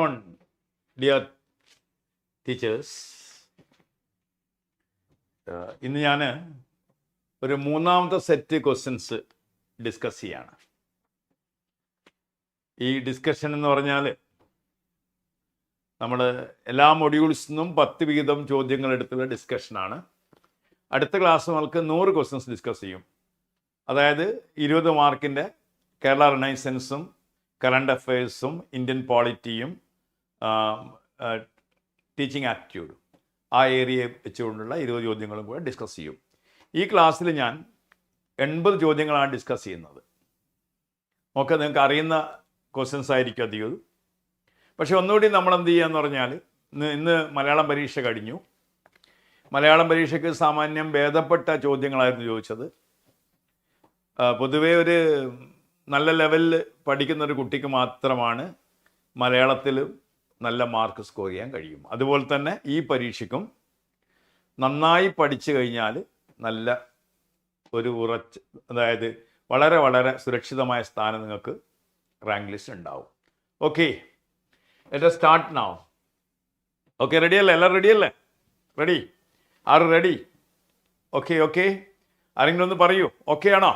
on, dear teachers. ഇന്ന് ഞാൻ ഒരു മൂന്നാമത്തെ സെറ്റ് ക്വസ്റ്റ്യൻസ് ഡിസ്കസ് ചെയ്യാണ്. ഈ ഡിസ്കഷൻ എന്ന് പറഞ്ഞാൽ നമ്മൾ എല്ലാ മൊഡ്യൂൾസിൽ നിന്നും 10 വീതം ചോദ്യങ്ങൾ എടുത്തുള്ള ഡിസ്കഷനാണ്. അടുത്ത ക്ലാസ് നമ്മൾക്ക് 100 ക്വസ്റ്റ്യൻസ് ഡിസ്കസ് ചെയ്യും. അതായത് 20 മാർക്കിൻ്റെ കേരള റിനൈസൻസും കറണ്ട് അഫയേഴ്സും ഇന്ത്യൻ പോളിറ്റിയും ടീച്ചിങ് ആപ്റ്റിറ്റ്യൂഡും ആ ഏരിയ വെച്ചുകൊണ്ടുള്ള 20 ചോദ്യങ്ങളും കൂടെ ഡിസ്കസ് ചെയ്യും. ഈ ക്ലാസ്സിൽ ഞാൻ 80 ചോദ്യങ്ങളാണ് ഡിസ്കസ് ചെയ്യുന്നത്. നിങ്ങൾക്ക് അറിയുന്ന ക്വസ്റ്റ്യൻസ് ആയിരിക്കും അധികം. പക്ഷെ ഒന്നുകൂടി നമ്മൾ എന്ത് ചെയ്യുകയെന്ന് പറഞ്ഞാൽ ഇന്ന് മലയാളം പരീക്ഷ കഴിഞ്ഞു. മലയാളം പരീക്ഷയ്ക്ക് സാമാന്യം ഭേദപ്പെട്ട ചോദ്യങ്ങളായിരുന്നു ചോദിച്ചത്. പൊതുവേ ഒരു നല്ല ലെവലിൽ പഠിക്കുന്നൊരു കുട്ടിക്ക് മാത്രമാണ് മലയാളത്തിൽ നല്ല മാർക്ക് സ്കോർ ചെയ്യാൻ കഴിയും. അതുപോലെ തന്നെ ഈ പരീക്ഷയ്ക്കും നന്നായി പഠിച്ചു കഴിഞ്ഞാൽ നല്ല ഒരു അതായത് വളരെ വളരെ സുരക്ഷിതമായ സ്ഥാനം നിങ്ങൾക്ക് റാങ്ക് ലിസ്റ്റ് ഉണ്ടാവും. Okay, let us start now. Okay, റെഡിയല്ലേ? എല്ലാവരും റെഡിയല്ലേ? Ready? Are ready? Okay okay, ആരെങ്കിലും ഒന്ന് പറയൂ. ഓക്കെ ആണോ?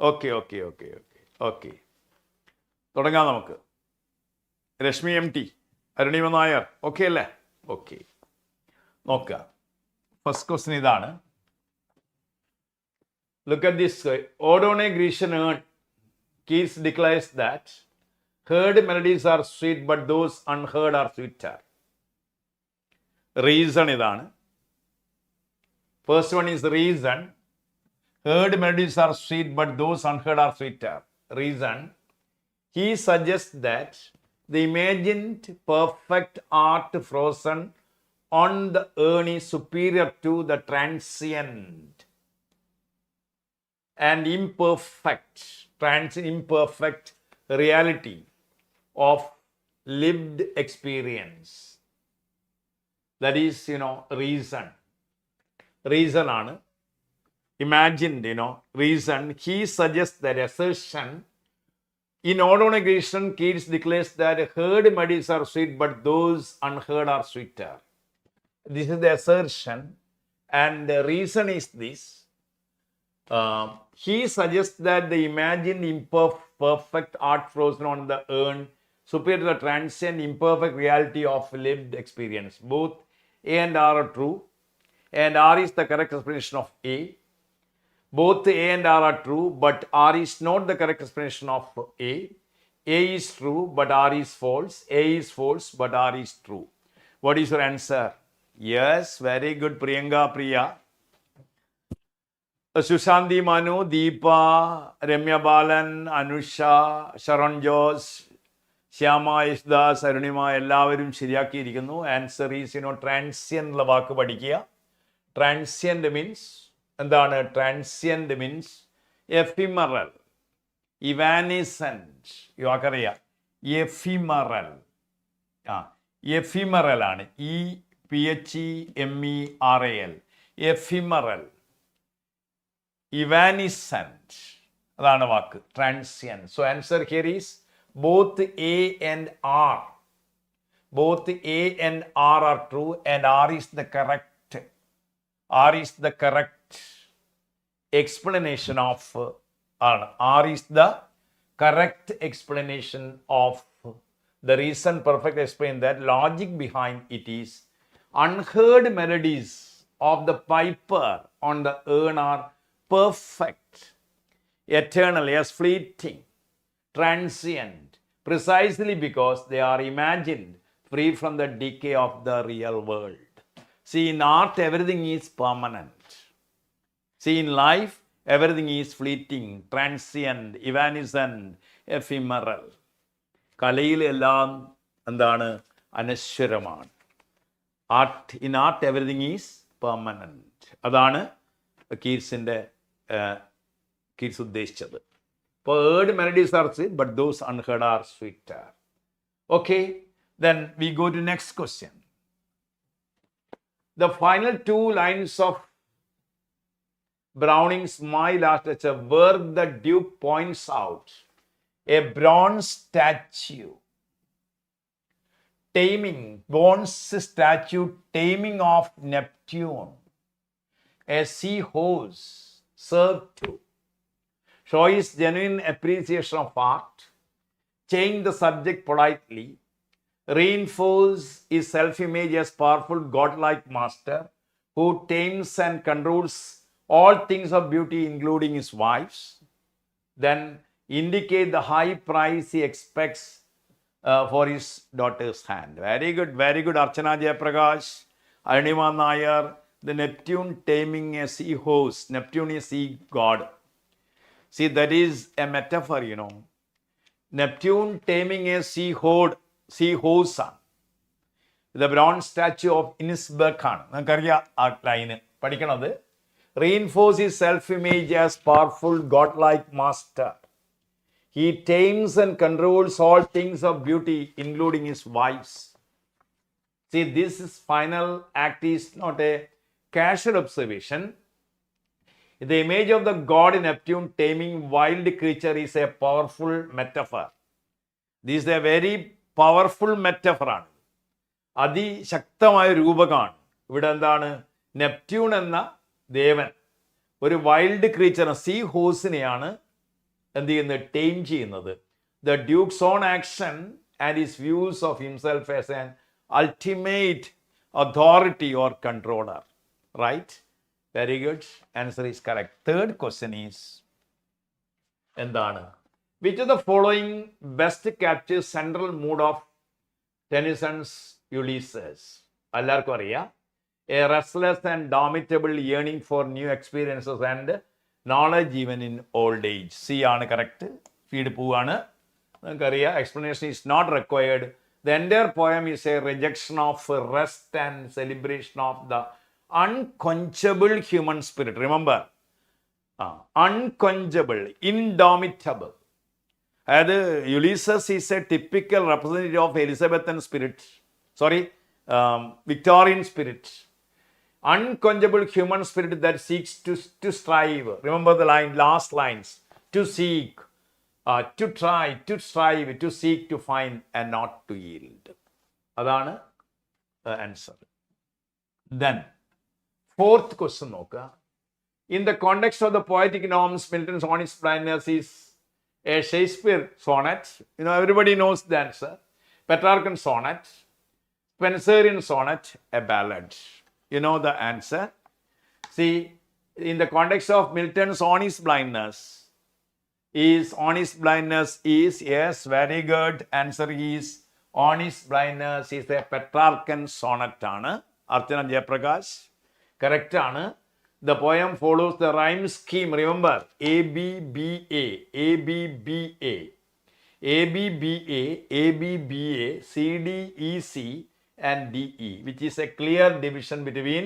Okay okay okay okay okay, തുടങ്ങാം നമുക്ക്. രശ്മി MT, അരുണിമ നായർ, ഓക്കെ അല്ലേ? ഓക്കെ, നോക്കുക. ഫസ്റ്റ് ക്വസ്റ്റ്യൻ ഇതാണ്. Look at this. Odone Grecian urn. Keats declares that heard melodies are sweet, but those unheard are sweeter. Reason ഇതാണ്. First one is reason. Heard melodies are sweet, but those unheard are sweeter. Reason. He suggests that the imagined perfect art frozen on the urn is superior to the transient and imperfect reality of lived experience. That is, reason. Reason ആണ്. Imagined, reason. He suggests that assertion. In Odone Grecian, Keats declares that heard melodies are sweet, but those unheard are sweeter. This is the assertion, and the reason is this. He suggests that the imagined imperfect art frozen on the urn superior to the transient imperfect reality of lived experience. Both A and R are true, and R is the correct explanation of A. Both A and R are true, but R is not the correct explanation of A. A is true, but R is false. A is false, but R is true. What is your answer? Yes, very good, Priyanka Priya. Sushanti Manu, Deepa, Ramya Balan, Anusha, Sharon Josh, Shyama Ishdas, Arunima, എല്ലാവരും ശരിയാക്കിയിരിക്കുന്നു. Answer is transient ഉള്ള വാക്ക് പഠിക്കുക. Transient means എന്താണ്? Transient means ephemeral, evanescent. യുവാക്കറിയാം, ephemeral. Ephemeral ആണ്. EPHEMERAL, ephemeral. Evanescent, അതാണ് വാക്ക്. Transient. So answer here is both A and R. Both A and R are true, and R is the correct. R is the correct explanation of R is the correct explanation of the reason perfect explain that logic behind it is unheard melodies of the piper on the urn are perfect, eternal, as fleeting, transient, precisely because they are imagined, free from the decay of the real world. See, in art, everything is permanent. See, in life, everything is fleeting, transient, evanescent, ephemeral. കലയിലെല്ലാം എന്താണ്? അനശ്വരമാണ്. In art, everything is permanent. അതാണ് Keats ഉദ്ദേശിച്ചത്. Heard melodies are sweet, but those unheard are sweeter. Okay, then we go to next question. The final 2 lines of Browning's My Last Lecture, where the Duke points out a bronze statue taming, bronze statue taming of Neptune, a seahorse, served to show his genuine appreciation of art, change the subject politely, reinforce his self-image as powerful godlike master who tames and controls all things of beauty, including his wives, then indicate the high price he expects for his daughter's hand. Very good, Archana Jayaprakash, Arniman Nair, the Neptune taming a seahorse. Neptune is sea god. See, that is a metaphor, you know. Neptune taming a seahorse. The bronze statue of Innsbruck. Line. Reinforce his self-image as powerful godlike master. He tames and controls all things of beauty, including his wives. See, this final act is not a casual observation. The image of the god Neptune taming wild creature is a powerful metaphor. This is a very powerful metaphor. അതിശക്തമായ രൂപകമാണ്. ഇവിടെ എന്താണ്? Neptune എന്ന ദേവൻ ഒരു wild creature see ഹോഴ്സിനെയാണ് എന്ത് ചെയ്യുന്നത്? Time ചെയ്യുന്നത്. The duke's on action and his views of himself as an ultimate authority or controller. Right? Very good. Answer is correct. Third question is എന്താണ്? Which of the following best captures central mood of Tennyson's Ulysses? എല്ലാവർക്കും അറിയാം. A restless and domitable yearning for new experiences and knowledge even in old age. C ആണ് correct. Feed പോവാണ്. നമുക്കറിയാം. Explanation is not required. The entire poem is a rejection of rest and celebration of the unquenchable human spirit. Remember, unquenchable, indomitable. Ulysses is a typical representative of Elizabethan spirit. Victorian spirit. Unquenchable human spirit that seeks to strive. Remember the last lines. To seek, to try, to strive, to seek, to find, and not to yield. That's the answer. Then, fourth question. In the context of the poetic norms, Milton's honest blindness is a Shakespeare sonnet. You know, everybody knows the answer. Petrarchan sonnet. Spenserian sonnet, a ballad. You know the answer. See, in the context of Milton's honest blindness, yes, very good. Answer is honest blindness is a Petrarchan sonnet. Archana Jayaprakash. Correct. The poem follows the rhyme scheme. Remember, A, B, B, A, A, B, B, A, A, B, B, A, A, B, B, A, C, D, E, C, and D, E, which is a clear division between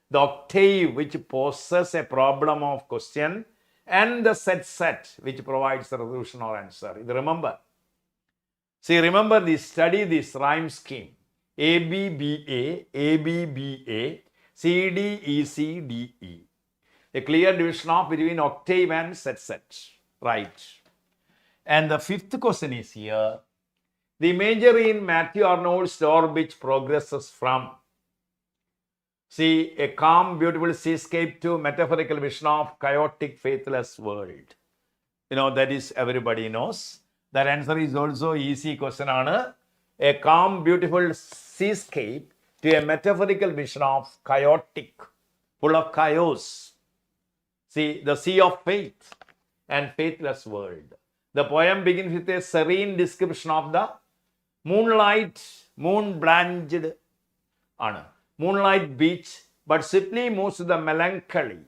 the octave, which poses a problem of question, and the set, which provides the resolution or answer. Remember. See, remember this, study this rhyme scheme. A, B, B, A, A, B, B, A, C, D, E, C, D, E. A clear division of between octave and set. Right. And the fifth question is here. The imagery in Matthew Arnold's door which progresses from, see, a calm, beautiful seascape to metaphorical vision of chaotic, faithless world. You know, that is everybody knows. That answer is also easy question. A calm, beautiful seascape to a metaphorical vision of chaotic, full of chaos. See, the sea of faith and faithless world. The poem begins with a serene description of the moonlight beach, but simply moves to the melancholy.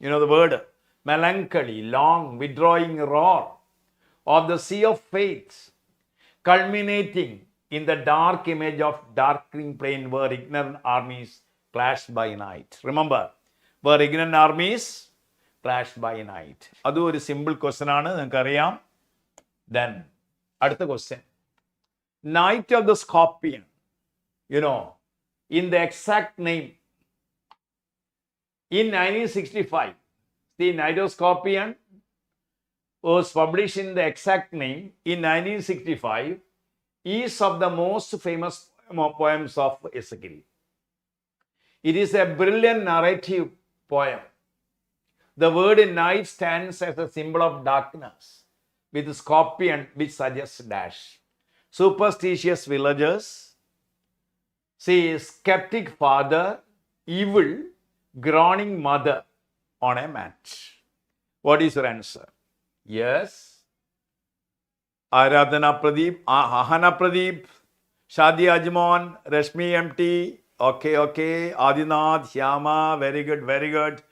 You know the word melancholy, long, withdrawing roar of the sea of faith, culminating in the dark image of darkening plain where ignorant armies clash by night. Remember, where ignorant armies clash by night. That's a simple question. Then, another question. Night of the Scorpion. You know, in the exact name. In 1965, the Night of Scorpion was published in the exact name in 1965. Is of the most famous poems of Ezekiel. It is a brilliant narrative poem. The word night stands as a symbol of darkness with scorpion which suggests dash. Superstitious villagers, see skeptic father, evil, groaning mother on a mat. What is your answer? Yes. Aradhana Pradeep, Ahana Pradeep, Shadi Ajman, Rashmi MT, okay, Adinath, Shyama, very good.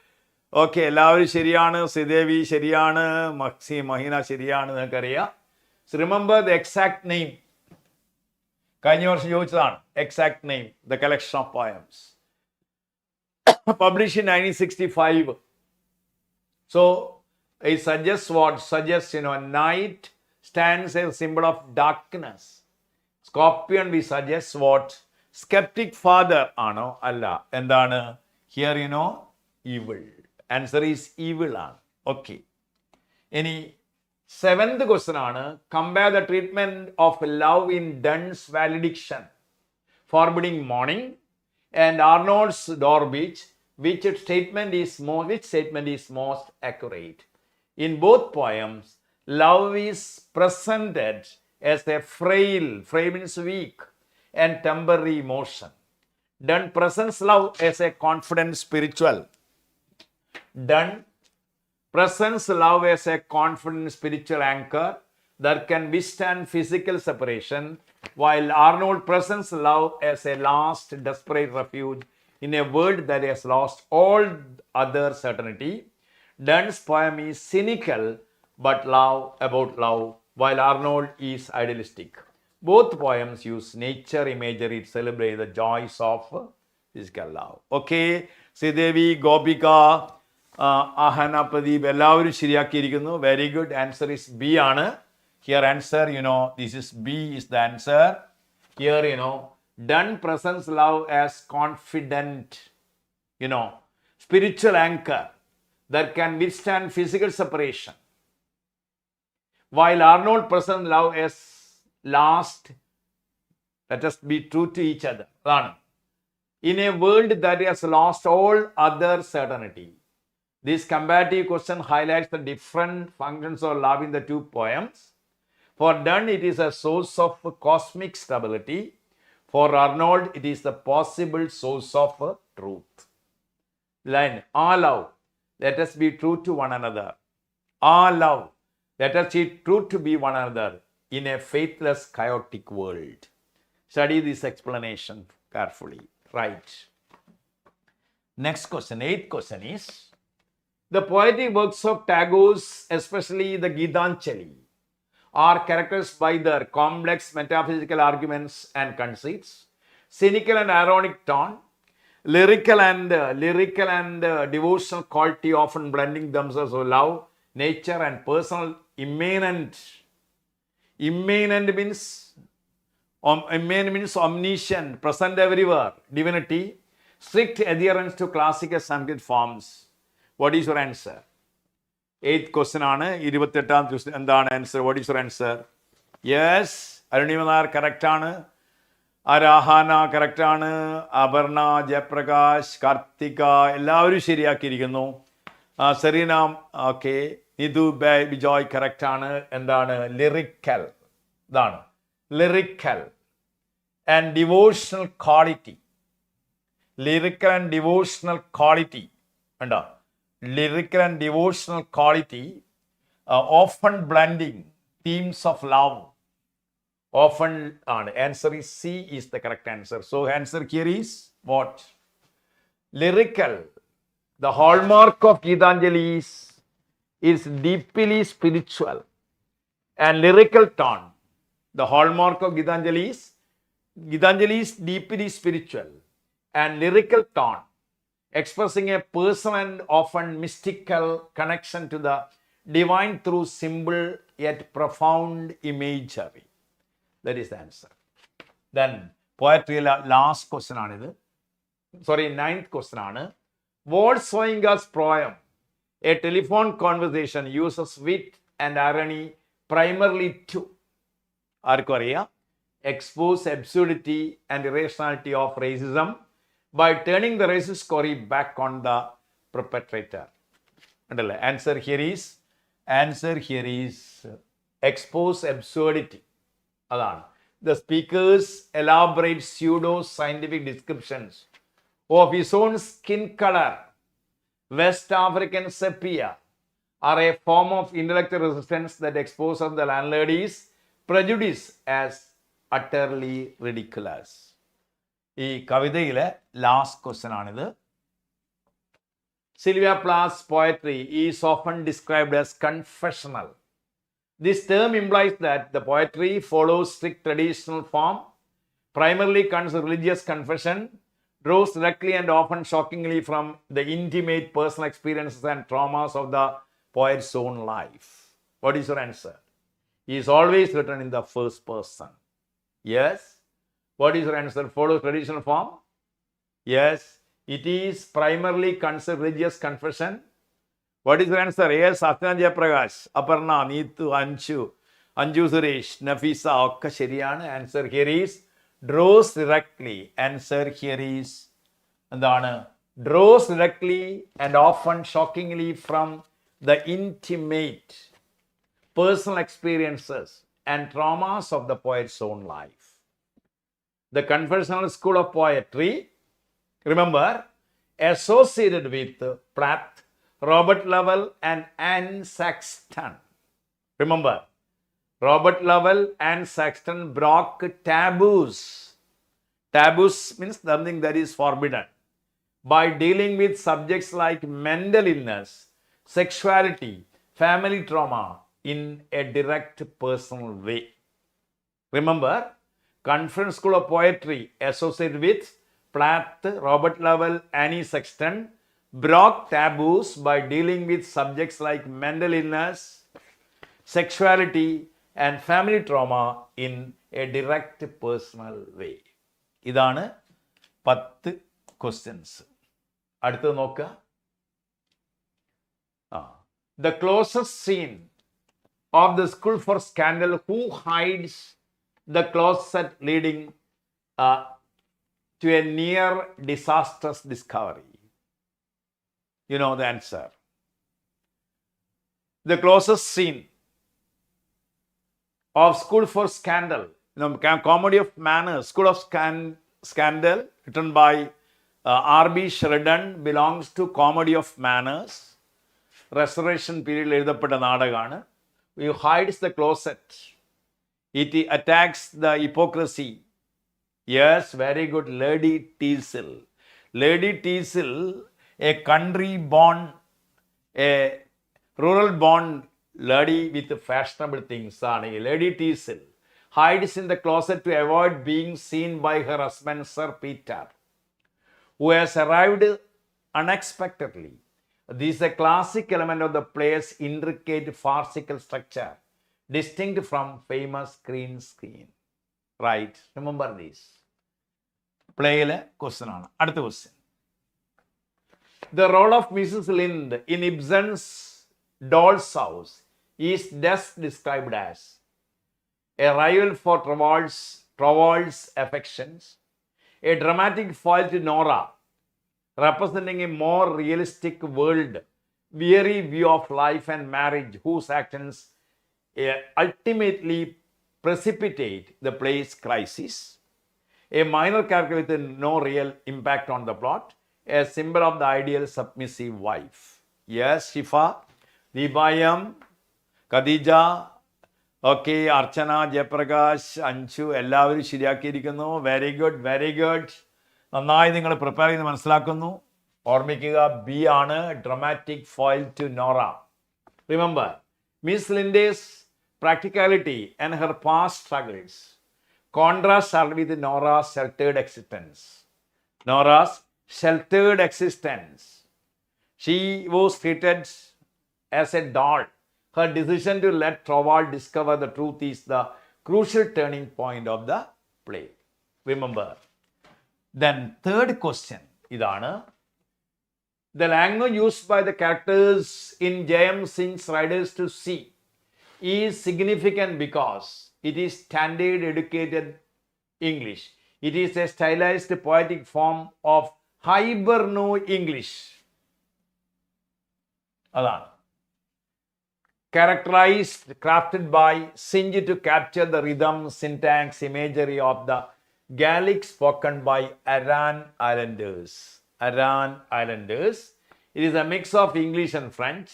Okay, എല്ലാവരും ശരിയാണ്. ശ്രീദേവി ശരിയാണ്. മക്സി മഹീന ശരിയാണ്. നിങ്ങൾക്കറിയാം. So remember the exact name. കഴിഞ്ഞ വർഷം ചോദിച്ചതാണ്. Exact name, the collection of poems. Published in 1965. So it suggests what? Suggests, night stands as a symbol of darkness. Scorpion, we suggest what? Skeptic father ആണോ? അല്ല. എന്താണ്? Here, evil. Answer is evil. Okay. Any seventh question ആണ്. Compare the treatment of love in Donne's valediction, forbidding mourning, and Arnold's Doorbridge. Which statement is most accurate? In both poems, love is presented as a frail means weak, and temporary emotion. Donne presents love as a confident spiritual. Donne presents love as a confident spiritual anchor that can withstand physical separation, while Arnold presents love as a last desperate refuge in a world that has lost all other certainty. Donne's poem is cynical about love, while Arnold is idealistic. Both poems use nature imagery to celebrate the joys of physical love. Okay, Sridevi, Gopika, Ahana Pradeep, എല്ലാവരും ശരിയാക്കിയിരിക്കുന്നു. Very good. Answer is B ആണ്. Here answer, this is B is the answer. Here, Donne presents love as confident, spiritual anchor that can withstand physical separation, while Arnold presents love as last, let us be true to each other. In a world that has lost all other certainty. This comparative question highlights the different functions of love in the two poems. For Donne, it is a source of cosmic stability. For Arnold, it is the possible source of truth. Line, our love, let us be true to one another. Our love, let us be true to be one another in a faithless, chaotic world. Study this explanation carefully. Right. Next question, eighth question is, the poetic works of Tagore's, especially the Gitanjali, are characterized by their complex metaphysical arguments and conceits, cynical and ironic tone, lyrical and devotional quality, often blending themselves with love, nature, and personal immanent. Immanent means omniscient, present everywhere, divinity, strict adherence to classical Sanskrit forms. What is your answer? Eighth question ആണ്. 28ാം question എന്താണ് answer? What is your answer? Yes, അരുണിമനാർ correct ആണ്. ആരാഹാന correct ആണ്. അപർണ, ജയപ്രകാശ്, കാർത്തിക എല്ലാവരും ശരിയാക്കിയിരിക്കുന്നു. Serena okay. Nithu Bijoy correct ആണ്. എന്താണ്? ലിറിക്കൽ. ഇതാണ് lyrical and devotional quality. Lyrical and devotional quality ഉണ്ടോ? Lyrical and devotional quality, often blending themes of love. Often, answer is C is the correct answer. So, answer here is what? Lyrical. The hallmark of Gitanjali is deeply spiritual. And lyrical tone. The hallmark of Gitanjali is deeply spiritual. And lyrical tone, expressing a personal and often mystical connection to the divine through simple yet profound imagery. That is the answer. Then, poetry last question aanidhu. Sorry, ninth question aanu. What Soyinka's poem, A Telephone Conversation, uses wit and irony primarily to? ആർക്കും അറിയാം? expose absurdity and irrationality of racism by turning the racist story back on the perpetrator. Answer here is expose absurdity. The speakers elaborate pseudo-scientific descriptions of his own skin color, West African sepia, are a form of intellectual resistance that exposes the landlady's prejudice as utterly ridiculous. ഈ കവിതയിലെ last question ആണിത്. Sylvia Plath's poetry is often described as confessional. This term implies that the poetry follows strict traditional form, primarily concerns religious confession, draws directly and often shockingly from the intimate personal experiences and traumas of the poet's own life. What is your answer? He is always written in the first person. Yes. What is your answer? Follows traditional form? Yes. It is primarily concerned religious confession. What is your answer? Yes. Satyan Jayaprakash, Aparna, Neetu, Anju Suresh, Nafisa, Okka Sheriyana. Answer here is draws directly. Answer here is draws directly and often shockingly from the intimate personal experiences and traumas of the poet's own life. The confessional school of poetry, remember, associated with Plath, Robert Lowell and Anne Sexton. Remember, Robert Lowell and Sexton broke taboos. Taboos means something that is forbidden. By dealing with subjects like mental illness, sexuality, family trauma in a direct personal way. Remember, Confessional School of Poetry associated with Plath, Robert Lowell, Annie Sexton broke taboos by dealing with subjects like mental illness, sexuality and family trauma in a direct personal way. ഇതാണ് 10 questions. അടുത്തത് നോക്കുക. The closest scene of the school for scandal, who hides the closet leading to a near disastrous discovery? You know the answer. The closest scene of School for Scandal, Comedy of Manners, School of Scandal, written by R.B. Sheridan, belongs to Comedy of Manners. Restoration period എഴുതപ്പെട്ട നാടകമാണ്. It hides the closet. It attacks the hypocrisy. Yes, very good. Lady Teazle. Lady Teazle, a country-born, a rural-born lady with fashionable things. Lady Teazle hides in the closet to avoid being seen by her husband, Sir Peter, who has arrived unexpectedly. This is a classic element of the play's intricate farcical structure, distinct from famous green screen. Right? Remember this. Playile question aanu. Adutha question. The role of Mrs. Lind in Ibsen's Doll's House is thus described as a rival for Travolt's affections, a dramatic foil to Nora, representing a more realistic world, weary view of life and marriage, whose actions ultimately precipitate the play's crisis, a minor character with no real impact on the plot, a symbol of the ideal submissive wife. Yes, Shifa, Deebayam, Khadija, okay, Archana, Jayaprakash, Anchu, എല്ലാവരും ശരിയാക്കിയിരിക്കുന്നു. Very good, very good. നന്നായി നിങ്ങൾ prepare ചെയ്ത് മനസ്സിലാക്കുന്നു. ഓർമ്മിക്കുക, B ആണ് dramatic foil to Nora. Remember, Miss Linde's practicality and her past struggles contrast her with Nora's sheltered existence. Nora's sheltered existence. She was treated as a doll. Her decision to let Trovald discover the truth is the crucial turning point of the play. Remember. Then third question idana. The language used by the characters in J.M. Synge's Riders to Sea is significant because it is standard educated English. It is a stylized poetic form of Hiberno English. അതാണ്. Characterized, crafted by Synge to capture the rhythm, syntax, imagery of the Gaelic spoken by Aran Islanders. Aran Islanders. It is a mix of English and French.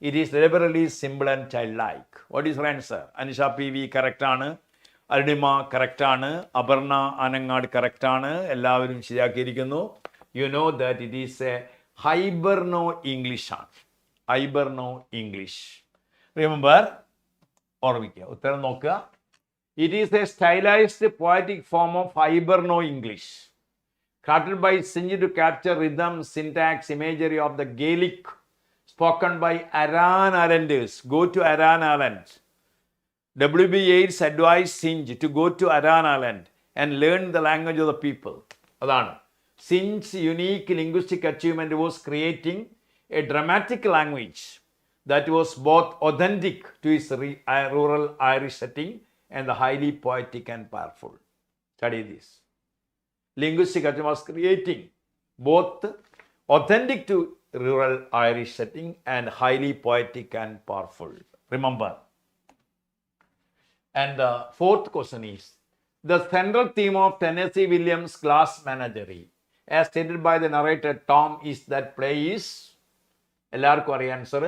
It is deliberately simple and childlike. What is your answer? Anisha PV correct ആണ്. Arunima correct ആണ്. Aparna ആനങ്ങാട് correct ആണ്. എല്ലാവരും ശരിയാക്കിയിരിക്കുന്നു. You know that it is a Hiberno English ആണ്. Hiberno English. Remember, ഓർമ്മിക്കുക, ഉത്തരം നോക്കുക. It is a stylized poetic form of Hiberno English, crafted by Synge to capture rhythm, syntax, imagery of the Gaelic spoken by Aran Islanders. Go to Aran Island. W.B. Yeats advised Synge to go to Aran Island and learn the language of the people. അതാണ്. Synge's unique linguistic achievement was creating a dramatic language that was both authentic to his rural Irish setting and highly poetic and powerful. Study this. Linguistic achievement was creating both authentic to rural Irish setting and highly poetic and powerful. Remember. And the fourth question is, the central theme of Tennessee Williams' Glass Menagerie, as stated by the narrator Tom, is that play is, എല്ലാവർക്കും അറിയാം answer,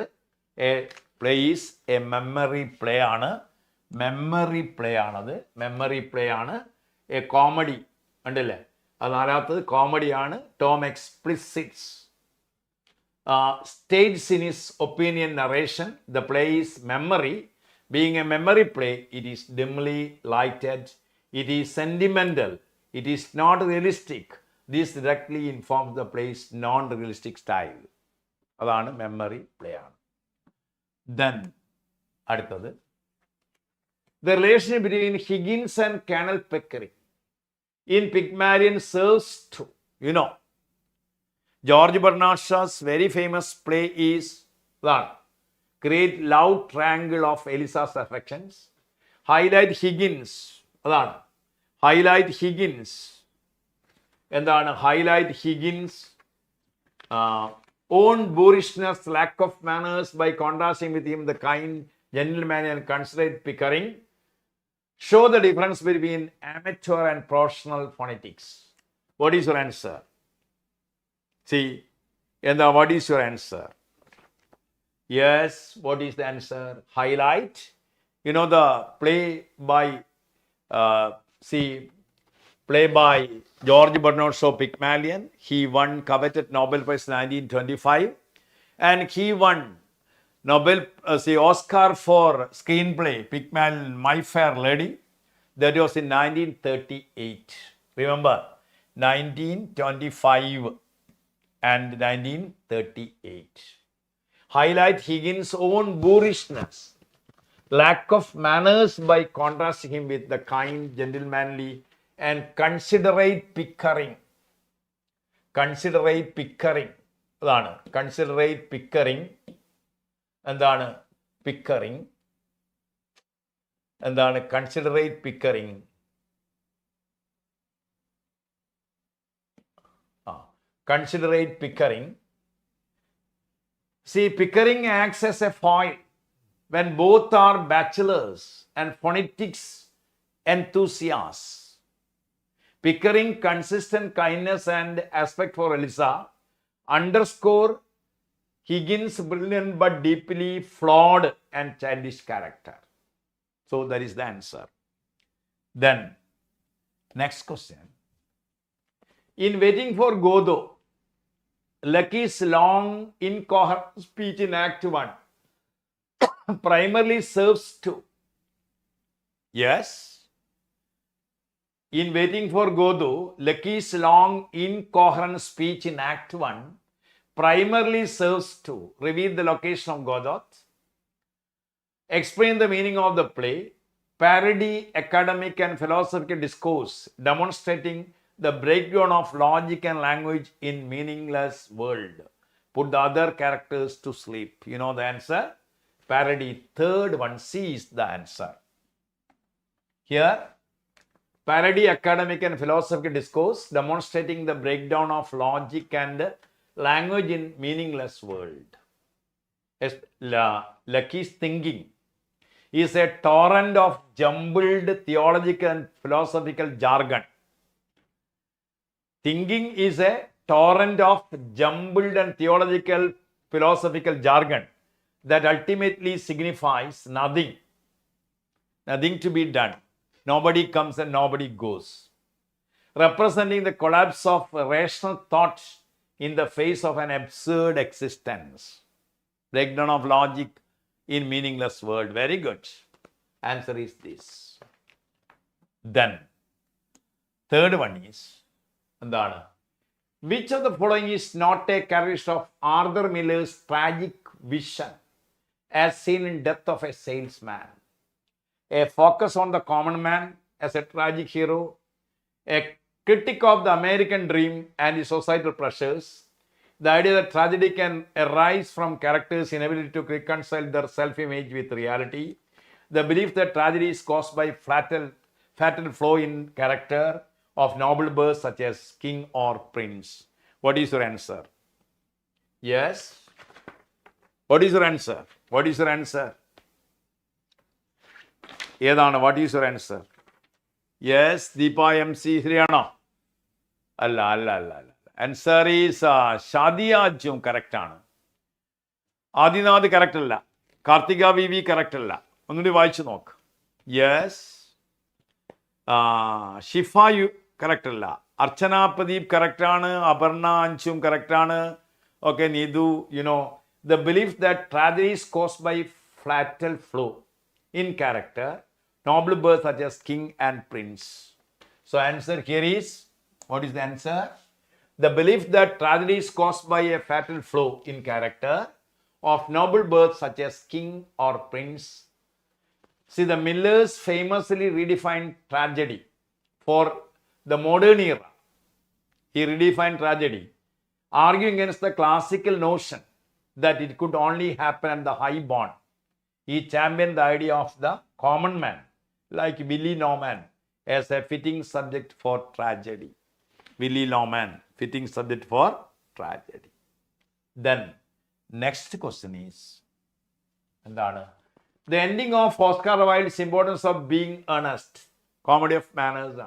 a play is a memory play ആണ്. Memory play ആണത്. Memory play ആണ്. A comedy ഉണ്ടല്ലേ, അത് നാലാമത്തത് കോമഡിയാണ്. Tom explicitly states in his opinion narration, the play is memory. Being a memory play, it is dimly lighted, it is sentimental, it is not realistic. This directly informs the play's non-realistic style. അതാണ് memory play ആണ്. Then, അടുത്തത്, the relationship between Higgins and Colonel Pickering in Pygmalion serves to, you know, George Bernard Shaw's very famous play is that great love triangle of Eliza's affections. Highlight Higgins. അതാണ്. Highlight Higgins. എന്താണ് highlight Higgins? Own boorishness, lack of manners by contrasting with him the kind gentleman and considerate Pickering. Show the difference between amateur and professional phonetics. What is your answer? See, and what is your answer? Yes, what is the answer? Highlight. You know the play by, play by George Bernard Shaw, Pygmalion. He won coveted Nobel Prize 1925, and he won Oscar for screenplay Pygmalion, My Fair Lady. That was in 1938. Remember, 1925 and 1938. Highlight Higgins' own boorishness, lack of manners by contrasting him with the kind, gentlemanly, and considerate Pickering. Considerate Pickering. അതാണ് considerate Pickering. എന്താണ് Pickering? എന്താണ് considerate Pickering? Considerate Pickering. See, Pickering acts as a foil when both are bachelors and phonetics enthusiasts. Pickering consistent kindness and respect for Eliza underscore Higgins' brilliant but deeply flawed and childish character. So that is the answer. Then, next question. In Waiting for Godot, Lucky's long, incoherent speech in Act 1 primarily serves to, yes, in Waiting for Godot, Lucky's long, incoherent speech in Act 1 primarily serves to reveal the location of Godot, explain the meaning of the play, parody academic and philosophical discourse, demonstrating the breakdown of logic and language in meaningless world. Put the other characters to sleep. You know the answer? Parody, third one, C is the answer. Here, parody academic and philosophical discourse demonstrating the breakdown of logic and language in meaningless world. Lucky's thinking is a torrent of jumbled theological and philosophical jargon. Thinking is a torrent of jumbled and theological philosophical jargon that ultimately signifies nothing. Nothing to be done. Nobody comes and nobody goes. Representing the collapse of rational thought in the face of an absurd existence. Breakdown of logic in meaningless world. Very good. Answer is this. Then, third one is, which of the following is not a characteristic of Arthur Miller's tragic vision as seen in Death of a Salesman? A focus on the common man as a tragic hero, a critique of the American dream and the societal pressures, the idea that tragedy can arise from characters' inability to reconcile their self-image with reality, the belief that tragedy is caused by fatal flaw in character of noble births such as king or prince. What is your answer? Yes? What is your answer? What is your answer? What is your answer? Yes, Deepa MC Sriyana. Allah. Answer is Shadiyajum correct. Adinath correct. Kartika Vivi correct. Only Vaichu nok. Yes. Shifa you correct. Archana Pradeep correct. Aparna Anchum correct. Okay, Nidu, the belief that tragedy is caused by fatal flaw in character, noble births such as king and prince. So answer here is, what is the answer? The belief that tragedy is caused by a fatal flaw in character of noble births such as king or prince. See, the Millers famously redefined tragedy for the modern era. He redefined tragedy, arguing against the classical notion that it could only happen at the high born. He championed the idea of the common man, like Willie Norman, as a fitting subject for tragedy. Willie Norman, fitting subject for tragedy. Then, next question is, the ending of Oscar Wilde's Importance of Being Earnest, Comedy of Manners,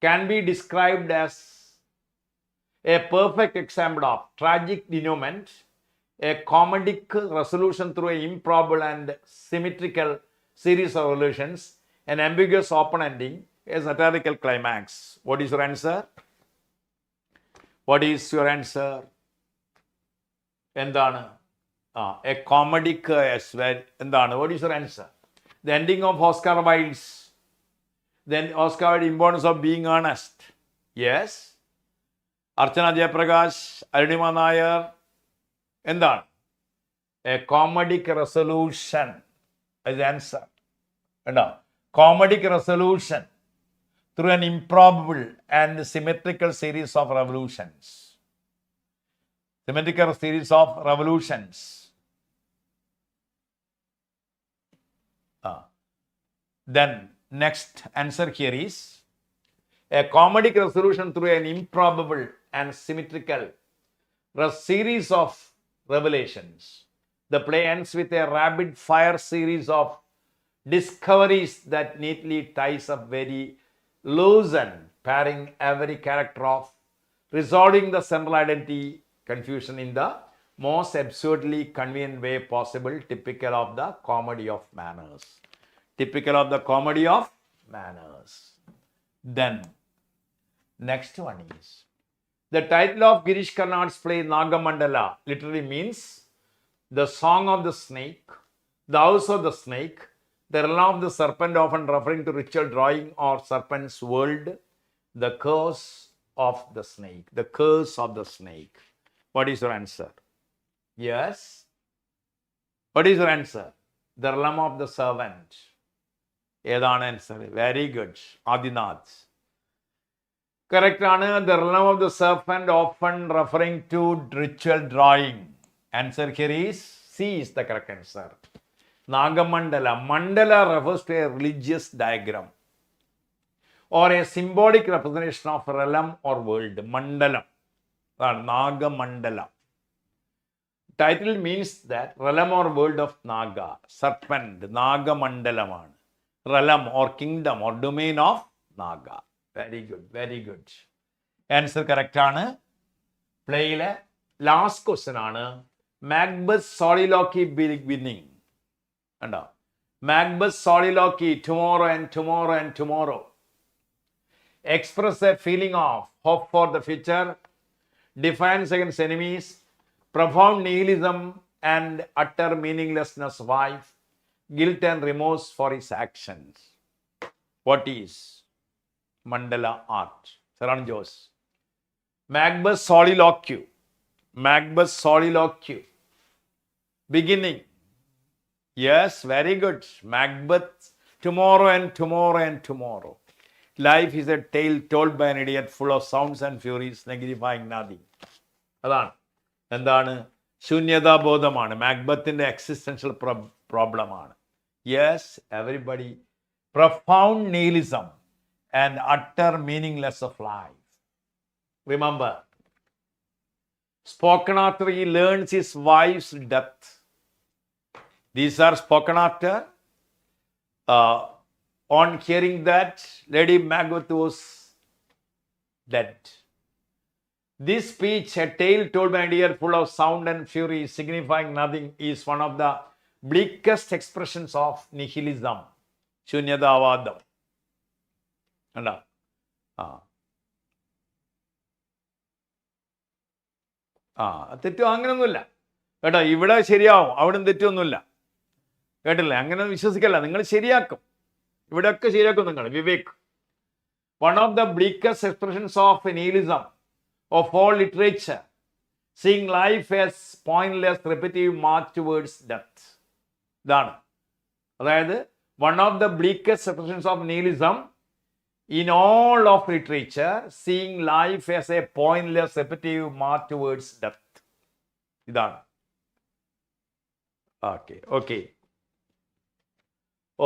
can be described as a perfect example of tragic denouement, a comedic resolution through an improbable and symmetrical series of resolutions, an ambiguous open ending, a satirical climax. What is your answer? What is your answer? A comedic as well. What is your answer? The ending of Oscar Wilde's, then Oscar Wilde's Importance of Being Earnest. Yes. Archana Jayaprakash, Arunima Nair. A comedic resolution is the answer. Comedic resolution through an improbable and symmetrical series of revolutions. Symmetrical series of revolutions. Then next answer here is a comedic resolution through an improbable and symmetrical series of revelations. The play ends with a rapid fire series of discoveries that neatly ties up very loose and pairing every character off, resolving the central identity confusion in the most absurdly convenient way possible, typical of the comedy of manners. Typical of the comedy of manners. Then, next one is, the title of Girish Karnad's play Nagamandala literally means the song of the snake, the house of the snake, the realm of the serpent, often referring to ritual drawing or serpent's world, the curse of the snake. The curse of the snake. What is your answer? Yes. What is your answer? The realm of the servant. Answer. Very good. Adinath. Correct answer. The realm of the serpent, often referring to ritual drawing. Answer here is C is the correct answer. Nagamandala. Mandala refers to a religious diagram or a symbolic representation of realm or world. Mandalam. Naga Mandala. Title means that realm or world of Naga, serpent, Naga Mandalaman. Realm or kingdom or domain of Naga. Very good, very good. Answer correct ആണ്. പ്ലേയിലെ last question ആണ്. Macbeth soliloquy beginning. കണ്ടോ? Macbeth soliloquy, tomorrow and tomorrow and tomorrow. Express a feeling of hope for the future, defiance against enemies, profound nihilism and utter meaninglessness of life, guilt and remorse for his actions. What is Mandala art? Saran Jose. Macbeth soliloquy. Macbeth soliloquy. Beginning. Yes, very good. Macbeth, tomorrow and tomorrow and tomorrow. Life is a tale told by an idiot full of sounds and furies, signifying nothing. അതാണ് എന്താണ് ശൂന്യതാബോധമാണ് മാക്ബത്തിന്റെ existential പ്രോബ്ലമാണ്. Yes everybody profound nihilism and utter meaningless of life. Remember, spoken after he learns his wife's death. These are spoken after on hearing that Lady Macbeth was dead. This speech, a tale told by an ear full of sound and fury, signifying nothing, is one of the bleakest expressions of nihilism. Shunyadavadam. Anda. തെറ്റും അങ്ങനെയൊന്നുമില്ല കേട്ടോ. ഇവിടെ ശരിയാവും, അവിടെ തെറ്റൊന്നുമില്ല കേട്ടില്ലേ. അങ്ങനെ വിശ്വസിക്കല്ല, നിങ്ങൾ ശരിയാക്കും. ഇവിടെയൊക്കെ ശരിയാക്കും നിങ്ങൾ. Vivek, one of the bleakest expressions of nihilism of all literature, seeing life as pointless repetitive march towards death. ഇതാണ് അതായത് one of the bleakest expressions of nihilism in all of literature, seeing life as a pointless repetitive march towards death. ഇതാണ്.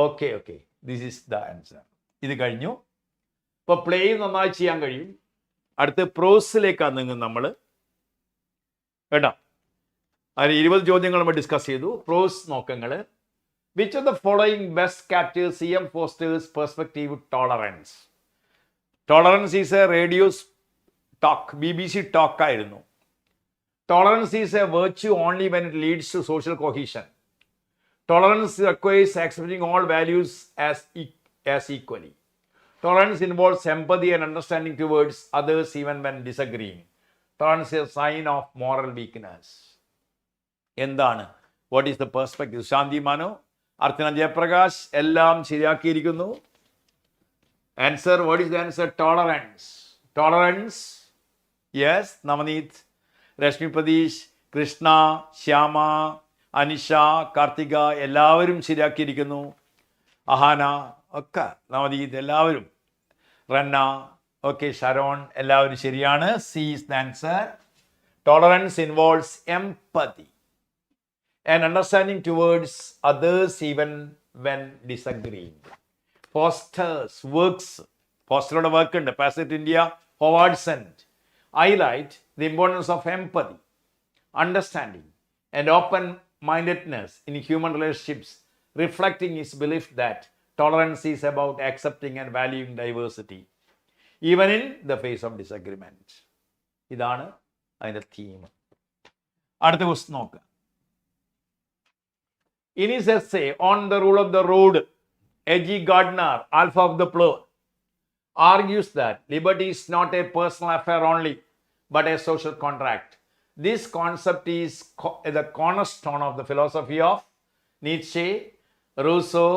Okay. This is the answer. ഇത് കഴിഞ്ഞു. ഇപ്പോൾ play നന്നായി ചെയ്യാൻ കഴിയും. അടുത്ത് പ്രോസിലേക്കാണ് നിങ്ങൾ നമ്മൾ കേട്ടോ. അതിന് 20 ചോദ്യങ്ങൾ നമ്മൾ ഡിസ്കസ് ചെയ്തു. പ്രോസ് നോക്കങ്ങൾ. Which of the following best captures CM Forster's perspective tolerance? Tolerance is a radio talk, BBC talk ആയിരുന്നു. Tolerance is a virtue only when it leads to social cohesion. Tolerance requires accepting all values as equally. Tolerance involves empathy and understanding towards others even when disagreeing. Tolerance is a sign of moral weakness. എന്താണ്? What is the perspective? ശാന്തി മനു, അർച്ചന ജയപ്രകാശ് എല്ലാം ശരിയാക്കിയിരിക്കുന്നു. Answer, what is the answer? Tolerance. Yes, Navneet, Rashmi Pradesh, Krishna, Shyama, Anisha, Karthika എല്ലാവരും ശരിയാക്കിയിരിക്കുന്നു. അഹാന ഒക്കെ, നവദീത് എല്ലാവരും, റന്ന, okay, ഷരോൺ എല്ലാവരും ശരിയാണ്. C is the answer. Tolerance involves empathy and understanding towards others even when disagreeing. Foster's work ഉണ്ട്. Passage India, Howardson highlight the importance of empathy, understanding and open-mindedness in human relationships, reflecting his belief that tolerance is about accepting and valuing diversity, even in the face of disagreement. ഇതാണ് അതിൻ്റെ theme. അടുത്ത question നോക്കുക. In his essay on the rule of the road, A.G. Gardner, Alpha of the Plot, argues that liberty is not a personal affair only, but a social contract. This concept is the cornerstone of the philosophy of Nietzsche, Rousseau,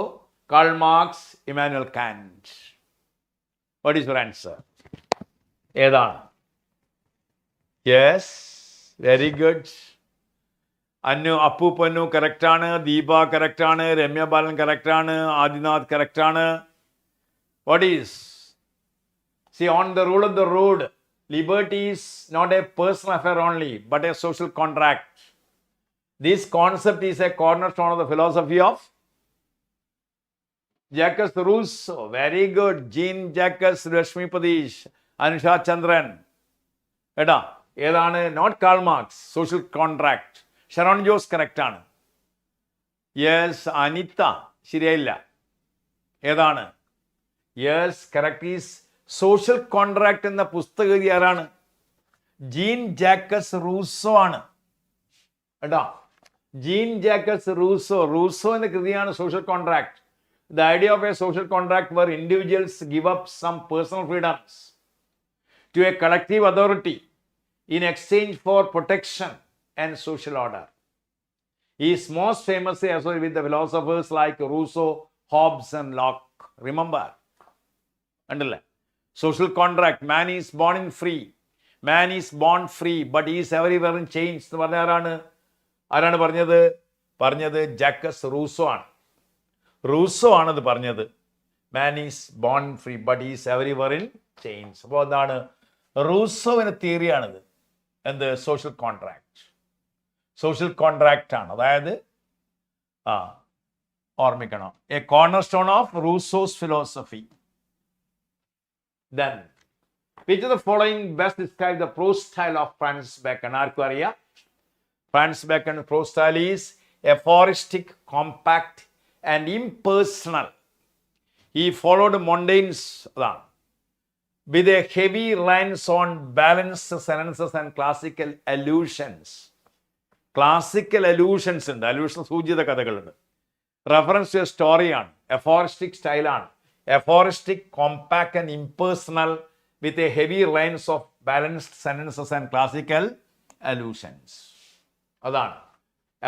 Karl Marx, Immanuel Kant. What is your answer? ഏതാണ്? Yes, very good. Appu കറക്റ്റാണ്. ദീപ കറക്റ്റാണ്. രമ്യ ബാലൻ കറക്റ്റാണ്. ആദിനാഥ് കറക്റ്റാണ്. What is? See, on the rule of the road, liberty is not a personal affair only, but a social contract. This concept is a cornerstone of the philosophy of Jacques Rousseau, very good. Jean Jacques, Rashmi Padish, Anusha Chandran. Not Karl Marx, Social Contract. Sharon Jones, correct. Yes, Anita, Shirella. Yes, correct is Social Contract in the Pustaka. Jean Jacques Rousseau. Jean Jacques Rousseau. Rousseau in the Kriyana Social Contract. The idea of a social contract where individuals give up some personal freedoms to a collective authority in exchange for protection and social order. He is most famously associated with the philosophers like Rousseau, Hobbes, and Locke. Remember? Underline. Social contract. Man is born free. Man is born free, but he is everywhere in chains. Jacques Rousseau. Rousseau ആണത് പറഞ്ഞത്. Man is born free, but he is everywhere in chains. അപ്പോൾ എന്താണ് റൂസോവിൻ്റെ തിയറിയാണിത്. എന്ത് social contract. Social contract ആണ്. അതായത് ഓർമ്മിക്കണം, a cornerstone of Rousseau's philosophy. Then, which of the following best describe the prose style of Francis Bacon? ആർക്കും അറിയാം? Francis Bacon prose style is aphoristic, compact, and impersonal. He followed Mondaigne's with a heavy reliance on balanced sentences and classical allusions. Classical allusions ഉണ്ട്. Allusions സൂചിത കഥകളുണ്ട്. Reference to a story ആണ്. Aphoristic style ആണ്. Aphoristic, compact, and impersonal with a heavy reliance of balanced sentences and classical allusions. അതാണ്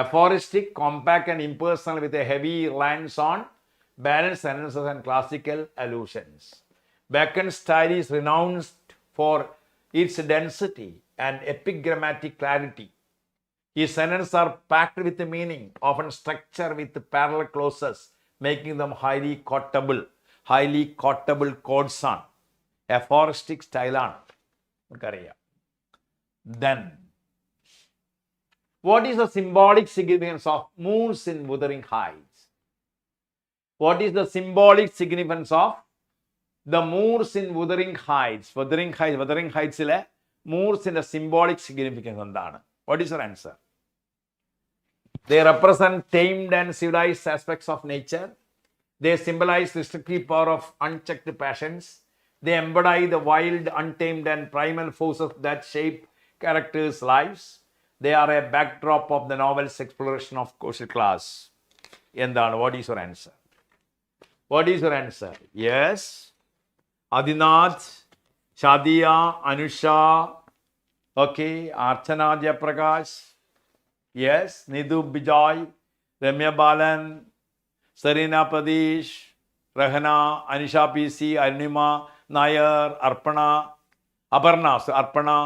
aphoristic, compact, and impersonal with a heavy reliance on balanced sentences and classical allusions. Bacon's style is renowned for its density and epigrammatic clarity. His sentences are packed with meaning, often structured with parallel clauses, making them highly quotable. Highly quotable quotes on. Aphoristic style on. Then, what is the symbolic significance of moons in Wuthering Heights? What is the symbolic significance of the moors in Wuthering Heights? Wuthering Heights ile moors in the symbolic significance endana? What is your answer? They represent tamed and civilized aspects of nature. They symbolize the restrictive power of unchecked passions. They embody the wild, untamed, and primal forces that shape characters' lives. They are a backdrop of the novel's exploration of social class. What is your answer? What is your answer? Yes. Adinath, Shadia, Anusha, okay, Archana Jayaprakash. Yes. Nidhu Bijoy, Ramya Balan, Sarina Pradesh, Rahana, Anisha PC, Arunima, Nair, Arpana, Arpana,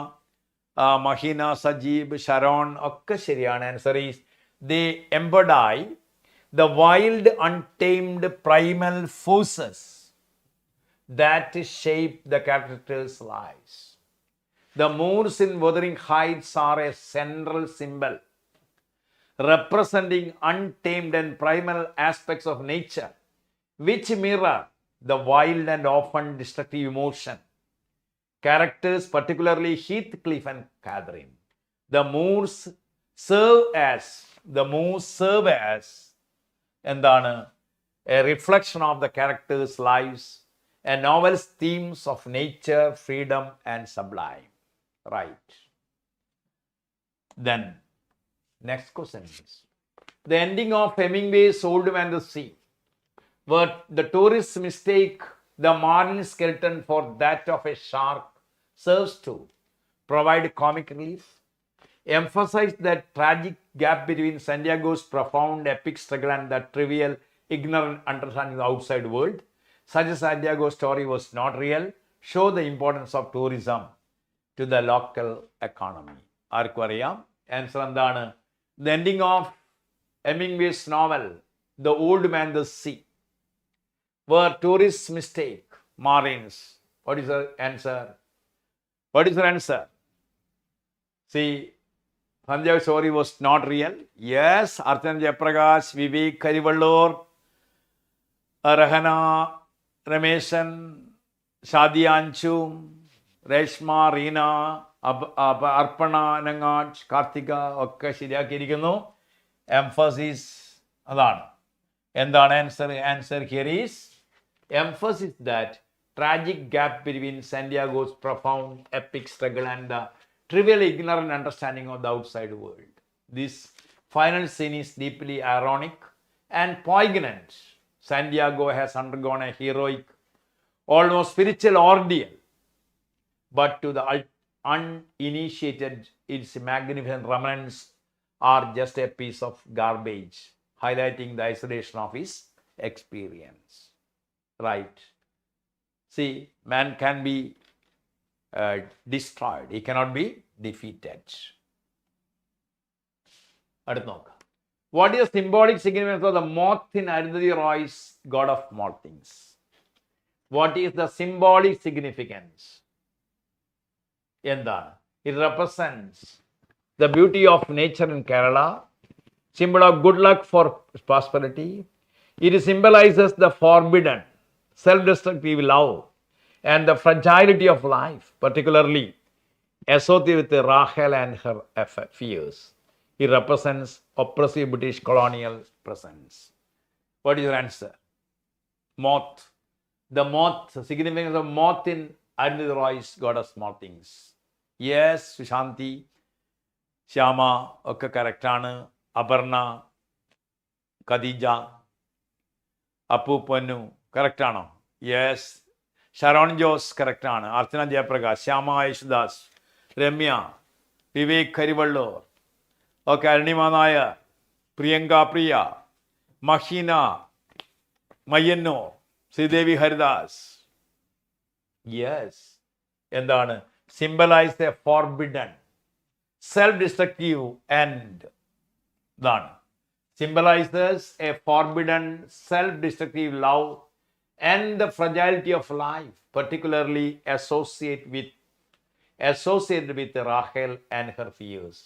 Mahina, Sajib, Sharon, ഒക്കെ ശരിയാണ്. Answer is they embody the wild, untamed, primal forces that shape the characters' lives. The moors in Wuthering Heights are a central symbol representing untamed and primal aspects of nature, which mirror the wild and often destructive emotion characters, particularly Heathcliff and Catherine. The moors serve as a reflection of the characters' lives and novel's themes of nature, freedom, and sublime. Right. Then, next question is the ending of Hemingway's Old Man and the Sea, where the tourists mistake the marine skeleton for that of a shark, serves to provide comic relief, emphasize the tragic gap between Santiago's profound epic struggle and the trivial, ignorant understanding of the outside world. Such a Santiago story was not real. Show the importance of tourism to the local economy. ആർക്കും അറിയാം? Answer എന്താണ്? The ending of Hemingway's novel, The Old Man and the Sea, where tourists mistake marines. What is the answer? What is the answer? See, Sanjay's story was not real. Yes, Archan Jayaprakash, Vivek Karivallur, Rahana, Rameshan, Shadianchum, Reshma, Reena, Arpana, Nangaj, Karthika, ഒക്കെ ശരിയാക്കിയിരിക്കുന്നു. Emphasis അതാണ്. എന്താണ് answer? Answer here is emphasis that tragic gap between Santiago's profound epic struggle and the trivial ignorant understanding of the outside world. This final scene is deeply ironic and poignant. Santiago has undergone a heroic, almost spiritual ordeal, but to the uninitiated, its magnificent remnants are just a piece of garbage, highlighting the isolation of his experience. Right? See, man can be destroyed. He cannot be defeated. അടുത്ത് നോക്കാം. What is the symbolic significance of the moth in Arundhati Roy's God of Small Things? What is the symbolic significance? എന്താണ്? It represents the beauty of nature in Kerala, symbol of good luck for prosperity. It symbolizes the forbidden, self-destructive love and the fragility of life, particularly associated with Rachel and her fears. It represents oppressive British colonial presence. What is your answer? Moth. The moth, the significance of moth in Arundhati Roy's God of Small Things. Yes, Sushanti, Shyama, ഒക്കെ കറക്റ്റാണ്. അപർണ, ഖദീജ, അപ്പു പൊന്നു കറക്റ്റാണോ? Yes. ഷരോൺ Jose കറക്റ്റാണ്. അർച്ചന ജയപ്രകാശ്, ശ്യാമ യേശുദാസ്, രമ്യ, വിവേക് കരിവള്ളൂർ, ഒക്കെ അരുണിമ നായർ, പ്രിയങ്ക പ്രിയ, മഹീന Mayyannur, Sridevi Haridas. Yes. എന്താണ്? Symbolise A forbidden, self-destructive end. ഇതാണ്. Symbolizes a forbidden, self-destructive love and the fragility of life, particularly associated with Rachel and her fears.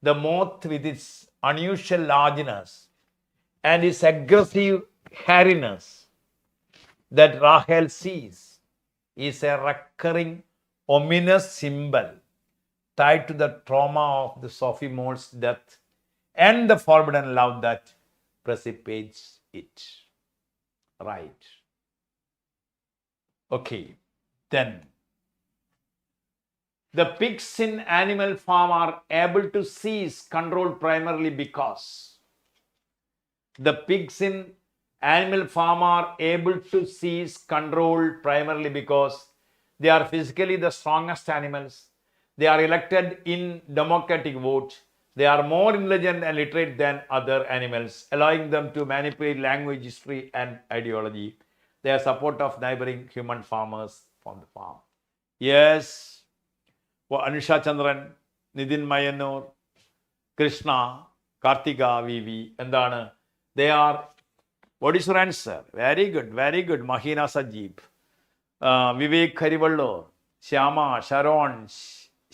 The moth, with its unusual largeness and its aggressive hairiness that Rachel sees, is a recurring ominous symbol tied to the trauma of the Sophomores' death and the forbidden love that precipitates it. Right. Okay. Then, the pigs in animal farm are able to seize control primarily because the pigs in animal farm are able to seize control primarily because they are physically the strongest animals. They are elected in democratic vote. They are more intelligent and literate than other animals, allowing them to manipulate language, history, and ideology. They are support of neighboring human farmers from the farm. Yes. Anusha Chandran, Nidin Mayanur, Krishna, Kartika, Vivi, എന്താണ്? They are, what is your answer? Very good, very good. Mahina Sajib, Vivek Karivallo, Shyama, Sharon,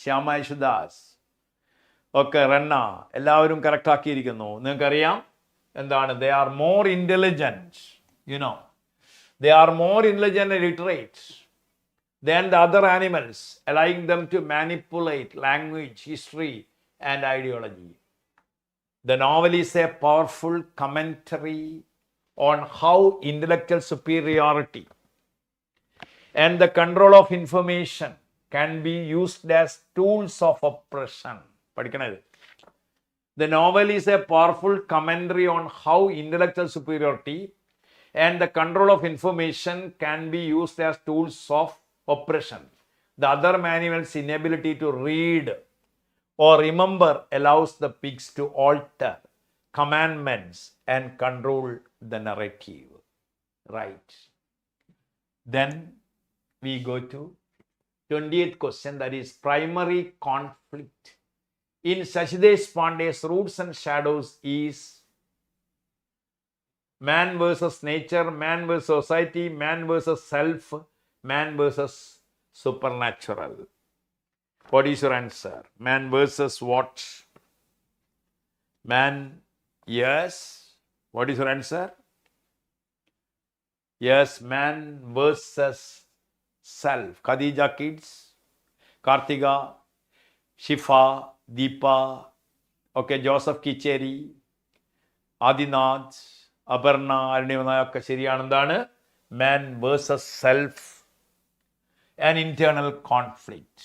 Shyama Yeshudas, ഒക്കെ റണ്ണ എല്ലാവരും correct ആക്കിയിരിക്കുന്നു. നിങ്ങൾക്കറിയാം എന്താണ്? They are more intelligent, they are more intelligent and literate than the other animals, allowing them to manipulate language, history, and ideology. The novel is a powerful commentary on how intellectual superiority and the control of information can be used as tools of oppression. The novel is a powerful commentary on how intellectual superiority and the control of information can be used as tools of oppression. The other animal's inability to read or remember allows the pigs to alter commandments and control the narrative. Right. Then we go to 20th question, that is primary conflict in Sachdev Pandey's Roots and Shadows is man versus nature, man versus society, man versus self, man versus supernatural. What is your answer? Man versus what? Man, yes. What is your answer? Yes, man versus self. Khadija Keats, Kartika, Shifa, Deepa, okay, Joseph Kicheri, Adinath, Aparna, ആരുടെയൊക്കെ ശരിയാണ്. എന്താണ്? Man versus self, an internal conflict.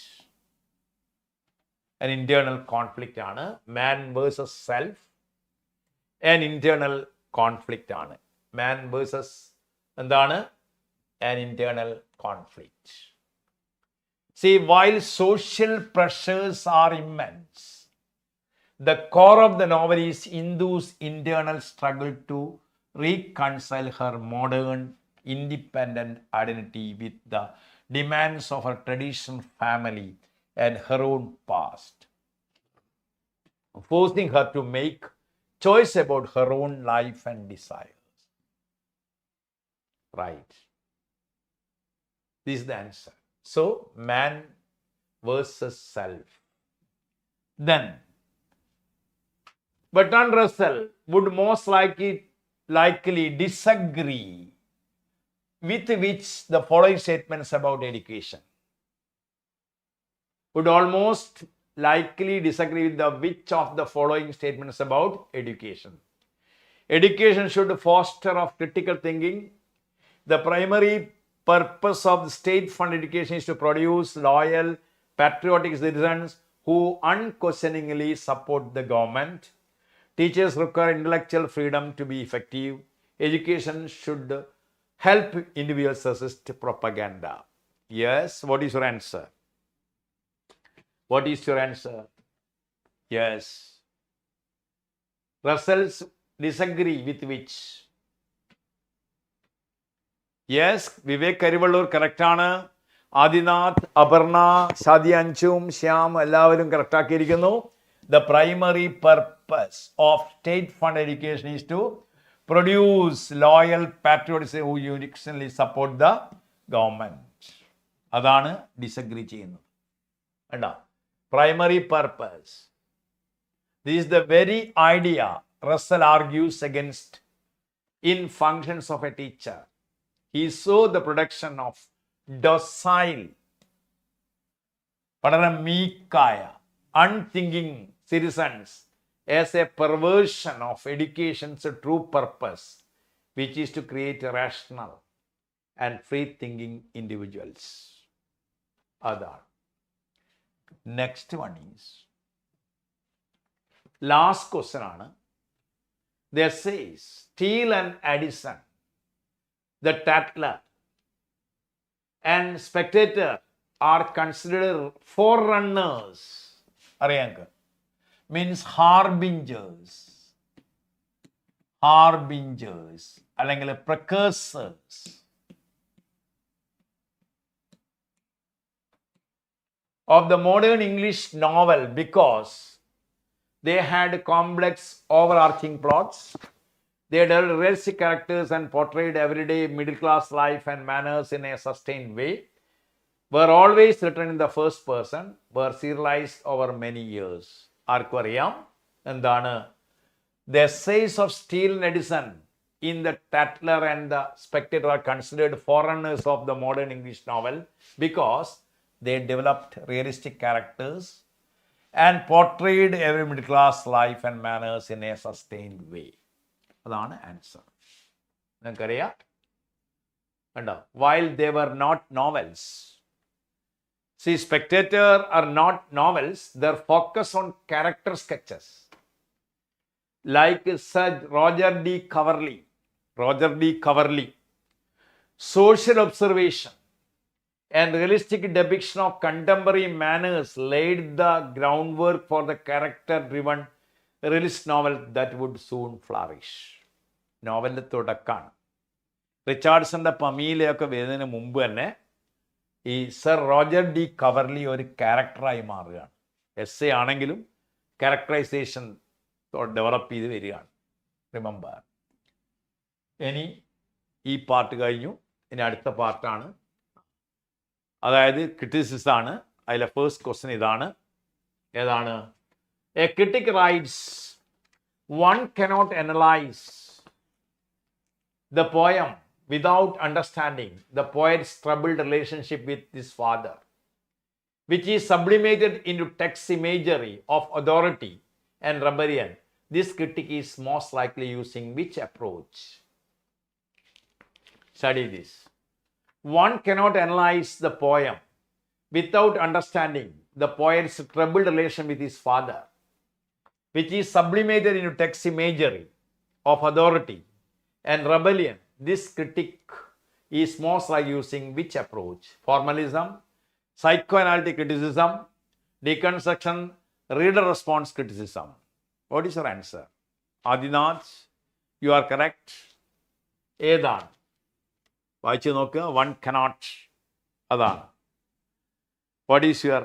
An internal conflict ആണ്. Man versus self, an internal conflict ആണ്. Man versus എന്താണ്? An internal conflict. See, while social pressures are immense, the core of the novel is Indu's internal struggle to reconcile her modern, independent identity with the demands of her traditional family and her own past, forcing her to make choice about her own life and desires. Right. This is the answer. So, man versus self. Then, Bertrand Russell would most likely disagree with which the following statements about education. Would almost likely disagree with which of the following statements about education. Education should foster of critical thinking. The primary purpose of the state-funded education is to produce loyal, patriotic citizens who unquestioningly support the government. Teachers require intellectual freedom to be effective. Education should help individuals resist propaganda. Yes, what is your answer? What is your answer? Yes. Russell's disagree with which? Yes, Vivek Karivallur correct ആണ്. ആദിനാഥ്, അപർണ, സാദി അഞ്ചും ശ്യാം എല്ലാവരും correct ആക്കിയിരിക്കുന്നു. The primary purpose of state-funded education is to produce loyal patriots who unanimously support the government. അതാണ് disagree ചെയ്യുന്നത്. കണ്ടോ? Primary purpose. This is the very idea Russell argues against in Functions of a Teacher. He saw the production of docile, വളരെ meek-ആയ, unthinking citizens as a perversion of education's true purpose, which is to create rational and free-thinking individuals. അതാണ്. Next one is, last question ആണ്. There says, Steele and Addison, the Tatler and Spectator are considered forerunners. അറിയാങ്ക means harbingers അല്ലെങ്കിൽ precursors of the modern English novel because they had complex overarching plots. They developed realistic characters and portrayed everyday middle-class life and manners in a sustained way, were always written in the first person, were serialized over many years. ആർക്കും അറിയാം എന്താണ്? The essays of Steele and Addison in the Tatler and the Spectator are considered forerunners of the modern English novel because they developed realistic characters and portrayed every middle-class life and manners in a sustained way. അതാണ് answer. നിങ്ങൾക്കറിയാം കണ്ടോ? While they were not novels. See, Spectator are not novels. Their focus on character sketches. Like Sir Roger D. Coverley. Social observation and realistic depiction of contemporary manners laid the groundwork for the character-driven realist novel that would soon flourish. നോവലിൻ്റെ തുടക്കമാണ്. റിച്ചാർഡ്സന്റെ പമീലയൊക്കെ വരുന്നതിന് മുമ്പ് തന്നെ ഈ sir Roger D Coverley ഒരു ക്യാരക്ടറായി മാറുകയാണ്. S A ആണെങ്കിലും characterisation develop ചെയ്ത് വരികയാണ്. റിമെമ്പർ. ഇനി ഈ പാർട്ട് കഴിഞ്ഞു. ഇനി അടുത്ത പാർട്ടാണ്, അതായത് ക്രിറ്റിസിസം ആണ്. അതിലെ ഫസ്റ്റ് ക്വസ്റ്റ്യൻ ഇതാണ്. ഏതാണ്? A critic writes one cannot analyze the poem without understanding the poet's troubled relationship with his father, which is sublimated into text imagery of authority and rebellion, this critic is most likely using which approach? Study this. One cannot analyze the poem without understanding the poet's troubled relation with his father, which is sublimated into text imagery of authority and rebellion. This critic is most likely using which approach? Formalism, psychoanalytic criticism, deconstruction, reader response criticism. What is your answer? Adinath, you are correct. ഏതാണ് വായിച്ചു നോക്കുക. One cannot, അതാണ്. What is your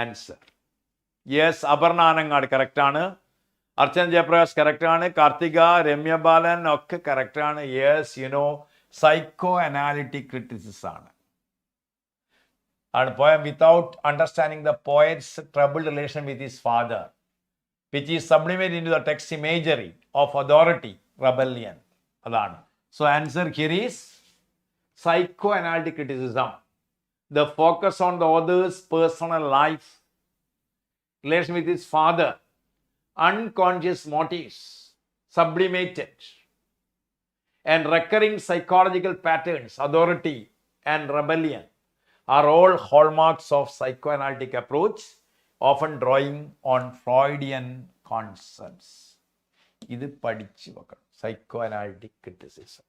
answer? Yes, Aparna Anangad കറക്റ്റാണ്. അർച്ചന ജയപ്രകാശ് കറക്റ്റാണ്. കാർത്തിക, രമ്യ ബാലൻ ഒക്കെ കറക്റ്റാണ്. Yes, you know psychoanalytic criticism ആണ്. Poem without understanding the poet's troubled relation with his father, which is sublimated into the text imagery of authority, rebellion. അതാണ്. So answer here is psychoanalytic criticism. The focus on the author's personal life, relation with his father, unconscious motives, sublimated, and recurring psychological patterns, authority and rebellion, are all hallmarks of psychoanalytic approach, often drawing on Freudian concepts. ഇത് പഠിച്ചു വെക്കണം. Psychoanalytic criticism.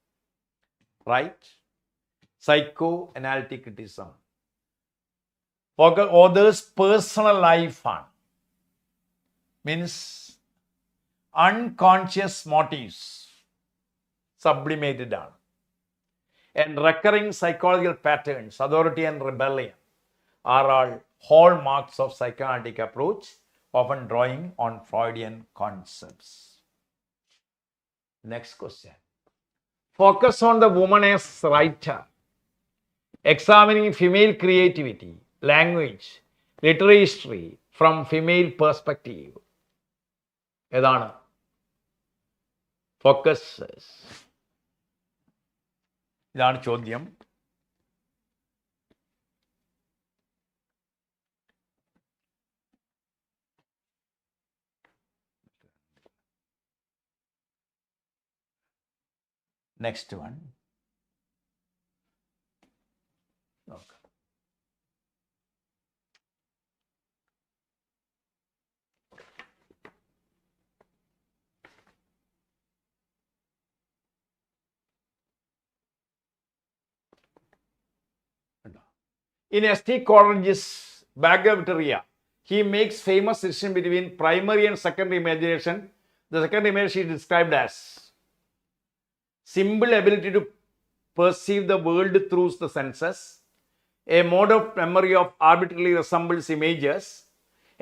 Right? Psychoanalytic criticism. Author's personal life ആണ്. Means unconscious motives, sublimated ആണ്. And recurring psychological patterns, authority and rebellion, are all hallmarks of psychoanalytic approach, often drawing on Freudian concepts. Next question. Focus on the woman as writer, examining female creativity, language, literary history from female perspective. ഏതാണ്? Focuses. ഇതാണ് ചോദ്യം. Next one. Okay. In S.T. Coleridge's Bagavitaria, he makes famous distinction between primary and secondary imagination. The secondary imagination is described as simple ability to perceive the world through the senses, a mode of memory of arbitrarily resembles images,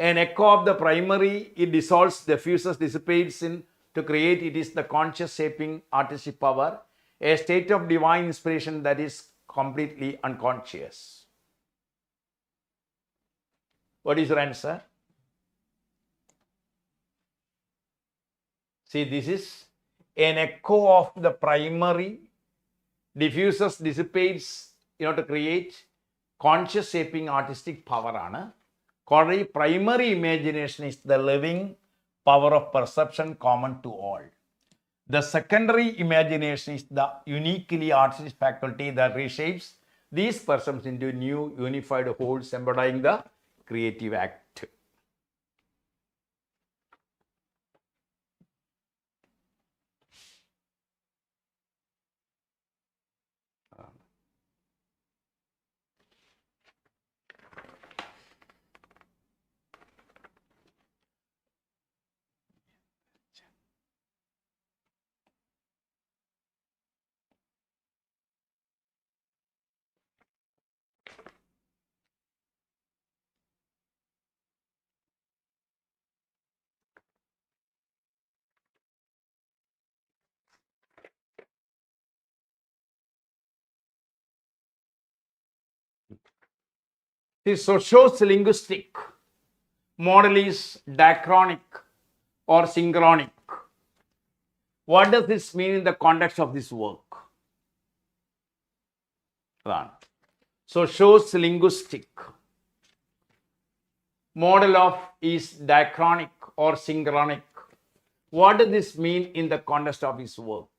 an echo of the primary, it dissolves, diffuses, dissipates in to create, it is the conscious shaping artistic power, a state of divine inspiration that is completely unconscious. What is your answer? See, this is an echo of the primary, diffuses, dissipates, to create conscious shaping artistic power. Primary imagination is the living power of perception common to all. The secondary imagination is the uniquely artistic faculty that reshapes these perceptions into new unified wholes embodying the creative act. The socio-linguistic model is diachronic or synchronic. What does this mean in the context of this work? So shows linguistic model of is diachronic or synchronic. What does this mean in the context of his work?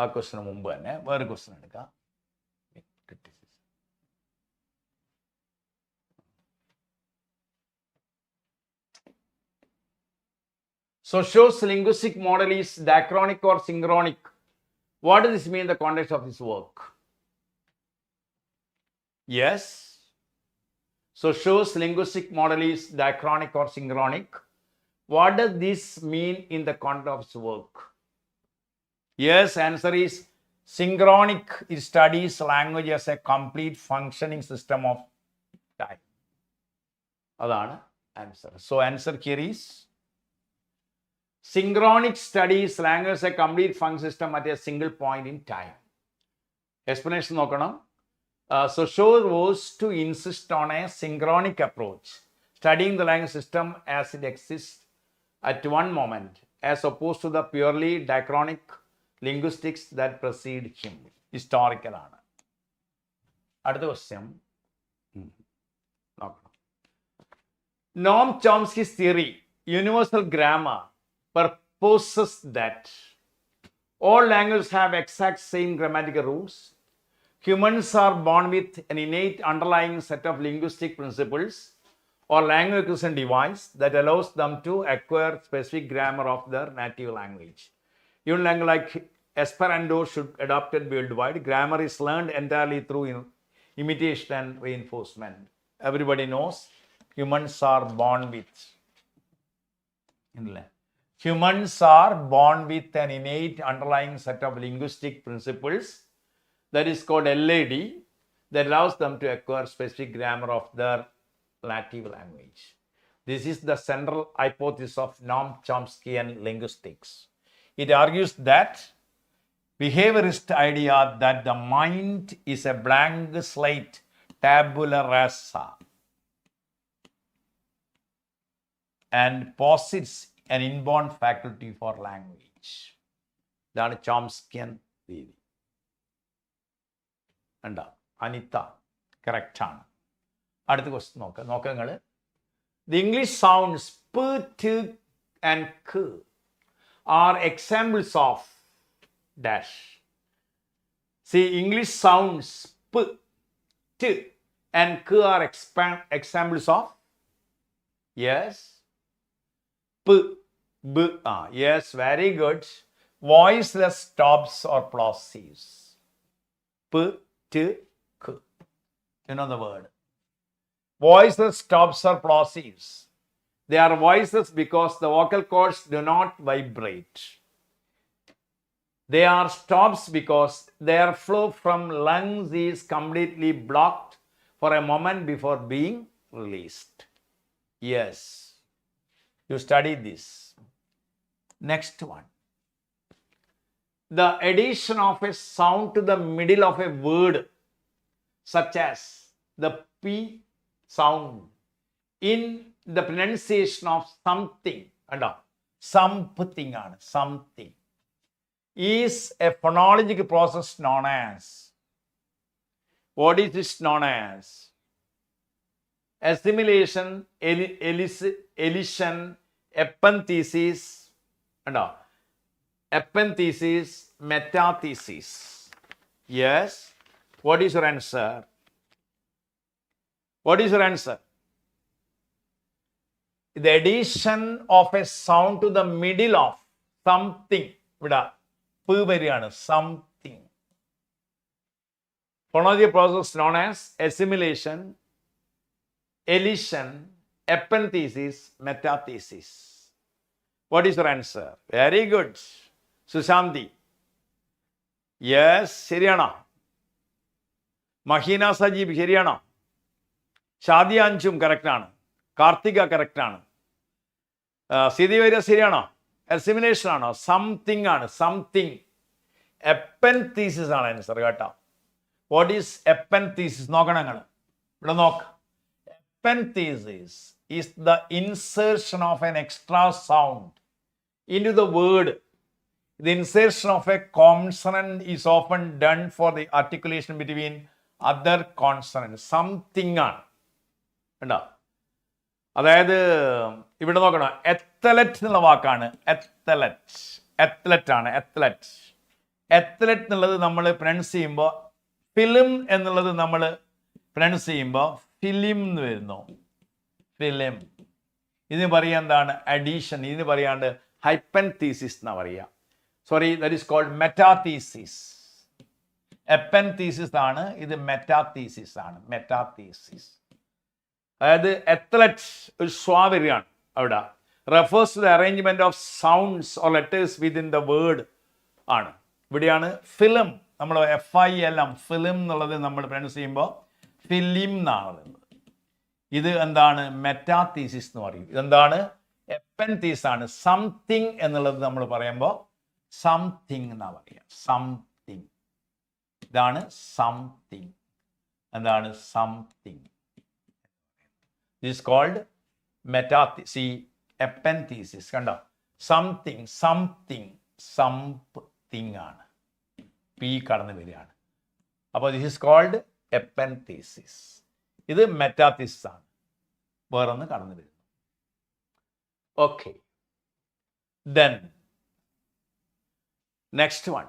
ആ ക്വസ്റ്റിന് മുമ്പ് തന്നെ വേറെ question എടുക്കാം. So shows linguistic model is diachronic or synchronic. What does this mean in the context of this work? Yes. So shows linguistic model is diachronic or synchronic. What does this mean in the context of this work? Yes, answer is synchronic. It studies language as a complete functioning system of time. Adana answer. So answer here is synchronic studies language as a complete function system at a single point in time. Explanation nokanam. So Shaw was to insist on a synchronic approach, studying the language system as it exists at one moment, as opposed to the purely diachronic linguistics that precede him. Historical ആണ്. അടുത്ത question നോക്കണം. Noam Chomsky's theory, universal grammar, proposes that all languages have exact same grammatical rules. Humans are born with an innate underlying set of linguistic principles or language acquisition device that allows them to acquire specific grammar of their native language. Even language like Esperanto should be adopted worldwide. Grammar is learned entirely through imitation and reinforcement. Everybody knows humans are born with an innate underlying set of linguistic principles that is called LAD that allows them to acquire specific grammar of their native language. This is the central hypothesis of Noam Chomskyan linguistics. It argues that behaviorist idea that the mind is a blank slate, tabula rasa, and posits an inborn faculty for language. That's Chomskyan theory. And Anita, correct ആണ്. അടുത്ത question നോക്കാം നിങ്ങൾ. The English sounds p, t and k are examples of dash. See, English sounds p, t and k are examples of, yes, p, b, yes, very good. Voiceless stops or plosives. P, t, k. You know the word. Voiceless stops or plosives. They are voiceless because the vocal cords do not vibrate. They are stops because their flow from lungs is completely blocked for a moment before being released. Yes, you studied this. Next one. The addition of a sound to the middle of a word, such as the P sound in the pronunciation of something, something, is a phonological process known as, what is this known as? Assimilation, elision, epenthesis, epenthesis, metathesis. Yes, what is your answer? What is your answer? The addition of a sound to the middle of something. Something. Phonological process known as assimilation, elision, epenthesis, metathesis. What is your answer? Very good. Sushanti. Yes, ശരിയാണോ? മഹീന സജീബ് ശരിയാണോ? ഷാദിയ അഞ്ചും കറക്റ്റാണ്. കാർത്തിക കറക്റ്റാണ്. സ്ഥിതി വരിക ശരിയാണോ? Assimilation ആണോ? Something ആണ്. സംതിങ്. എപ്പൻതീസിസ് ആണ് ആൻസർ കേട്ടോ. വാട്ട് ഈസ് എപ്പൻതീസിസ് നോക്കണം നിങ്ങൾ. ഇവിടെ നോക്ക്. Epenthesis is the insertion of an extra sound into the word The insertion of a consonant is often done for the articulation between other consonants. Something ആണ് കണ്ടോ? അതായത് ഇവിടെ നോക്കണം, എത്തലറ്റ് എന്നുള്ള വാക്കാണ്. എത്തലറ്റ് ആണ്. എത്തലറ്റ് എന്നുള്ളത് നമ്മൾ പ്രൊനൗൺസ് ചെയ്യുമ്പോൾ, ഫിലിം എന്നുള്ളത് നമ്മൾ പ്രൊനൗൺസ് ചെയ്യുമ്പോൾ ഫിലിം എന്ന് വരുന്നു. ഫിലിം. ഇതിന് പറയാൻ എന്താണ്? അഡീഷൻ. ഇതിന് പറയാണ്ട് ഹൈപ്പൻതീസിസ് എന്നാ പറയുക. Sorry, that is called metathesis. Epenthesis ആണ്, ഇത് മെറ്റാതീസിസ് ആണ്. മെറ്റാതീസിസ്. അതായത് എത്തലറ്റ് ഒരു സ്വാവരിയാണ് അവിടെ. Refers to the arrangement of sounds or letters within the word ആണ്. ഇവിടെയാണ് ഫിലിം. നമ്മൾ FILM ഫിലിം എന്നുള്ളത് നമ്മൾ പ്രൊനൗൺസ് ചെയ്യുമ്പോൾ ഫിലിം എന്നാണ് പറയുന്നത്. ഇത് എന്താണ്? മെറ്റാതീസിസ് എന്ന് പറയും. ഇതെന്താണ്? എപ്പൻതീസ് ആണ്. സംതിങ് എന്നുള്ളത് നമ്മൾ പറയുമ്പോൾ സംതിങ് എന്നാ പറയുക. സംതിങ്. ഇതാണ് സംതിങ്. എന്താണ്? Something. This is called metathesis. Epenthesis. കണ്ടോ? സംതിങ് ആണ്. പി കടന്നു വരികയാണ്. അപ്പോൾ ദിസ് ഈസ് കോൾഡ് എപ്പൻതീസിസ്. ഇത് മെറ്റാതീസിസ് ആണ്. വേറൊന്ന് കടന്നു വരുന്നു. Okay. Then next one.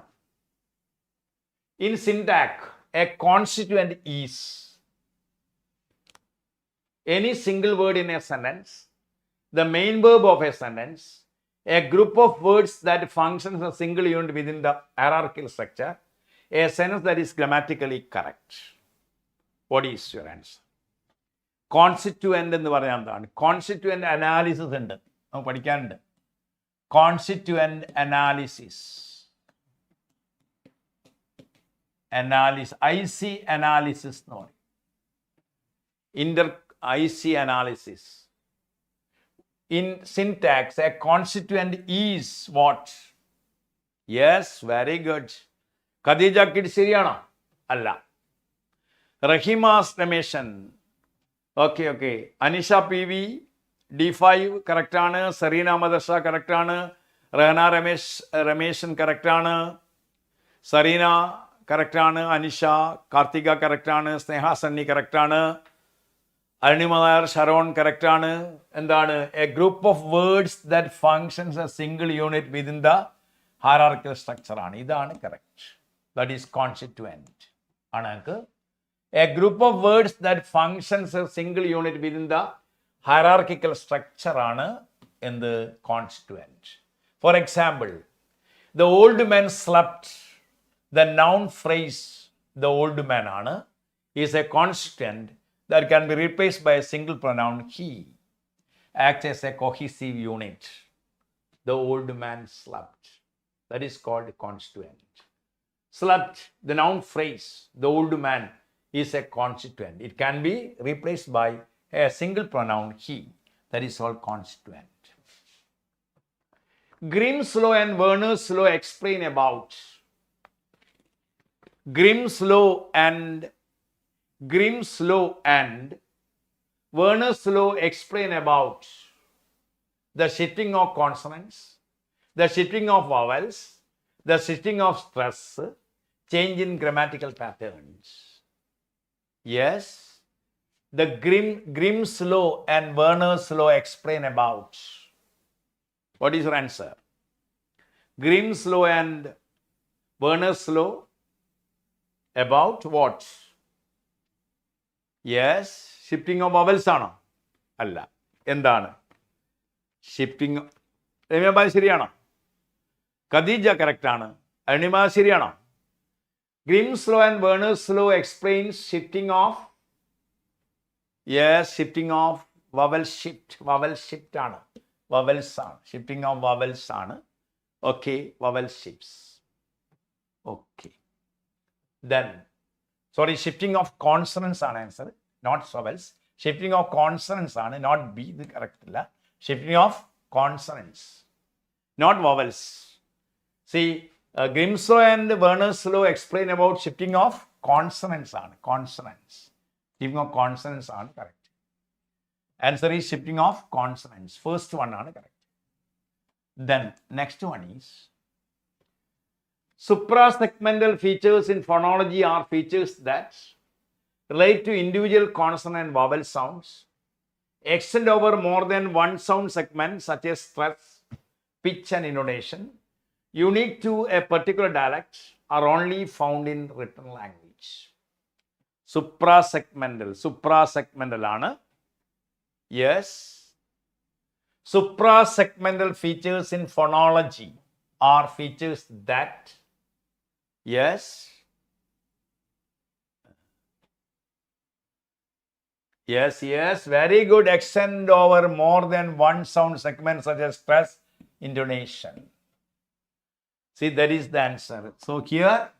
In syntax A constituent is any single word in a sentence, the main verb of a sentence, a group of words that functions as a single unit within the hierarchical structure, a sentence that is grammatically correct. What is your answer? Constituent എന്ന് പറയാൻ എന്താണ്? Constituent analysis ഉണ്ട്, നമുക്ക് പഠിക്കാനുണ്ട്. Constituent analysis, IC analysis എന്ന് പറയും. IC analysis. In syntax, a constituent is what? Yes, very good. Khadija Kid ശരിയാണോ? അല്ല. Rahima's Rameshan. Okay. Anisha PV D5 correct ആണ്. Sarina Madrasa correct ആണ്. Rana Rameshan correct ആണ്. Sarina correct ആണ്. Anisha Karthika correct ആണ്. Sneha Sunny correct ആണ്. അരുണിമദാർ ഷരോൺ correct ആണ്. എന്താണ്? A group of words that functions a single unit within the hierarchical structure ആണ്. ഇതാണ് കറക്റ്റ്. ദാറ്റ് ഈസ് കോൺസ്റ്റിറ്റ്യൂവന്റ് ആണ്. A group of words that functions a single unit within the hierarchical structure ആണ് എന്ത്? Constituent. For example, the old man slept. The noun phrase the old man ആണ് is a constituent that can be replaced by a single pronoun he, acts as a cohesive unit. The old man slept. That is called constituent. Slept, the noun phrase, the old man, is a constituent. It can be replaced by a single pronoun he. That is called constituent. Grimslow and Werner's-Law explain about. Grimslow and Werner's-Law explain about the shifting of consonants, the shifting of vowels, the shifting of stress, change in grammatical patterns. Yes, the Grimslow and Werner's-Law explain about. What is your answer? Grimslow and Werner's-Law about what? Yes, shifting of vowels ആണോ? അല്ല. എന്താണ്? Shifting. രമ്യഭായ് ശരിയാണോ? Khadija correct ആണ്. അരുണിമ ശരിയാണോ? Grimslow and Werner's-Law explains shifting of. Yes, shifting of vowel shift. Vowel shift ആണ്. Vowels ആണ്. Shifting of vowels ആണ്. Okay, vowel shifts. Okay. Then shifting of consonants ആണ് answer, not vowels. Shifting of consonants ആണ്, not B. ഇത് correct അല്ല. Shifting of consonants, not vowels. See, Grimslow and Werner's-Law explain about shifting of consonants ആണ്. Consonants. Shifting of consonants ആണ് correct. Answer is shifting of consonants. First one ആണ് correct. Then next one is Suprasegmental features in phonology are features that relate to individual consonant and vowel sounds, extend over more than one sound segment such as stress, pitch and intonation, unique to a particular dialect, are only found in written language. Suprasegmental ആണ്. Yes. Suprasegmental features in phonology are features that, yes, very good, extend over more than one sound segment such as stress, intonation. See, that is the answer. So here,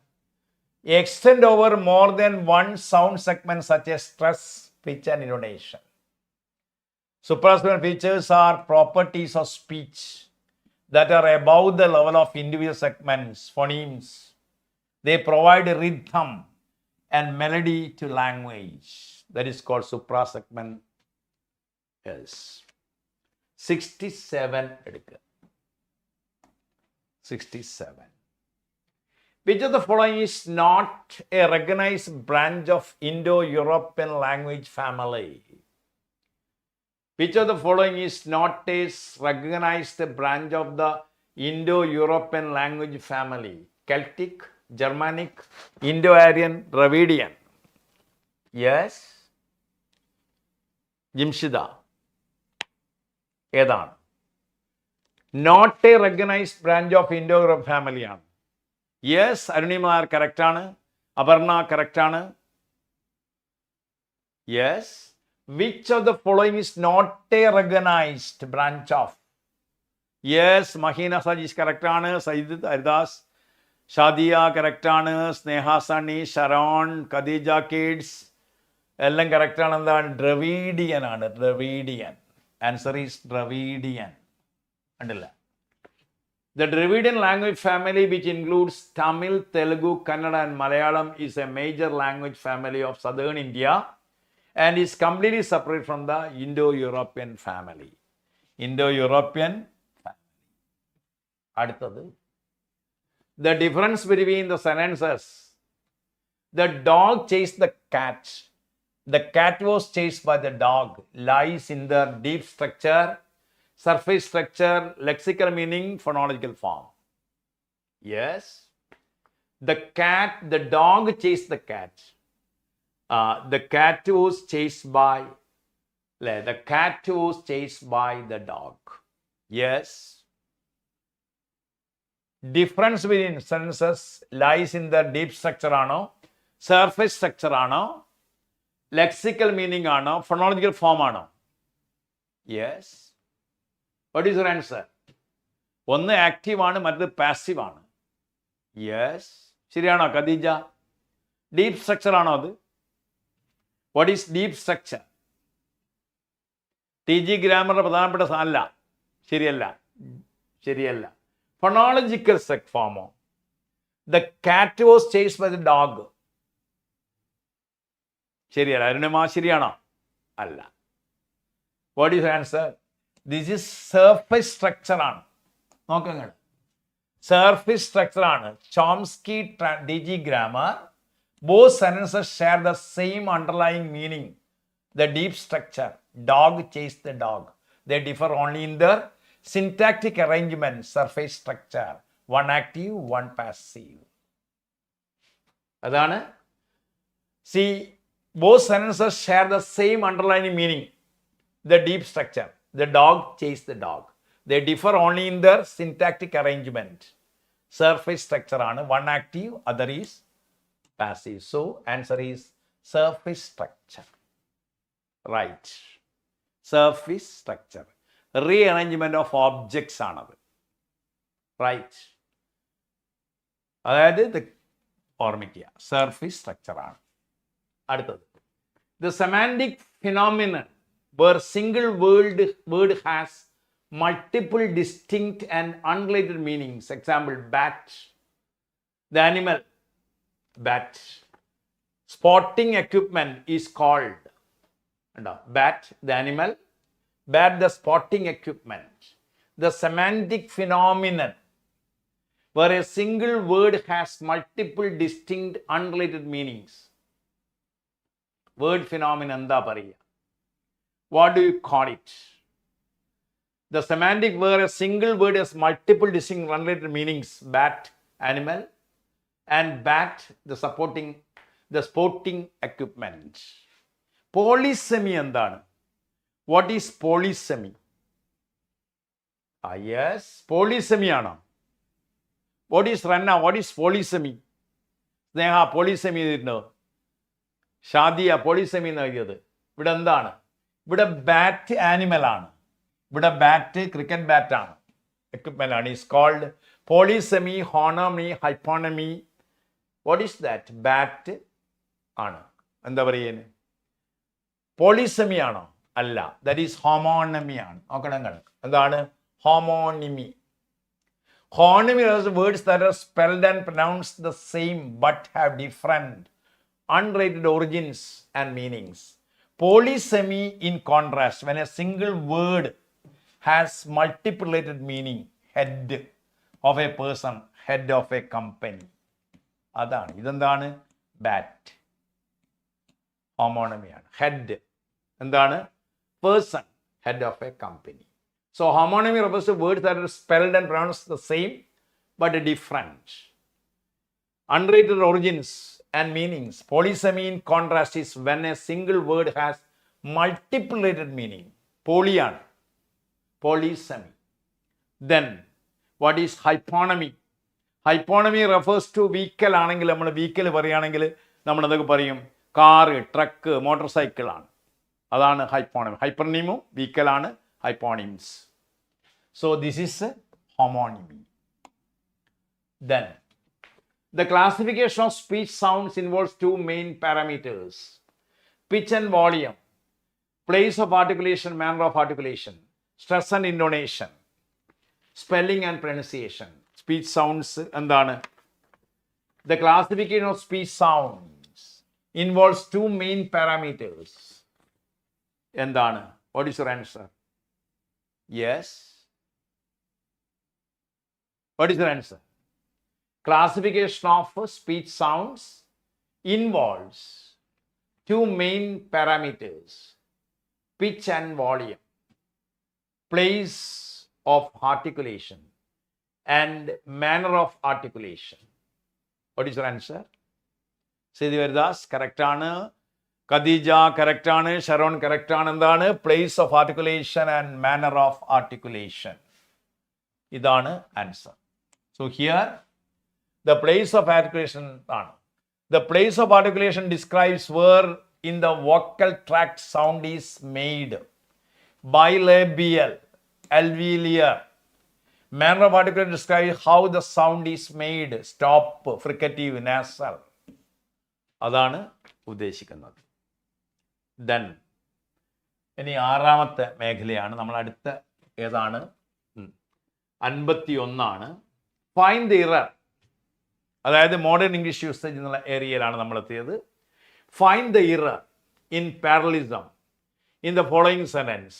extend over more than one sound segment such as stress, pitch and intonation. Suprasegmental features are properties of speech that are above the level of individual segments, phonemes. They provide rhythm and melody to language. That is called suprasegment. Yes. 67 എടുക്കുക. 67. Which of the following is not a recognized branch of Indo-European language family? Which of the following is not a recognized branch of the Indo-European language family? Celtic, Germanic, Indo-Aryan, Dravidian. Yes. Jimshida. ഏതാണ്? Not a recognized branch of Indo-European family ആണ്. Yes, അരുണിമാർ correct ആണ്. Aparna correct ആണ്. Yes. Which of the following is not a recognized branch of? Yes, Mahina Sajish correct ആണ്. Sayyid Ardas, Shadia correct ആണ്. Sneha Sani, Sharon, Khadija Kids എല്ലാം correct ആണ്. എന്താണ്? Dravidian ആണ്. Dravidian. Answer is Dravidian. ഉണ്ടല്ല. The Dravidian language family, which includes Tamil, Telugu, Kannada and Malayalam, is a major language family of southern India and is completely separate from the Indo-European family. Indo-European family. അടുത്തത്. The difference between the sentences. The dog chased the cat. The cat was chased by the dog. Lies in the deep structure, surface structure, lexical meaning, phonological form. Yes. The dog chased the cat. The cat was chased by the dog. Yes. Difference between sentences lies in the deep structure ആണോ, surface structure ആണോ, lexical meaning ആണോ, phonological form ആണോ? Yes. What is your answer? ഒന്ന് active ആണ്, മറ്റത് passive ആണ്. Yes, ശരിയാണോ Khadija? Deep structure ആണോ അത്? What is deep structure? TG ഗ്രാമറിന്റെ പ്രധാനപ്പെട്ട അല്ല. ശരിയല്ല. ഫൊണോളജിക്കൽ ഫോമോ? The cat was chased by the dog. ശരിയല്ല. അരുണിമ ശരിയാണോ? അല്ല. What is answer? This is surface structure ആണ്. നോക്കുക, സർഫേസ് സ്ട്രക്ചർ ആണ്. Chomsky DG grammar. Both sentences share the same underlying meaning, the deep structure. Dog chased the dog. They differ only in their syntactic arrangement, surface structure. One active, one passive. അതാണ്. See, both sentences share the same underlying meaning, the deep structure. The dog chased the dog. They differ only in their syntactic arrangement. Surface structure ആണ്. One active, other is passive. So, answer is surface structure. Right. Surface structure. Rearrangement of objects ആണത്. Right. അതായത് ഓർമ്മിക്കുക, surface structure ആണ്. അടുത്തത്. The semantic phenomenon where single word has multiple distinct and unrelated meanings. Example, bat. The animal, bat. Sporting equipment is called bat, the animal. Bat, the sporting equipment. The semantic phenomenon where a single word has multiple distinct unrelated meanings. Word phenomenon എന്താ പറയുക? What do you call it? The semantic where a single word has multiple distinct unrelated meanings. Bat, animal, and bat, the sporting equipment. Polysemy എന്താണ്? What is polysemy? Yes, polysemy ആണോ? What is Ranna? What is polysemy? സ്നേഹ പോളിസെമി ചെയ്തിട്ടുണ്ടോ? ഷാദിയ പോളിസെമി എന്ന് എഴുതിയത്. ഇവിടെ എന്താണ്? ഇവിടെ bat animal ആണ്. ഇവിടെ ബാറ്റ് ക്രിക്കറ്റ് ബാറ്റ് ആണ്, എക്വിപ്മെന്റ് ആണ്. Is called polysemy, homonymy, hyponymy. What is that? Bat ആണ്. എന്താ പറയുന്നത്? പോളിസെമി ആണോ? അല്ല, ദാറ്റ് ഈസ് ഹോമോണമി ആണ്. നോക്കണം, എന്താണ് ഹോമോണിമി? Homonymy is words that are spelled and pronounced the same but have different unrelated origins and meanings. Polysemy, in contrast, when a single word has multiple related meaning, head of a person, head of a company. അതാണ്. ഇതെന്താണ്? Bat. ഹോമോണമിയാണ്. Head എന്താണ്? Person, head of A company. So homonymy refers to words that are spelled and pronounced the same but different, unrelated origins and meanings. Polysemy, in contrast, is when a single word has multiple related meaning. Polyan, polysemy. Then, what is hyponymy? Hyponymy refers to vehicle ആണെങ്കിൽ, നമ്മൾ vehicle പറയുകയാണെങ്കിൽ നമ്മൾ എന്തൊക്കെ പറയും? Car, truck, motor cycle ആണ്. അതാണ് ഹൈപ്പോണമി. ഹൈപ്പർനീമും vehicle ആണ് hyponyms. So this is homonymy. Then the classification of speech sounds involves two main parameters: pitch and volume, place of articulation, manner of articulation, stress and intonation, spelling and pronunciation. Speech sounds എന്താണ്? The classification of speech sounds involves two main parameters. എന്താണ്? What is your answer? Yes. What is your answer? Classification of speech sounds involves two main parameters: pitch and volume, place of articulation, and manner of articulation. What is your answer? Siddhi Veridas, correct ആണ്. Khadeeja correct ആണ്. Sharon correct ആണ്. എന്താണ്? Place of articulation and manner of articulation. ഇതാണ് answer. So here the place of articulation ആണ്. The place of articulation describes where in the vocal tract sound is made, bilabial, alveolar. Manner of articulation describes how the sound is made, stop, fricative, nasal. അതാണ് ഉദ്ദേശിക്കുന്നത്. Then ഇനി ആറാമത്തെ മേഖലയാണ്. നമ്മൾ അടുത്ത ഏതാണ്? 51. Find the error. അതായത് modern English usage എന്നുള്ള ഏരിയയിലാണ് നമ്മൾ എത്തിയത്. Find the error in parallelism in the following sentence.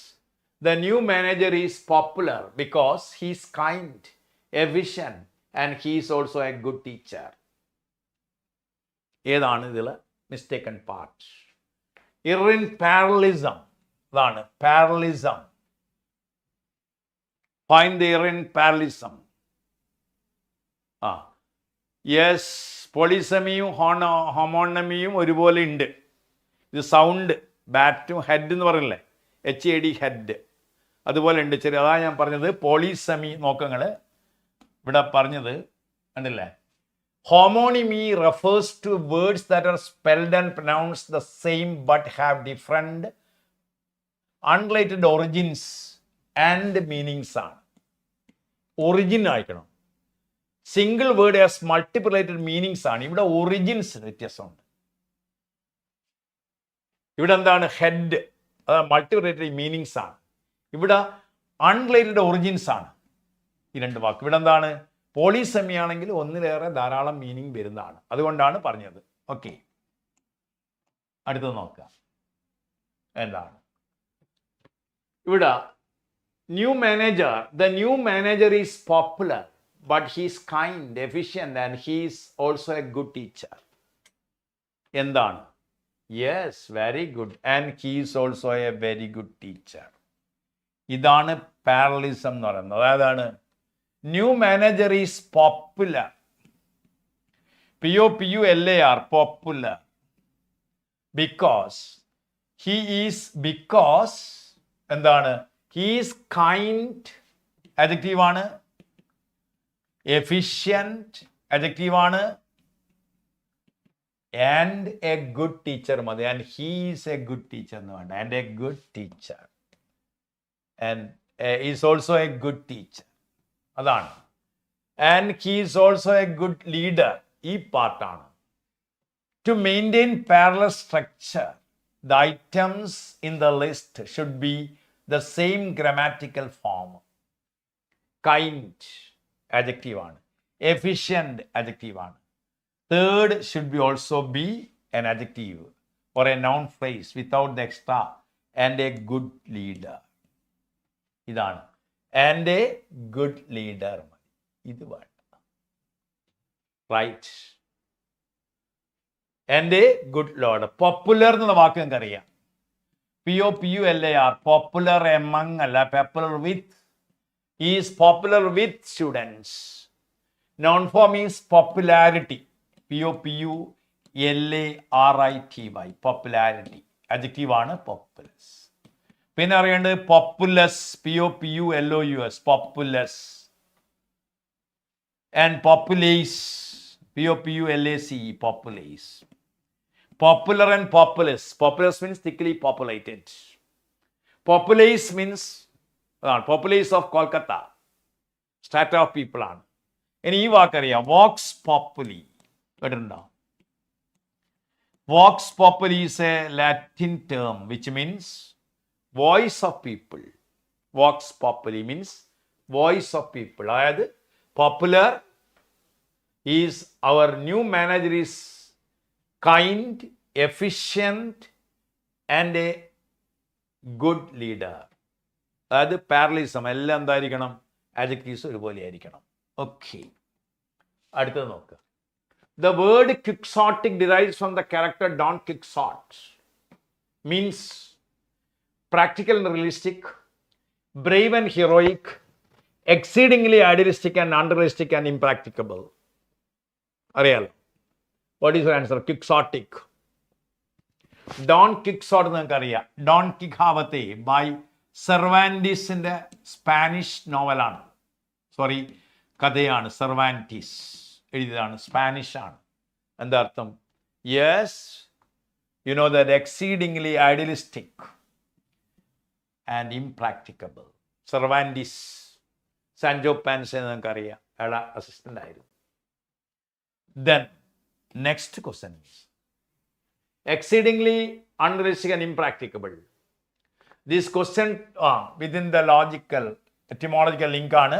The new manager is popular because he is kind, efficient, and he is also a good teacher. ഏതാണ് ഇതിൽ mistaken part? Error in parallelism. അതാണ് parallelism. Find the error in parallelism. Yes, പോളിസമിയും ഹോമോണമിയും ഒരുപോലെ ഉണ്ട്. ഇത് sound, ബാറ്റും head എന്ന് പറയില്ലേ, HAD ഹെഡ്, അതുപോലെ ഉണ്ട്. ശരി, അതാണ് ഞാൻ പറഞ്ഞത്. പോളിസമി നോക്കങ്ങൾ ഇവിടെ പറഞ്ഞത് കണ്ടില്ലേ. Homonymy refers to words that are spelled and pronounced the same but have different unrelated origins and meanings ആണ്. ഒറിജിൻ ആയിരിക്കണം. Single word has multiple related meanings ആണ്. ഇവിടെ ഒറിജിൻസ് വ്യത്യാസമുണ്ട്. ഇവിടെ എന്താണ്? ഹെഡ്, അത് മൾട്ടിപ്പിൾ റിലേറ്റഡ് മീനിങ്സ് ആണ്. ഇവിടെ അൺറിലേറ്റഡ് ഒറിജിൻസ് ആണ് ഈ രണ്ട് വാക്ക്. ഇവിടെ എന്താണ്? പോളിസെമി ആണെങ്കിൽ ഒന്നിലേറെ ധാരാളം മീനിങ് വരുന്നതാണ്. അതുകൊണ്ടാണ് പറഞ്ഞത്. ഓക്കെ, അടുത്തത് നോക്കുക. എന്താണ് ഇവിടെ? New manager. The new manager is popular but he's kind, efficient, and he's also a good teacher. എന്താണ്? Yes, very good. And he is also a very good teacher. ഇതാണ് പാരലിസം എന്ന് പറയുന്നത്. അതായതാണ് new manager is popular. POPULAR, popular. Because എന്താണ്? He is kind, adjective ആണ്. Efficient, adjective ആണ്. And a good teacher മതി. And he is a good teacher എന്ന് വേണ്ട. And a good teacher. And is also a good teacher. അതാണ്. And he is also a good leader. ഈ പാർട്ടാണ്. To maintain parallel structure, the items in the list should be the same grammatical form. Kind, adjective ആണ്. Efficient, adjective ആണ്. Third should be also be an adjective or a noun phrase without the extra, and a good leader. ഇതാണ്. And a good leader. ഇത് വേണ്ട. Right. And a good lord. Popular എന്നുള്ള വാക്ക് നിങ്ങൾക്ക് അറിയാം. POPULAR, popular among അല്ല, popular with. He is popular with students. Noun form is popularity. POPULARITY, popularity. Adjective ആണ് populous. പിന്നെ അറിയേണ്ടത് populous, POPULOUS, populous. And populace, POPULACE, populace. Popular and populous. Populous means thickly populated. Populace means populace of Kolkata. Strata of people ആണ്. ഇനി ഈ വാക്കറിയാം, vox populi കേട്ടിട്ടുണ്ടോ? Vox populi is a Latin term which means voice of people. Vox populi means voice of people. അതായത് popular is our new manager is kind, efficient and a good leader. അതായത് parallelism എല്ലാം എന്തായിരിക്കണം? Adjectives ഒരുപോലെ ആയിരിക്കണം. Okay, അടുത്തത് നോക്കുക. The word quixotic derives from the character Don Quixote. Means practical and realistic, brave and heroic, exceedingly idealistic and unrealistic and impracticable. അറിയാലോ. What is your answer? Quixotic. Don Quixote നിങ്ങൾക്ക് അറിയാം. Don Quixote by സെർവാൻറ്റീസിൻ്റെ Spanish നോവലാണ്. Sorry, കഥയാണ്. Cervantes എഴുതിയതാണ്, Spanish ആണ്. എന്താ അർത്ഥം? Yes, you know that exceedingly idealistic and impracticable. Cervantes, Sancho Panza നിങ്ങൾക്കറിയാം, അയാളുടെ അസിസ്റ്റൻ്റ് ആയിരുന്നു. Then next question is exceedingly unrealistic and impracticable. This question within the logical etymological link ആണ്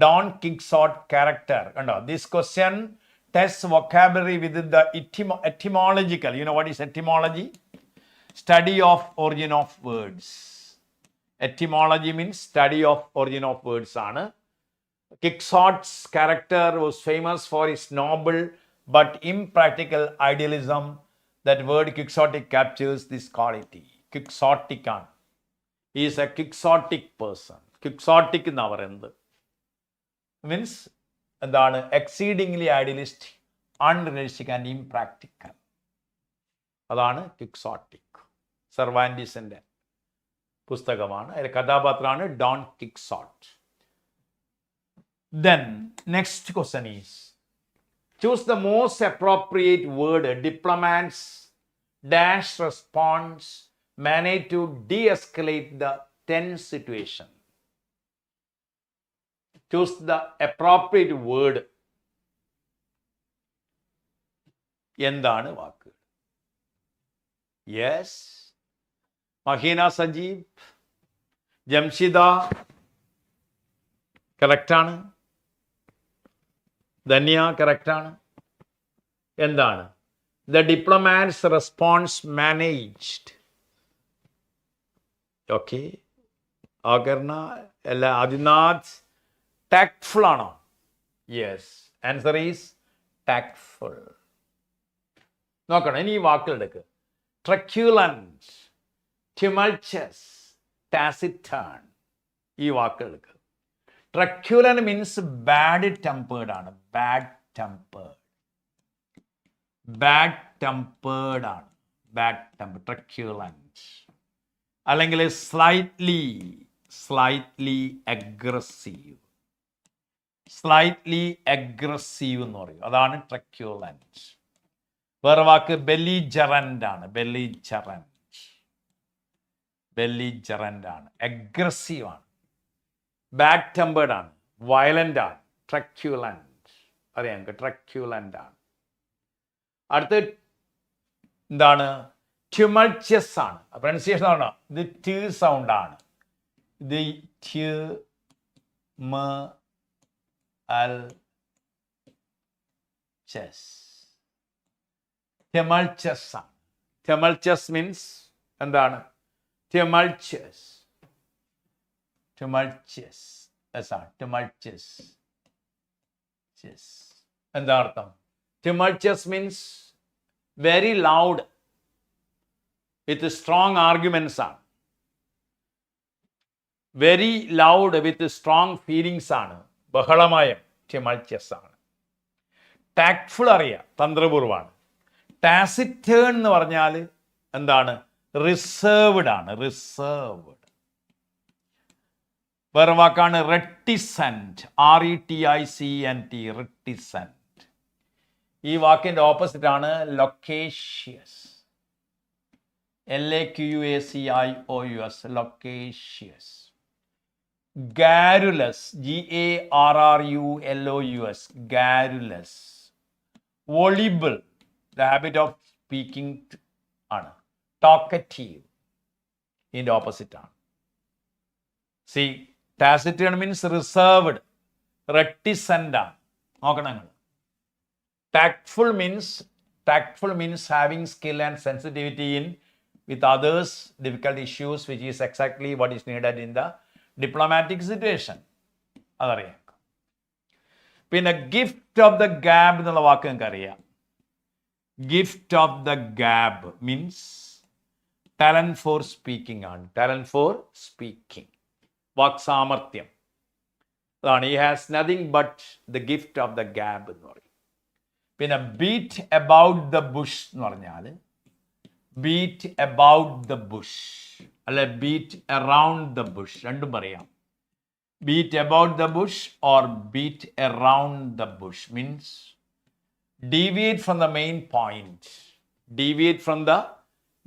Don Quixote character. കണ്ടോ? This question tests vocabulary within the etymological. You know what is etymology? Study of origin of words. Etymology means study of origin of words ആണ്. Quixote's character was famous for his noble but impractical idealism. That word quixotic captures this quality. Quixotic ആണ്. He is a quixotic person. Quixotic എന്ന് പറയുന്നത് means എന്താണ്? Exceedingly idealist, unrealistic and impractical. അതാണ് quixotic. സെർവാൻറ്റീസിൻ്റെ പുസ്തകമാണ്. അതിലെ കഥാപാത്രമാണ് Don Quixote. Then next question is choose the most appropriate word. Diplomats dash response manage to de-escalate the tense situation. Choose the appropriate word. എന്താണ് വാക്ക്? Yes, Maheena Sajeev, Jamshida കറക്റ്റാണ്. ധന്യ കറക്റ്റാണ്. എന്താണ്? The diplomat's response managed. Okay, Akarna അല്ല, ആദിനാഥ് ടാക്ട്ഫുൾ ആണോ? Yes. Answer is tactful. നോക്കണം ഇനി ഈ വാക്കുകൾ എടുക്കുക. Truculent, tumultuous, taciturn. ഈ വാക്കുകൾ എടുക്കുക. Truculent means bad tempered ആണ്. Bad tempered. Bad tempered ആണ്. Bad tempered. Truculent. അല്ലെങ്കിൽ slightly aggressive. Slightly aggressive എന്ന് പറയും. അതാണ് truculent. വേറെ വാക്ക് belligerent ആണ്. belligerent ആണ്. aggressive ആണ്. bad tempered ആണ്. violent ആണ്. truculent. അറിയാം truculent ആണ്. അടുത്ത എന്താണ്? tumultuous ആണ്. പ്രൊനൗൺസിയേഷൻ ആണോ? ഇത് ട് സൗണ്ട് ആണ്. ഇത് tumultuous ആണ്. tumultuous means എന്താണ്? tumultuous എന്താ അർത്ഥം? tumultuous means very loud with strong arguments ആണ്. വെരി ലൗഡ് വിത്ത് സ്ട്രോങ് ഫീലിങ്സ് ആണ്. ബഹളമയം tumultuous ആണ്. ടാക്ട്ഫുൾ അറിയാം, തന്ത്രപൂർവ്വമാണ്. ടാസിറ്റേൺ എന്ന് പറഞ്ഞാൽ എന്താണ്? റിസർവ്ഡ് ആണ്. റിസർവ്ഡ്. വേറെ വാക്കാണ് റെട്ടിസെന്റ്. RETICENT. റെട്ടിസെന്റ്. ഈ വാക്കിന്റെ ഓപ്പോസിറ്റ് ആണ് ലൊക്കേഷ്യസ്. LAQUACIOUS. ലൊക്കേഷ്യസ്. garrulous. GARRULOUS. garrulous. voluble. the habit of speaking ആണ്. talkative. ഇതിന്റെ ഓപ്പോസിറ്റ് ആണ്. See, taciturn means reserved. reticent ആണ്. നോക്കണം നിങ്ങൾ. tactful means having skill and sensitivity in with others difficult issues, which is exactly what is needed in the diplomatic situation. അതറിയാം. പിന്നെ gift of the ഗാബ് എന്നുള്ള വാക്ക് നിങ്ങൾക്ക് അറിയാം. Gift of the gab means talent for speaking ആണ്. Talent for speaking. വാക് സാമർത്ഥ്യം അതാണ്. He has nothing but the gift of the gab എന്ന് പറയും. പിന്നെ ബീറ്റ് അബൌട്ട് ദ ബുഷ് എന്ന് പറഞ്ഞാൽ ബീറ്റ് അബൌട്ട് ദ ബുഷ് അല്ലെ ബീറ്റ് അറൗണ്ട് ദ ബുഷ്, രണ്ടും പറയാം. Beat about the bush or beat around the bush means deviate from the main point. Deviate from the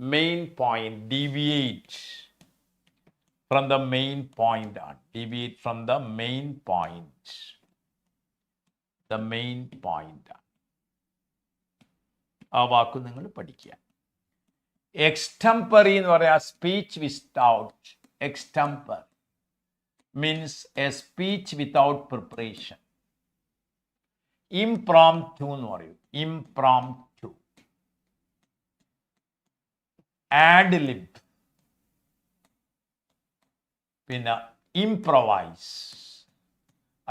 main point. Deviate from the main point ആണ്. Deviate from the main point. The main point ആണ്. ആ വാക്ക് നിങ്ങൾ പഠിക്കുക. Extempore എന്ന് പറയാ speech without. Extempore means a speech without preparation. Impromptu എന്ന് പറയും. ഇംപ്രോംപ്റ്റു. Ad lib. പിന്നെ improvise.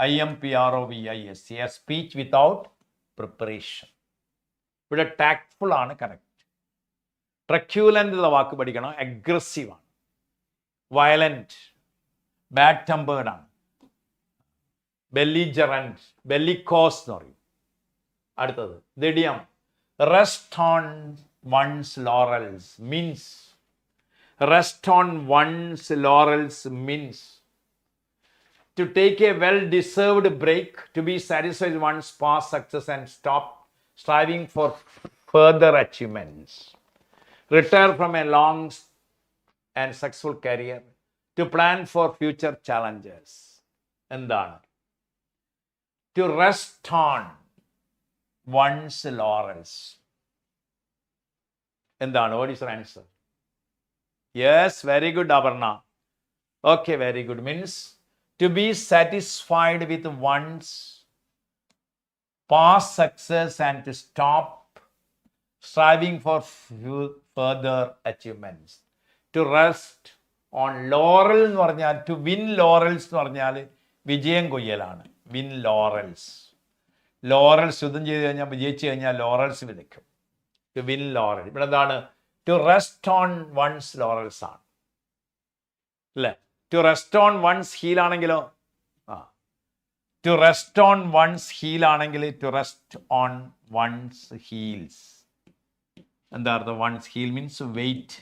IMPROVISE. A speech without preparation. ഇവിടെ ടാക്ട്ഫുൾ ആണ് കറക്റ്റ്. ട്രക്യൂലൻ്റ് ഉള്ള വാക്ക് പഠിക്കണം. അഗ്രസീവ് ആണ്. വയലന്റ്. ബാഡ് ടെമ്പേർഡ് ആണ്. ബെല്ലിജറന്റ്. ബെല്ലിക്കോസ് എന്ന് പറയും. അടുത്തത് idiom. Rest on one's laurels means. Rest on one's laurels means to take a well-deserved break, to be satisfied with one's past success and stop striving for further achievements. Retire from a long and successful career to plan for future challenges. എന്താണ്? To rest on one's laurels. എന്താണ്? What is your answer? Yes, very good, Aparna. Okay, very good. Means to be satisfied with one's past success and to stop striving for further achievements. To rest on laurel എന്ന് പറഞ്ഞാൽ to win laurels എന്ന് പറഞ്ഞാൽ വിജയം കൊയ്യലാണ്. win laurels. Laurels യുദ്ധം ചെയ്ത് കഴിഞ്ഞാൽ വിജയിച്ചു കഴിഞ്ഞാൽ ലോറൽസ് വിതയ്ക്കും. To win laurel. ഇവിടെ എന്താണ്? To rest on one's laurels ആണ് അല്ലേ? To rest on one's heel ആണെങ്കിലോ? To rest on one's heel ആണെങ്കിൽ to rest on one's heels. എന്താ അർത്ഥം? One's heel means weight.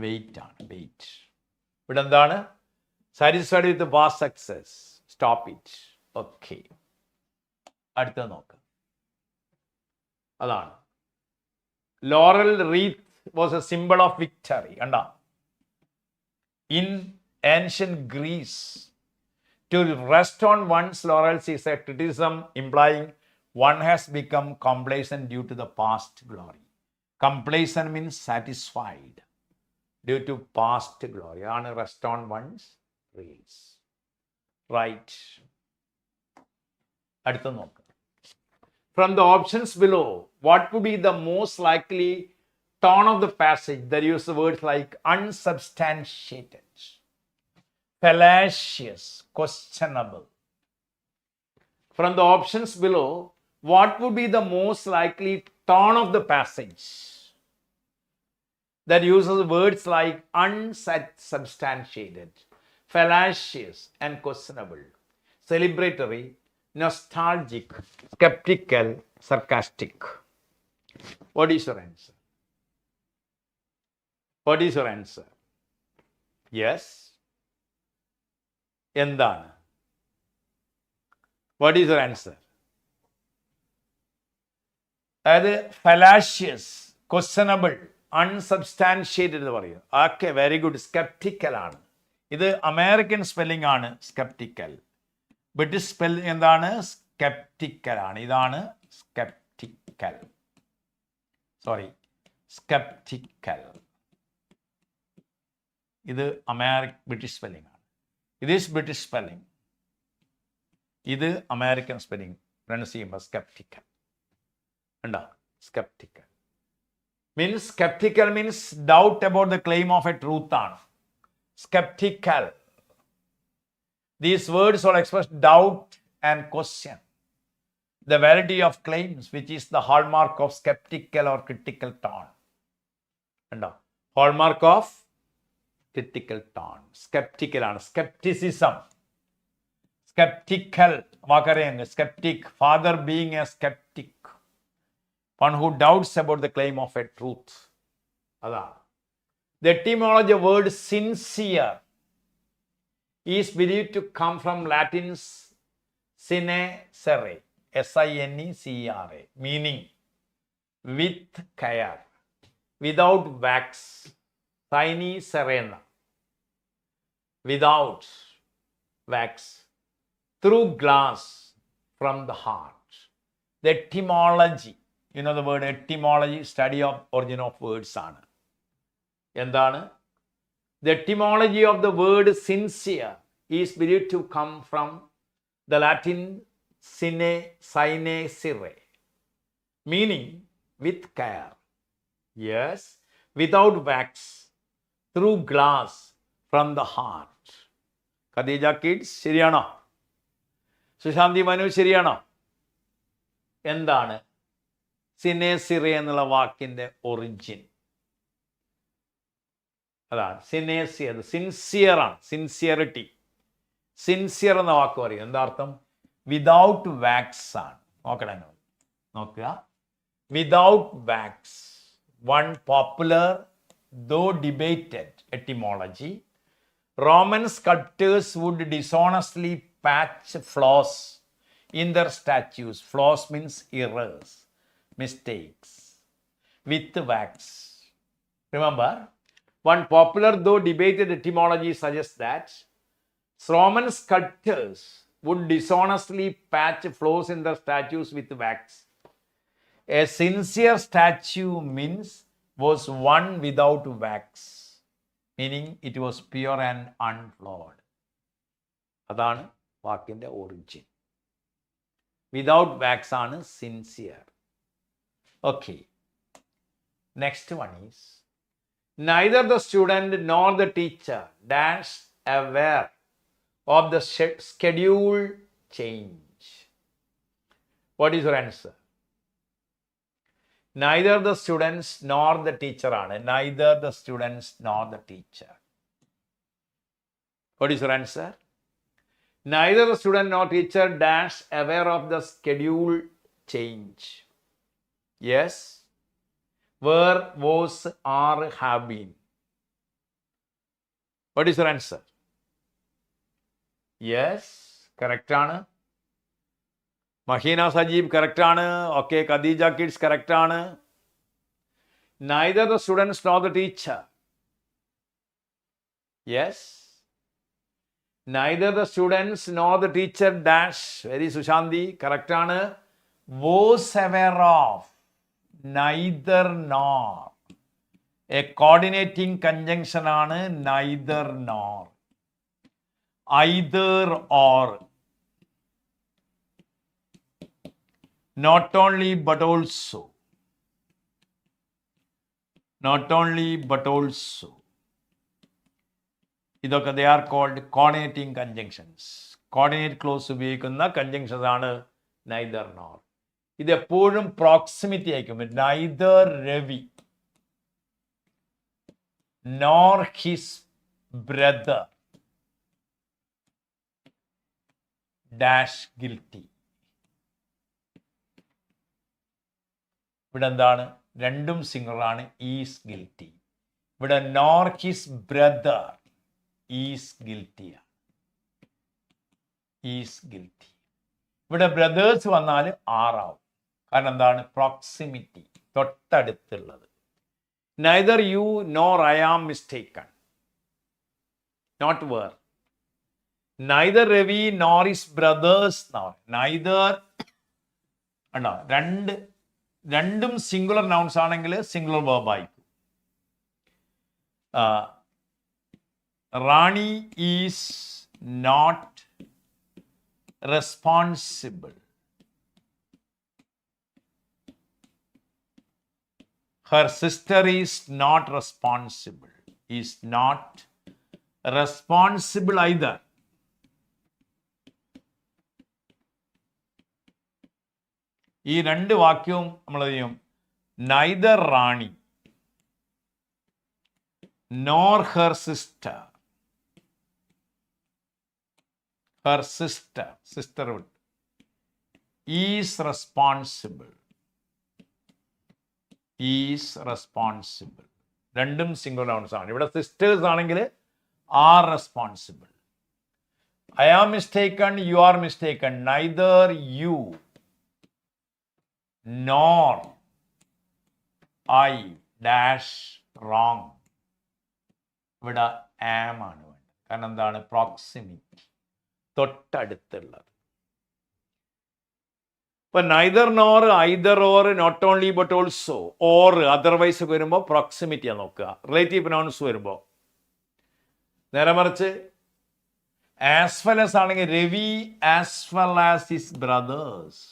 Weight ആണ്, വെയിറ്റ്. ഇവിടെ എന്താണ്? Satisfied with past success, stop it. Okay, അടുത്തത് നോക്ക്. അതാണ് laurel wreath was a symbol of victory. കണ്ട, in ancient Greece, to rest on one's laurels is a criticism implying one has become complacent due to the past glory. Complacent means satisfied due to past glory. ആണ് rest on one's laurels. Right. അടുത്ത നോക്ക്. From the options below, what would be the most likely tone of the passage that use words like unsubstantiated, fallacious, questionable? From the options below, what would be the most likely tone of the passage that uses words like unsubstantiated, fallacious, and questionable? Celebratory, nostalgic, skeptical, sarcastic. What is your answer? What is your answer? Yes? എന്താണ്? What is your answer? അതായത് ഫലാഷ്യസ്, questionable, unsubstantiated എന്ന് പറയും. Okay, very good. Sceptical ആണ്. ഇത് American spelling ആണ് sceptical. British spelling എന്താണ്? Sceptical ആണ്. ഇതാണ് സ്കെപ്റ്റിക്കൽ. Sorry, sceptical. ഇത് ബ്രിട്ടീഷ് സ്പെല്ലിംഗ് ആണ്. ഇത് ഈസ് ബ്രിട്ടീഷ് സ്പെല്ലിംഗ്. ഇത് അമേരിക്കൻ സ്പെല്ലിംഗ് പ്രൊനൗൺസ് ചെയ്യുമ്പോൾ സ്കെപ്റ്റിക്കൽ. ഉണ്ടോ? Sceptical means, sceptical means doubt about the claim of a truth ആണ്. Sceptical. These words all express doubt and question the validity of claims, which is the hallmark of skeptical or critical tone. Undo? Hallmark of critical tone. Skeptical ആണ്. Skepticism. Skeptical. വാക്കറിയാം. Skeptic. Father being a skeptic. One who doubts about the claim of a truth. അതാണ്. The etymology of word sincere is believed to come from Latin's sinecere, S-I-N-E-C-E-R-E, meaning with care, without wax, sine serena, without wax, through glass, from the heart. The etymology, you know the word etymology, study of origin of words ആണ്. എന്താണ്? The etymology of the word sincere is believed to come from the Latin sinecere, meaning with care. Yes, without wax, through glass, from the heart. Khadija Keats ശരിയാണോ? സുശാന്തി മനു ശരിയാണോ? എന്താണ് സിനേസിറെ എന്നുള്ള വാക്കിന്റെ origin? അതാണ് സിനേസിയർ. Sincere ആണ്. Sincerity. Sincere എന്ന വാക്ക് പറയും. എന്താ അർത്ഥം? വിതൗട്ട് വാക്സ് ആണ്. നോക്കണേ, നോക്കുക. Without wax. One popular though debated etymology. Roman sculptors would dishonestly patch flaws in their statues. Flaws means errors, mistakes, with wax. Remember, one popular though debated etymology suggests that Roman sculptors would dishonestly patch flaws in their statues with wax. A sincere statue means was one without wax, meaning it was pure and unflawed. അതാണ് വാക്കിന്റെ origin. Without wax ആണ് sincere. Okay. Next one is, neither the student nor the teacher dash aware of the schedule change. What is your answer? Neither the students nor the teacher ആണ്. Neither the students nor the teacher. What is your answer? Neither the student nor teacher dash aware of the schedule change. Yes. Were, was, are, have been. What is your answer? Yes. Correct ആണ്. Mahina Sajib correct ആണ്. Okay, Khadija Kids correct ആണ്. Neither the students nor the teacher. Yes. Neither the students nor the teacher dash. Very Sushanti correct ആണ്. Was aware of. Neither nor. A coordinating conjunction ആണ് neither nor. Either or. Not only but also. Not only but also. ഇതൊക്കെ they are called coordinating conjunctions. Coordinate clause ഉപയോഗിക്കുന്ന conjunctions ആണ് neither nor. ഇത് എപ്പോഴും proximity ആയിരിക്കും. Neither Ravi nor his brother dash guilty. ഇവിടെ എന്താണ്? രണ്ടും സിംഗുലർ ആണ്. Is guilty. ഇവിടെ nor his brother is guilty. Is guilty. ഇവിടെ ബ്രദേഴ്സ് വന്നാൽ ആറാവും. കാരണം എന്താണ്? പ്രോക്സിമിറ്റി, തൊട്ടടുത്തുള്ളത്. Neither you nor I am mistaken. Not were. Neither Ravi nor his brothers. Neither ഉണ്ടോ? രണ്ടും സിംഗുലർ നൗൺസ് ആണെങ്കിൽ സിംഗുലർ വേർബ് ആയിരിക്കും. Rani is not responsible. Her sister is not responsible. Is not responsible either. ഈ രണ്ട് വാക്യവും നമ്മൾ ചെയ്യും. Neither Rani nor her sister. Her sisterhood is responsible. Is responsible. രണ്ടും സിംഗിൾ നൗൺസ് ആണ്. ഇവിടെ സിസ്റ്റേഴ്സ് ആണെങ്കിൽ are responsible. I am mistaken, you are mistaken. Neither you nor I dash wrong. ഇവിടെ am ആണ് വേണ്ടത്. കാരണം എന്താണ്? പ്രോക്സിമിറ്റി, തൊട്ടടുത്തുള്ളത്. ഇപ്പൊ neither nor, either or, not only but also, or, otherwise വരുമ്പോൾ പ്രോക്സിമിറ്റിയാണ് നോക്കുക. റിലേറ്റീവ് പ്രൊനൗൺസ് വരുമ്പോൾ. നേരെ മറിച്ച് ആസ് വെൽ ആസ് ആണെങ്കിൽ Ravi as well as his brother's.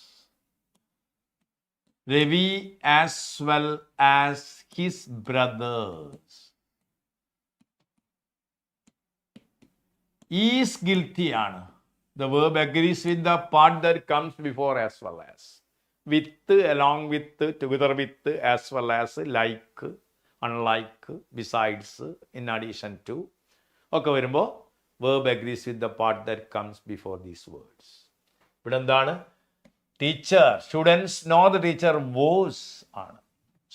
Ravi as well as his brothers. Is guilty ആണ്. The verb agrees with the part that comes before as well as. With, along with, together with, as well as, like, unlike, besides, in addition to. ഒക്കെ വരുമ്പോൾ verb agrees with the part that comes before these words. ഇവിടെ എന്താണ്? Teacher, students know the teacher was ആണ്.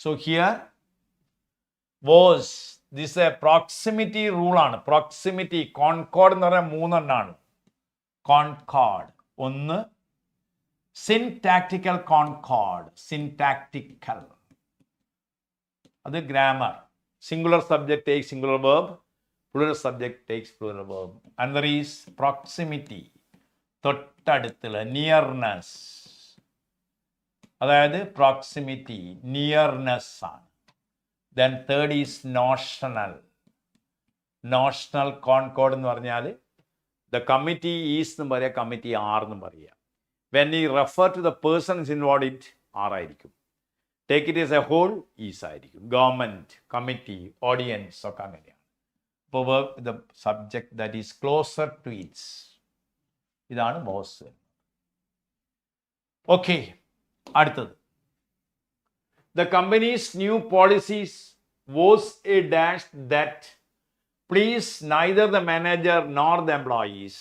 So here was, this is a proximity rule ആണ്. Proximity, concord എന്ന് പറഞ്ഞാൽ മൂന്നെണ്ണാണ്. Concord. ഒന്ന് syntactical concord. Syntactical. അത് grammar. Singular subject takes singular verb. Plural subject takes plural verb. Another is proximity. തൊട്ടടുത്തുള്ള nearness. അതായത് proximity, nearness ആണ്. Then third is notional. Notional concord എന്ന് പറഞ്ഞാൽ ദ കമ്മിറ്റി ഈസ് എന്നും പറയാം, കമ്മിറ്റി ആർ എന്നും പറയാം. When we refer to the persons involve it are ആയിരിക്കും. Take it is a whole is ആയിരിക്കും. ഗവൺമെൻറ്, കമ്മിറ്റി, ഓഡിയൻസ് ഒക്കെ അങ്ങനെയാണ്. അപ്പോൾ work the subject that is closer to its. ഇതാണ് ബോസ്. ഓക്കെ, അടുത്തത്. The company's new policies was a dash that pleased neither the manager nor the employees.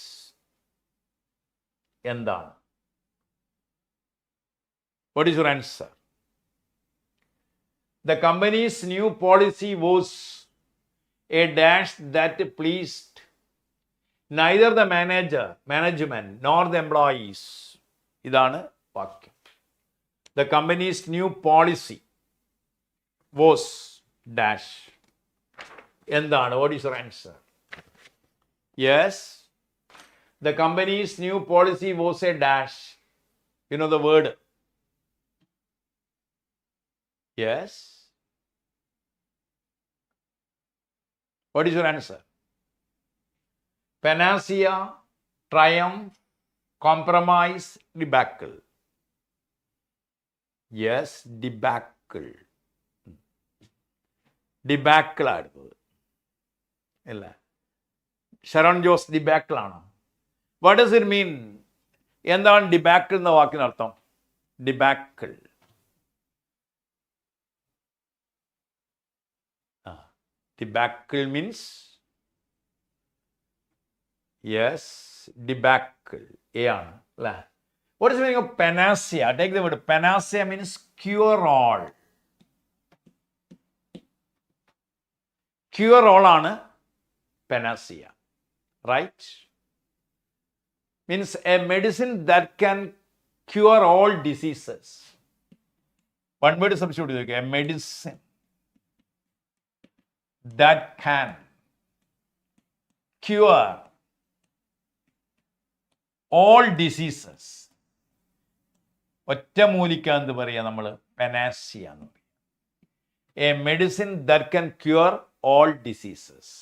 എന്താണ്? What is your answer? The company's new policy was a dash that pleased neither the management nor the employees. ഇതാണ് വാക്യം. The company's new policy was dash. എന്താണ്? What is your answer? Yes. The company's new policy was a dash. You know the word? Yes. What is your answer? Panacea, triumph, compromise, debacle. Yes, debacle. Debacle ആയിരുന്നത് അല്ല. ഷരോൺ ജോസ് ഡിബാക്കിൾ ആണോ? What does it mean? എന്താണ് ഡിബാക്കിൾ എന്ന വാക്കിനർത്ഥം? ഡിബാക്കിൾ. Debacle means, yes, debacle. ആണ് അല്ലേ? What is the meaning of panacea? Take the word. Panacea means cure all. Cure all ആണ് panacea. Right? Means a medicine that can cure all diseases. One word substitute. A medicine that can cure all diseases. ഒറ്റമൂലിക്ക എന്ന് പറയാം നമ്മൾ, panacea എന്ന് പറയും. A medicine that can cure all diseases.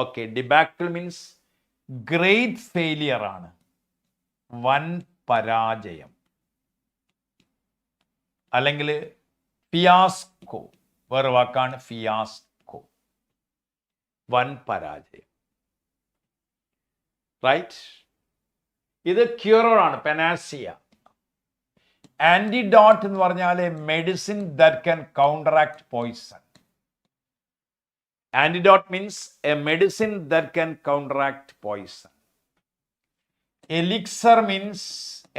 Okay. Debacle means great failure ആണ്, വൻ പരാജയം. അല്ലെങ്കിൽ fiasco, വേറെ വാക്കാണ് ഫിയാസ്കോ, വൻ പരാജയം. റൈറ്റ്? ഇത് ക്യൂറോൾ ആണ്, പെനാസിയ. ആന്റിഡോട്ട് എന്ന് പറഞ്ഞാൽ a medicine that can counteract poison. Antidote means a medicine that can counteract poison. Elixir means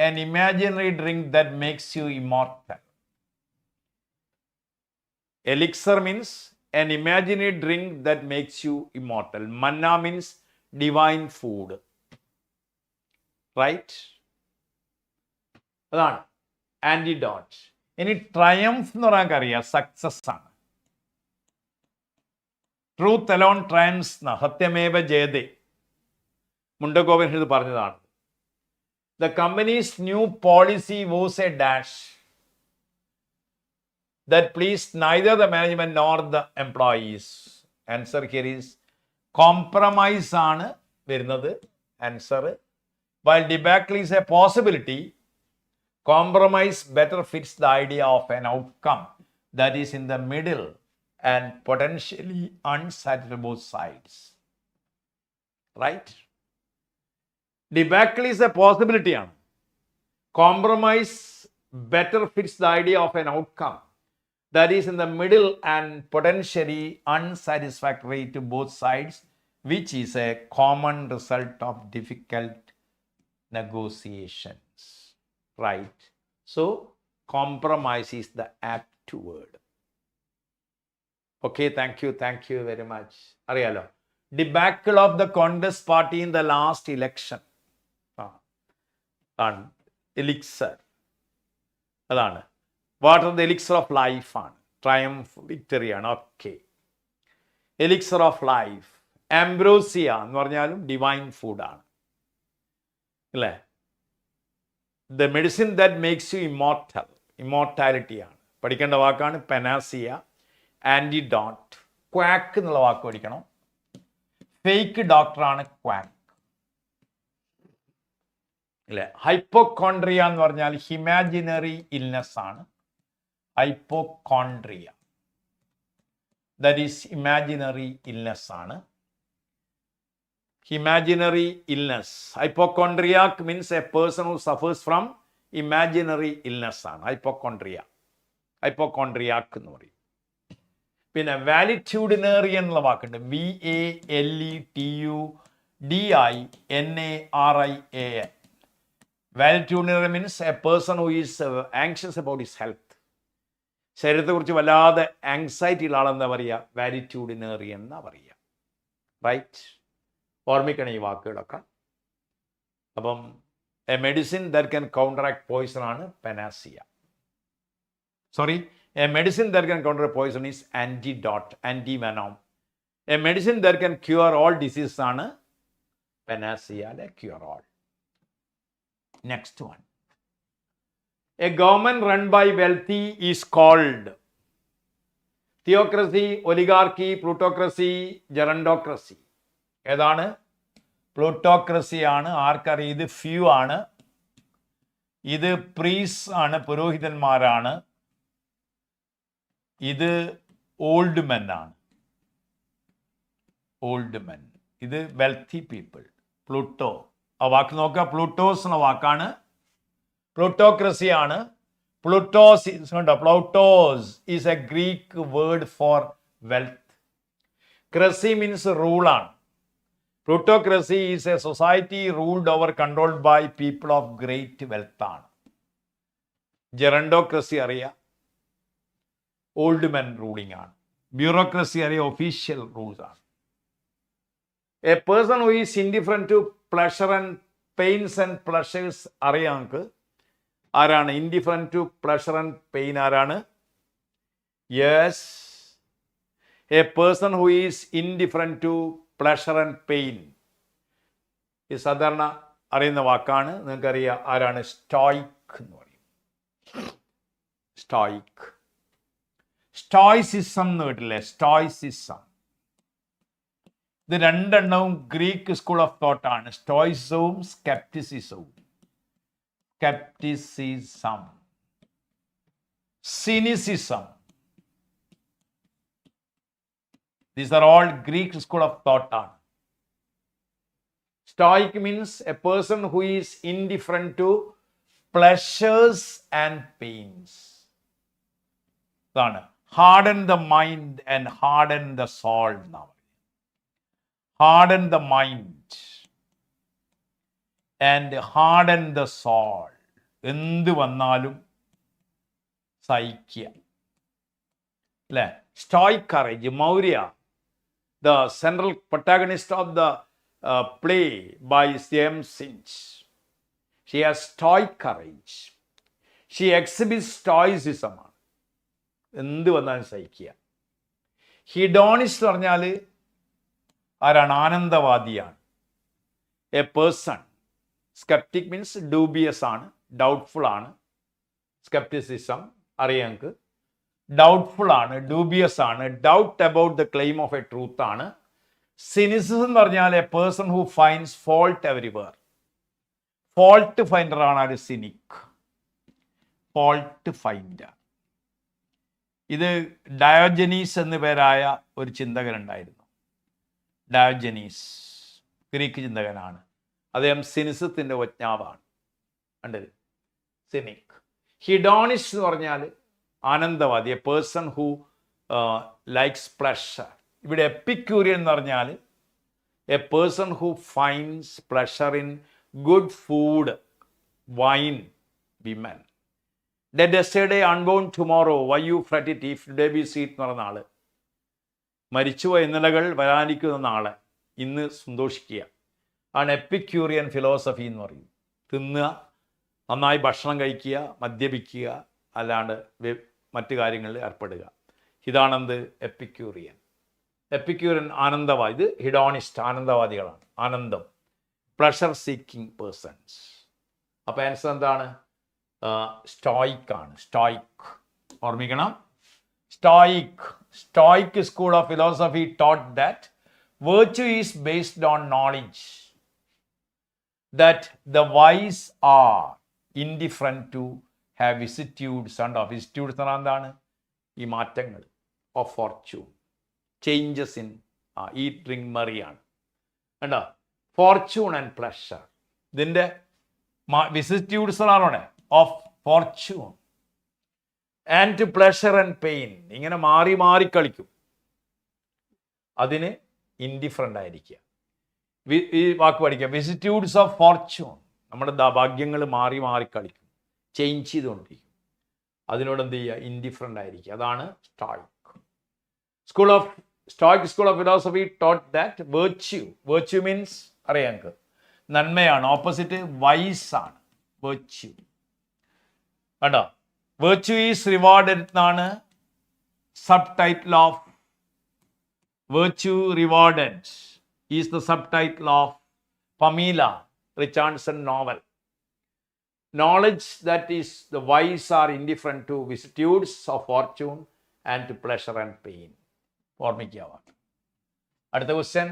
an imaginary drink that makes you immortal. Elixir means an imaginary drink that makes you immortal. Manna means divine food. Right? അതാണ് antidote. ഇനി triumph എന്ന് പറയാൻ അറിയാം, success ആണ്. Truth alone Triumph's, സത്യമേവ ജയതേ, മുണ്ടകോപൻ ഇത് പറഞ്ഞതാണ്. The company's new policy was a dash that pleased neither the management nor the employees. Answer here is compromise ആണ് വരുന്നത് answer. While debacle is a possibility, compromise better fits the idea of an outcome that is in the middle and potentially unsatisfactory both sides. Right? Debacle is a possibility. Compromise better fits the idea of an outcome that is in the middle and potentially unsatisfactory to both sides, which is a common result of difficult negotiations. Right? So, compromise is the apt word. Okay, thank you very much. Ariyalo. Debacle of the Congress party in the last election. Elixir. അതാണ്. Water the elixir of life ആണ്. Triumph, victory ആണ്. Okay. Elixir of life. Ambrosia എന്ന് പറഞ്ഞാലും divine ഫുഡാണ് അല്ലേ? The medicine that makes you immortal, immortality ആണ്. പഠിക്കേണ്ട വാക്കാണ് പെനാസിയ. ആന്റിഡോട്ട്. ക്വാക്ക് എന്നുള്ള വാക്ക് പഠിക്കണം. ഫേക്ക് ഡോക്ടറാണ് ക്വാക്ക് അല്ലേ? ഹൈപ്പോകോൺട്രിയ എന്ന് പറഞ്ഞാൽ ഹിമാജിനറി ഇൽനെസ് ആണ്. ഹൈപ്പോകോൺട്രിയ ദാറ്റ് ഈസ് ഇമാജിനറി ഇൽനെസ് ആണ്. Imaginary illness. Hypochondriac means a person who suffers from imaginary illness ആണ്, ഹൈപ്പോകോൺട്രിയാക്ക് എന്ന് പറയും. പിന്നെ വാലിറ്റ്യൂഡിനേറിയൻ എന്നുള്ള വാക്കുണ്ട്, VALETUDINARIAN. Valetudinarian means a person who is anxious about his health. ശരീരത്തെക്കുറിച്ച് വല്ലാതെ ആങ്സൈറ്റി ഉള്ള ആളെന്താ പറയുക, വാലിറ്റ്യൂഡിനേറിയൻ എന്നാ പറയുക. റൈറ്റ്, ഓർമ്മിക്കണം ഈ വാക്കുകളൊക്കെ. അപ്പം a medicine that can counteract poison ആണ് panacea. A medicine that can counter poison is antidote, antivenom. A medicine that can cure all disease ആണ് പെനാസിയ, അല്ലെ cure all. Next one, a government run by wealthy is called theocracy, oligarchy, plutocracy, gerontocracy. ഏതാണ്? Plutocracy ആണ്. ആർക്കറിയാം? ഇത് few ആണ്, ഇത് പ്രീസ് ആണ്, പുരോഹിതന്മാരാണ്, ഇത് ഓൾഡ് മെൻ ആണ്, ഓൾഡ് മെൻ. ഇത് വെൽത്തി പീപ്പിൾ. പ്ലൂട്ടോ, ആ വാക്ക് നോക്കുക, പ്ലൂട്ടോസ് എന്ന വാക്കാണ്, പ്ലൂട്ടോക്രസി ആണ്. Plutos is a Greek word for wealth. Cracy means rule ആണ്. Plutocracy is a society ruled over controlled by people of great wealth ആണ്. ജെറൻഡോക്രസി അറിയാം, ഓൾഡ് മെൻ റൂളിംഗ് ആണ്. ബ്യൂറോക്രസി അറിയാം, ഒഫീഷ്യൽ റൂൾസ് ആണ്. A person who is indifferent to pleasure and pains and pleasures അറിയാം നമുക്ക്. ആരാണ് indifferent to pleasure and pain? ആരാണ്? Yes, a person who is indifferent to pleasure and pain. ഇത് സാധാരണ അറിയുന്ന വാക്കാണ്, നിങ്ങൾക്കറിയാം. ആരാണ്? സ്റ്റോയിക് എന്ന് പറയും. സ്റ്റോയിക്. സ്റ്റോയിസിസം എന്ന് കേട്ടില്ലേ? സ്റ്റോയിസിസം. ഇത് രണ്ടെണ്ണവും ഗ്രീക്ക് സ്കൂൾ ഓഫ് തോട്ട് ആണ്. സ്റ്റോയിസവും സ്കെപ്റ്റിസിസവും. Scepticism, cynicism. These are all Greek school of thought ആണ്. Stoic means a person who is indifferent to pleasures and pains. അതാണ് harden the mind and harden the soul. Harden the mind and harden the soul. എന്ത് വന്നാലും സഹിക്കുക, അല്ലേ? Stoic courage. Maurya, the central protagonist of the play by Synge. She has stoic courage. She exhibits stoicism. എന്ത് വന്നാലും സഹിക്കുക. Hedonist പറഞ്ഞാൽ ആരാണ്? ആനന്ദവാദിയാണ്. A person. Sceptic means dubious ആണ്, doubtful ആണ്. സ്കെപ്റ്റിസിസം അറിയാം നമുക്ക്. ഡൗട്ട്ഫുൾ ആണ്, ഡൂബിയസ് ആണ്, doubt about the claim of a truth ആണ്. സിനിസിസം എന്ന് പറഞ്ഞാൽ a person who finds fault everywhere. Fault finder ആണ് ഒരു സിനിക്. Fault finder. ഇത് ഡയോജനീസ് എന്നു പേരായ ഒരു ചിന്തകനുണ്ടായിരുന്നു. Diogenes Greek ചിന്തകനാണ്. അദ്ദേഹം സിനിസത്തിൻ്റെ വജ്ഞാവാണ്. കണ്ടത്? സിനിക്. ഹിഡോണിസ്റ്റ് എന്ന് പറഞ്ഞാൽ ആനന്ദവാദി, a person who likes pleasure. ഇവിടെ എപ്പിക്യൂരിയൻ എന്ന് പറഞ്ഞാൽ a person who finds pleasure in good food, wine, women. Dead yesterday unborn tomorrow why you fret it if today be sweet എന്ന് പറഞ്ഞ ആള്. മരിച്ചുപോയ ഇന്നലകൾ വരാനിരിക്കുന്ന നാളെ ഇന്ന് സന്തോഷിക്കുക ആണ് എപ്പിക്യൂറിയൻ ഫിലോസഫി എന്ന് പറയും. തിന്നുക, നന്നായി ഭക്ഷണം കഴിക്കുക, മദ്യപിക്കുക, അല്ലാണ്ട് മറ്റു കാര്യങ്ങളിൽ ഏർപ്പെടുക. ഇതാണെന്ത്? എപ്പിക്യൂറിയൻ. എപ്പിക്യൂറിയൻ ആനന്ദവാദി. ഇത് ഹിഡോണിസ്റ്റ്, ആനന്ദവാദികളാണ്. ആനന്ദം, പ്ലഷർ സീക്കിംഗ് പേഴ്സൺസ്. അപ്പോൾ ആൻസർ എന്താണ്? സ്റ്റോയിക് ആണ്. സ്റ്റോയിക് ഓർമ്മിക്കണം. Stoic. Stoic school of philosophy taught that virtue is based on knowledge, that the wise are indifferent to have vicissitudes and of vicissitudes എന്താണ്? ഈ മാറ്റങ്ങൾ of fortune, changes in eat, drink, മറിയാണ്. കണ്ടോ? Fortune and pleasure. ഇതിൻ്റെ vicissitudes ആണോടെ of fortune and to pleasure and pain. ഇങ്ങനെ മാറി മാറി കളിക്കും. അതിന് ഇൻഡിഫറൻ്റ് ആയിരിക്കുക. ഈ വാക്ക് പഠിക്കുക, വിസിറ്റ്യൂഡ്സ് ഓഫ് ഫോർച്യൂൺ. നമ്മുടെ ഭാഗ്യങ്ങൾ മാറി മാറി കളിക്കും, ചേഞ്ച് ചെയ്തുകൊണ്ടിരിക്കും. അതിനോട് എന്ത് ചെയ്യുക? ഇൻഡിഫറൻ്റ് ആയിരിക്കുക. അതാണ് stoic. Stoic school of philosophy taught that virtue means അറിയാം നമുക്ക് നന്മയാണ്, ഓപ്പോസിറ്റ് വൈസ് ആണ് വെർച്യൂ. കേട്ടോ, വെർച്യൂ ഈസ് റിവാർഡഡ് എന്നാണ് subtitle of virtue rewarded is the subtitle of Pamela Richardson novel. Knowledge that is the wise are indifferent to vicissitudes of fortune and to pleasure and pain. ഓർമ്മിക്കുക. അടുത്ത question.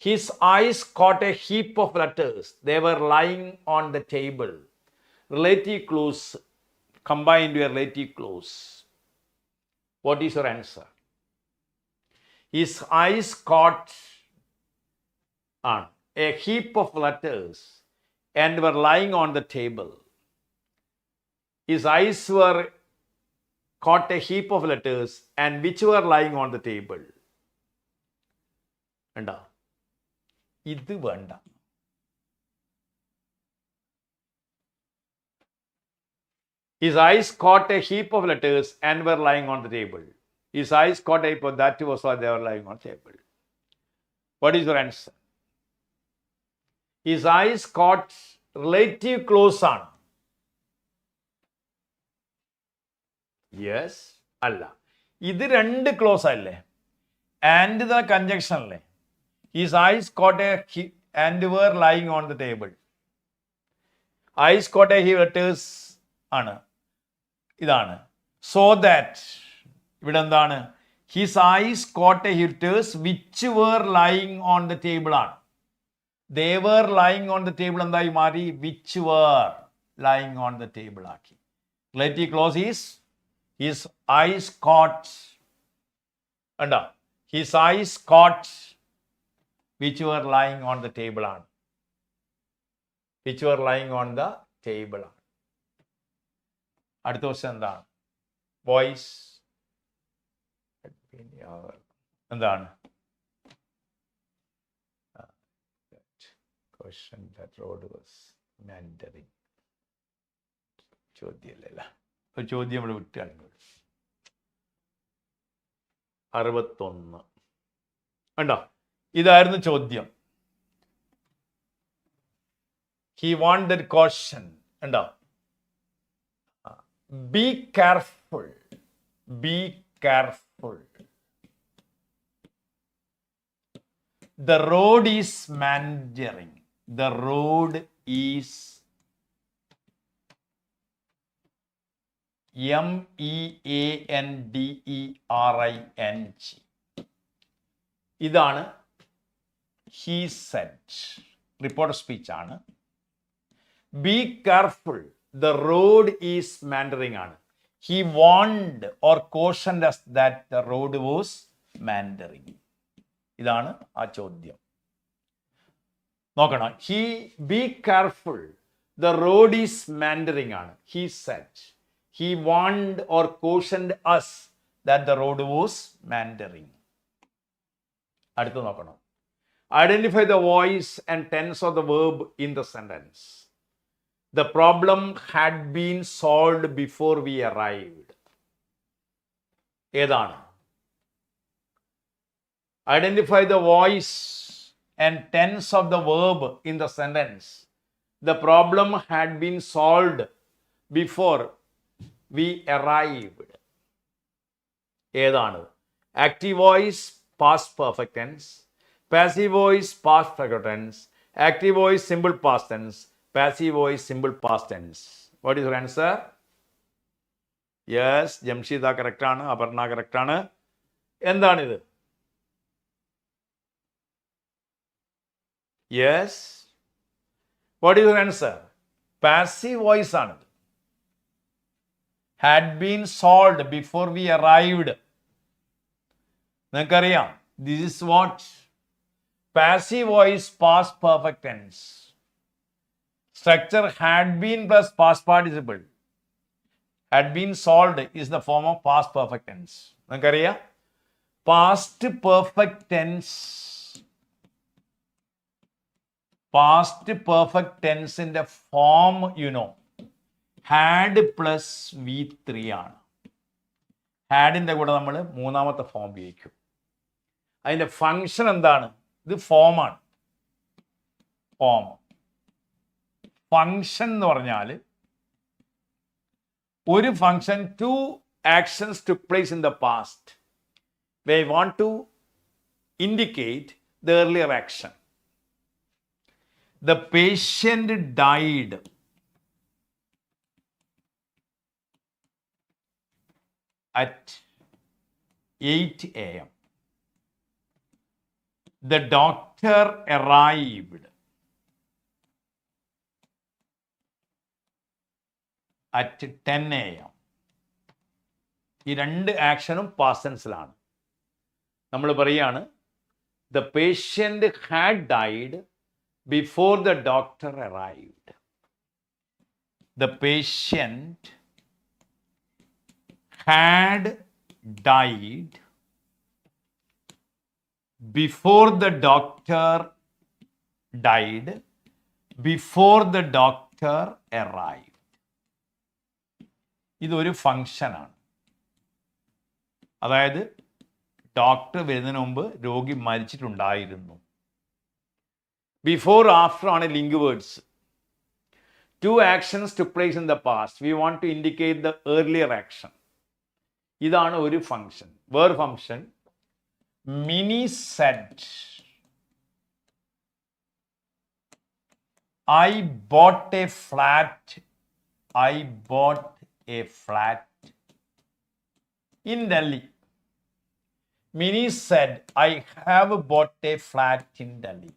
His eyes caught a heap of letters. They were lying on the table. Relative clause combined to a relative clause. What is your answer? His eyes caught a heap of letters and were lying on the table. His eyes were caught a heap of letters and which were lying on the table. Anda, idu venda. His eyes caught a heap of letters and were lying on the table. His eyes caught a heap of that was why they were lying on the table. What is your answer? His eyes caught relative clause ആണ്. Yes അല്ല, ഇത് രണ്ട് clause അല്ലേ, and the conjunction അല്ലേ. His eyes caught a and were lying on the table. Eyes caught a he letters ആണ്, ഇതാണ്. So that ഇവിടെ എന്താണ്? His eyes caught a letters which were lying on the table ആണ്. They were lying on the table എന്തായി മാറി? Which were lying on the table ആക്കി. Relative clause is his eyes caught. കണ്ടോ? His eyes caught which were lying on the table ആണ്. Which were lying on the table ആണ്. അടുത്ത question എന്താണ്? Voice എന്താണ്? Question that road was meandering. ചോദ്യമല്ല, ഒരു ചോദ്യം ഇവിടെ വിട്ടാണ്. 61 കണ്ടോ, ഇതായിരുന്നു ചോദ്യം. He wanted caution. കണ്ടോ, be careful, be careful. The road is meandering. The road is meandering. ഇതാണ് he said. റിപ്പോർട്ട് സ്പീച്ച് ആണ്. Be careful. The road is meandering ആണ്. He warned or cautioned us that the road was meandering. ഇതാണ് ആ ചോദ്യം. നോക്കണം. He be careful. The road is meandering ആണ്. He said. He warned or cautioned us that the road was meandering. അടുത്ത് നോക്കണം. Identify the voice and tense of the verb in the sentence. The problem had been solved before we arrived. ഏതാണ്? Identify the voice and tense of the verb in the sentence. The problem had been solved before we arrived. ഏതാണ്? Active voice past perfect tense, passive voice past perfect tense, active voice simple past tense, passive voice simple past tense. What is your answer? Yes, Jamshida correct ആണ്, Aparna correct ആണ്. എന്താണിത്? Yes. What is your answer? Passive voice ആണ്. Had been solved before we arrived. നിങ്ങൾക്കറിയാം, this is what? Passive voice past perfect tense. Structure had been plus past participle. Had been solved is the form of past perfect tense. നമുക്കറിയാം past perfect tense in the form, had plus V3 ആണ്. ഹാഡിൻ്റെ കൂടെ നമ്മൾ മൂന്നാമത്തെ form ഉപയോഗിക്കും. അതിൻ്റെ function എന്താണ്? ഇത് ഫോമാണ്. ഫോം ഫങ്ഷൻ എന്ന് പറഞ്ഞാൽ ഒരു function two actions took place in the past. They want to indicate the earlier action. The patient died at 8 a.m. The doctor arrived at 10 a.m. ഈ രണ്ട് ആക്ഷനും പാസ്റ്റ് ടെൻസിലാണ്. നമ്മൾ പറയുകയാണ് the patient had died before the doctor arrived. The patient had died before the doctor arrived. ഇതൊരു ഫങ്ഷനാണ്. അതായത് doctor വരുന്നതിന് മുമ്പ് രോഗി മരിച്ചിട്ടുണ്ടായിരുന്നു. ബിഫോർ ആഫ്റ്റർ ആണ് link words. Two actions took place in the past. We want to indicate the earlier action. ഇതാണ് ഒരു function. വേറെ function Mini said I bought a flat in Delhi. Mini said, I have bought a flat in Delhi.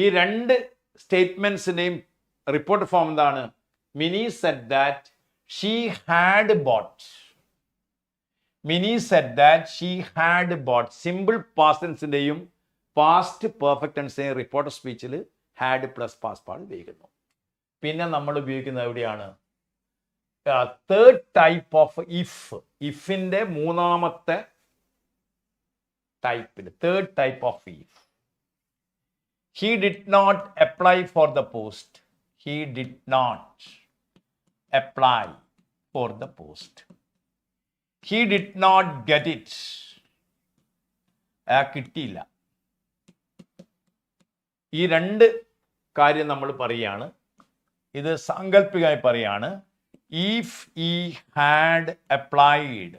ഈ രണ്ട് സ്റ്റേറ്റ്മെന്റ്സിന്റെയും report form എന്താണ്? Mini said that she had bought. Simple past ടെൻസിന്റെയും past perfect ടെൻസിന്റെയും report സ്പീച്ചിൽ ഹാഡ് പ്ലസ് പാസ്റ്റ് പാർട്ട് ഉപയോഗിക്കുന്നു. പിന്നെ നമ്മൾ ഉപയോഗിക്കുന്നത് എവിടെയാണ്? തേർഡ് ടൈപ്പ് ഓഫ് ഇഫിന്റെ മൂന്നാമത്തെ ടൈപ്പിൽ third type of if. He did not apply for the post. He did not apply for the post. He did not get it. കിട്ടിയില്ല. ഈ രണ്ട് കാര്യം നമ്മൾ പറയുകയാണ്. ഇത് സാങ്കല്പികമായി പറയാണ്. If he had applied,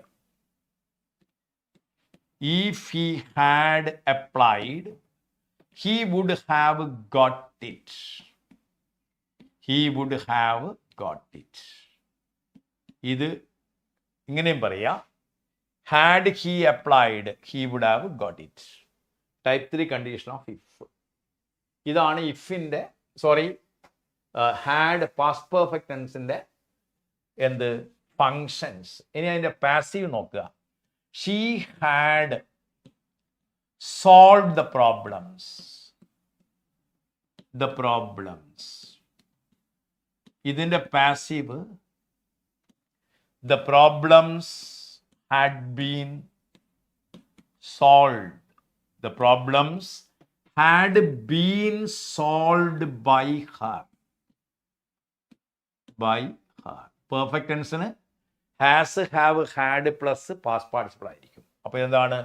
he would have got it. ഇത് ഇങ്ങനെയും പറയാം. Had he applied, he would have got it. Type 3 condition of if. ഇതാണ് ഇഫിൻ്റെ ഹാഡ് പാസ്റ്റ് പെർഫെക്റ്റ് ടെൻസിൻ്റെ എന്ത് ഫങ്ഷൻസ്. ഇനി അതിൻ്റെ പാസീവ് നോക്കുക. She had solved the problems. ഇതിന്റെ passive the problems had been solved. The problems had been solved by her. Perfect tense has, have, had plus past participle ആയിരിക്കും. അപ്പോൾ എന്താണ്?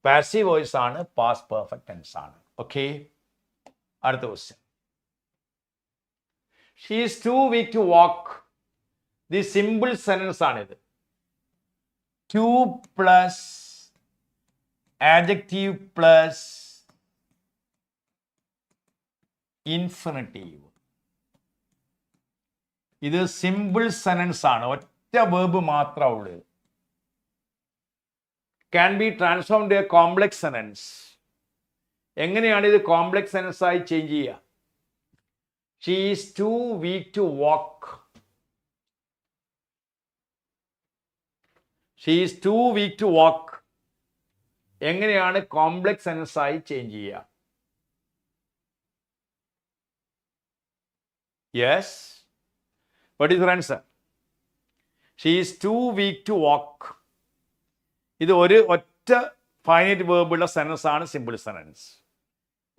Passive voice ആണ്, past perfect tense ആണ്. Okay, അടുത്ത question. She is too weak to walk. The simple sentence ആണിത്. Too plus adjective plus infinitive. ഇത് simple sentence ആണ്, ഒറ്റ വേർബ് മാത്രമേ ഉള്ളൂ. Can be transformed to a complex sentence. എങ്ങനെയാണ് ഇത് കോംപ്ലക്സ് സെൻറ്റൻസ് ആയി ചേഞ്ച് ചെയ്യുക? She is too weak to walk. എങ്ങനെയാണ് കോംപ്ലക്സ് സെൻസ് ആയി ചേഞ്ച് ചെയ്യുക? Yes, what is answer? She is too weak to walk. ഇത് ഒരു ഒറ്റ ഫൈനൈറ്റ് വേർബുള്ള സെൻസ് ആണ് സിമ്പിൾ സെൻസ്.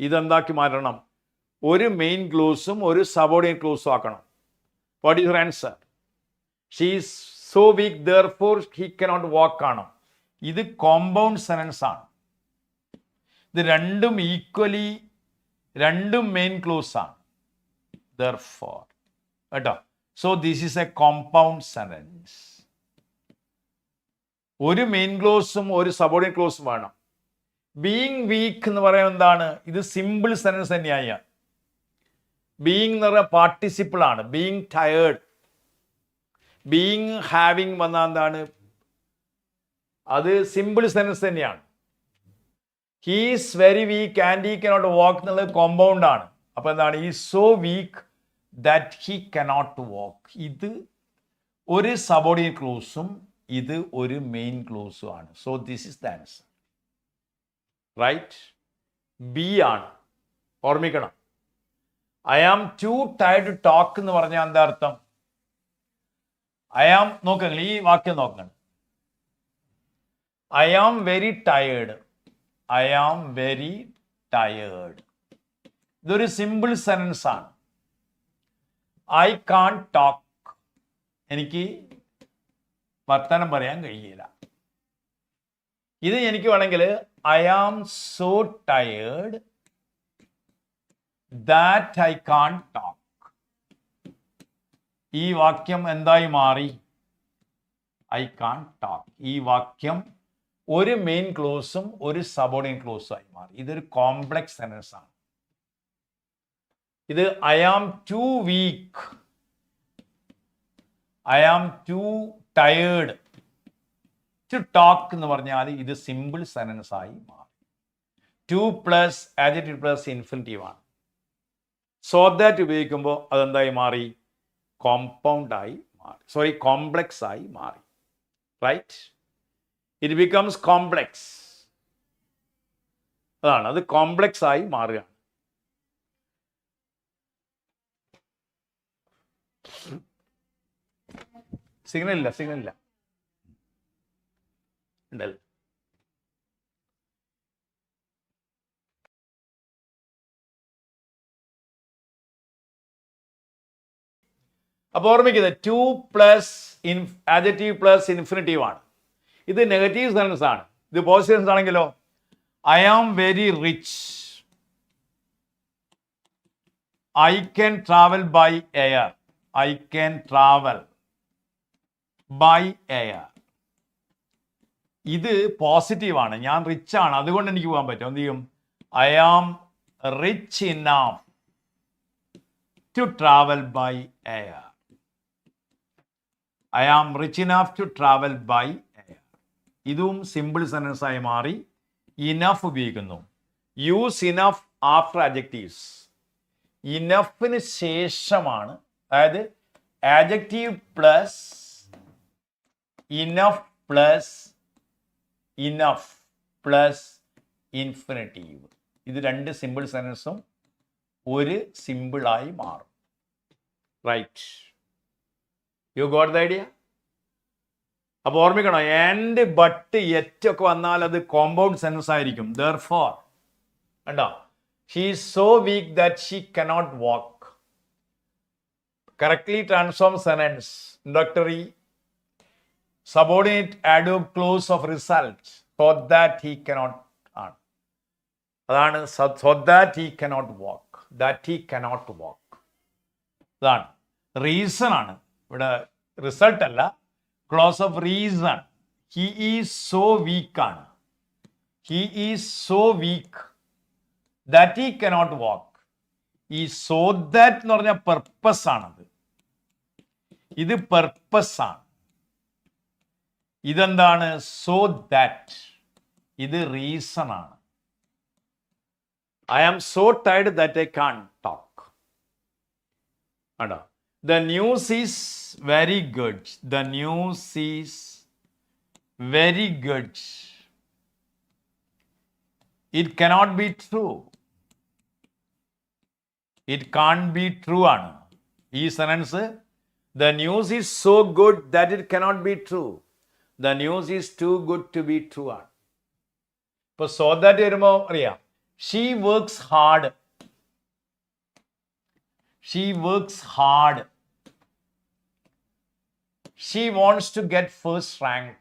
ഇതെന്താക്കി മാറ്റണം? ഒരു മെയിൻ ക്ലോസും ഒരു സബോർഡിനേറ്റ് ക്ലോസും ആക്കണം. What is answer? She is so weak therefore he cannot walk ആണ്. ഇത് കോമ്പൗണ്ട് സെൻസ് ആണ്. ഇത് രണ്ടും ഈക്വലി, രണ്ടും മെയിൻ ക്ലോസ് ആണ്. Therefore, കേട്ടോ. So this is A compound sense. ഒരു മെയിൻ ക്ലോസും ഒരു സബോർഡിനേറ്റ് ക്ലോസും വേണം. ബീയിങ് വീക്ക് എന്ന് പറയുന്നത് എന്താണ്? ഇത് സിമ്പിൾ സെൻസ് തന്നെയായ. ബീയിങ് എന്ന് പറയുന്ന പാർട്ടിസിപ്പിൾ ആണ്. ബീയിങ് ടയേർഡ്, ബീയിങ് ഹാവിങ് വന്നാൽ എന്താണ്? അത് സിമ്പിൾ സെൻസ് തന്നെയാണ്. He is very weak and he cannot walk എന്നുള്ളത് കോമ്പൗണ്ട് ആണ്. അപ്പൊ എന്താണ്? ഈ so weak that he cannot walk. ഇത് ഒരു സബോർഡിനേറ്റ് ക്ലോസും ഇത് ഒരു മെയിൻ ക്ലോസും ആണ്. So this is the answer. Right? B ആണ്. ഓർമ്മിക്കണം. I am too tired to talk എന്ന് പറഞ്ഞാൽ എന്താ അർത്ഥം? ഐ ആം, നോക്കുക ഈ വാക്യം നോക്കണം. I am very tired. I am very tired. ഇതൊരു സിമ്പിൾ സെൻസ് ആണ്. I can't talk. എനിക്ക് വർത്തമാനം പറയാൻ കഴിയില്ല. ഇത് എനിക്ക് വേണമെങ്കിൽ I am so tired that I can't talk. ഈ വാക്യം എന്തായി മാറി? I can't talk. ഈ വാക്യം ഒരു മെയിൻ ക്ലോസും ഒരു സബോർഡിനേറ്റ് ക്ലോസും ആയി മാറി. ഇതൊരു കോംപ്ലക്സ് സെൻസ് ആണ്. ഇത് I am too weak, I am too tired to talk എന്ന് പറഞ്ഞാൽ ഇത് സിമ്പിൾ സെൻസ് ആയി മാറി. Too plus adjective plus infinitive ആണ്. സോ ദാറ്റ് ഉപയോഗിക്കുമ്പോൾ അതെന്തായി മാറി? കോമ്പൗണ്ട് ആയി മാറി. സോറി, കോംപ്ലക്സ് ആയി മാറി. റൈറ്റ്? It becomes complex. അതാണ്, അത് കോംപ്ലക്സ് ആയി മാറുകയാണ്. സിഗ്നൽ ഇല്ല ഉണ്ടല്ലോ. അപ്പൊ ഓർമ്മിക്കുന്നത് 2 പ്ലസ് ആഡ്ജക്റ്റീവ് പ്ലസ് ഇൻഫിനിറ്റീവ് ആണ്. ഇത് നെഗറ്റീവ് സെൻസ് ആണ്. ഇത് പോസിറ്റീവ് സെൻസ് ആണെങ്കിലോ? I am very rich. I can travel by air. I can travel by air. ഇത് പോസിറ്റീവ് ആണ്. ഞാൻ റിച്ച് ആണ്, അതുകൊണ്ട് എനിക്ക് പോകാൻ പറ്റും. എന്ത് ചെയ്യും? I am rich enough to travel by air. I am rich enough to travel by air. ഇതും സിമ്പിൾ സെൻസ് ആയി മാറി. ഇനഫ് ഉപയോഗിക്കുന്നു. Use enough after adjectives. ഇനഫിന് ശേഷമാണ്, അതായത് adjective plus enough plus enough plus infinitive. ഇത് രണ്ട് സിമ്പിൾ സെൻസും ഒരു സിമ്പിളായി മാറും. Right? You got the idea? അപ്പൊ ഓർമ്മിക്കണം, ആൻഡ് ബട്ട് യെറ്റ് ഒക്കെ വന്നാൽ അത് കോമ്പൗണ്ട് സെൻസ് ആയിരിക്കും. ദെർഫോർ കണ്ടോ? She is so weak that she cannot walk. Correctly transform sense. Introductory subordinate adverb clause of result. So that he cannot ആണ്. അതാണ് so that he cannot walk. That he cannot walk. അതാണ് reason ആണ് ഇവിടെ, result അല്ല. Clause of reason. He is so weak ആണ്. He is so weak that he cannot walk. ഈ so that എന്ന് പറഞ്ഞ പർപ്പസ് ആണത്. ഇത് പർപ്പസ് ആണ്. ഇതെന്താണ്? So that. ഇത് റീസൺ ആണ്. I am so tired that I can't talk. ആണോ? The news is very good. The news is very good It cannot be true. It can't be true ആണ് ഈ സെനൻസ്. The news is so good that it cannot be true. The news is too good to be true ആണ്. ഇപ്പോൾ so that വരുമ്പോൾ അറിയാം. She works hard. She works hard. She wants to get first rank.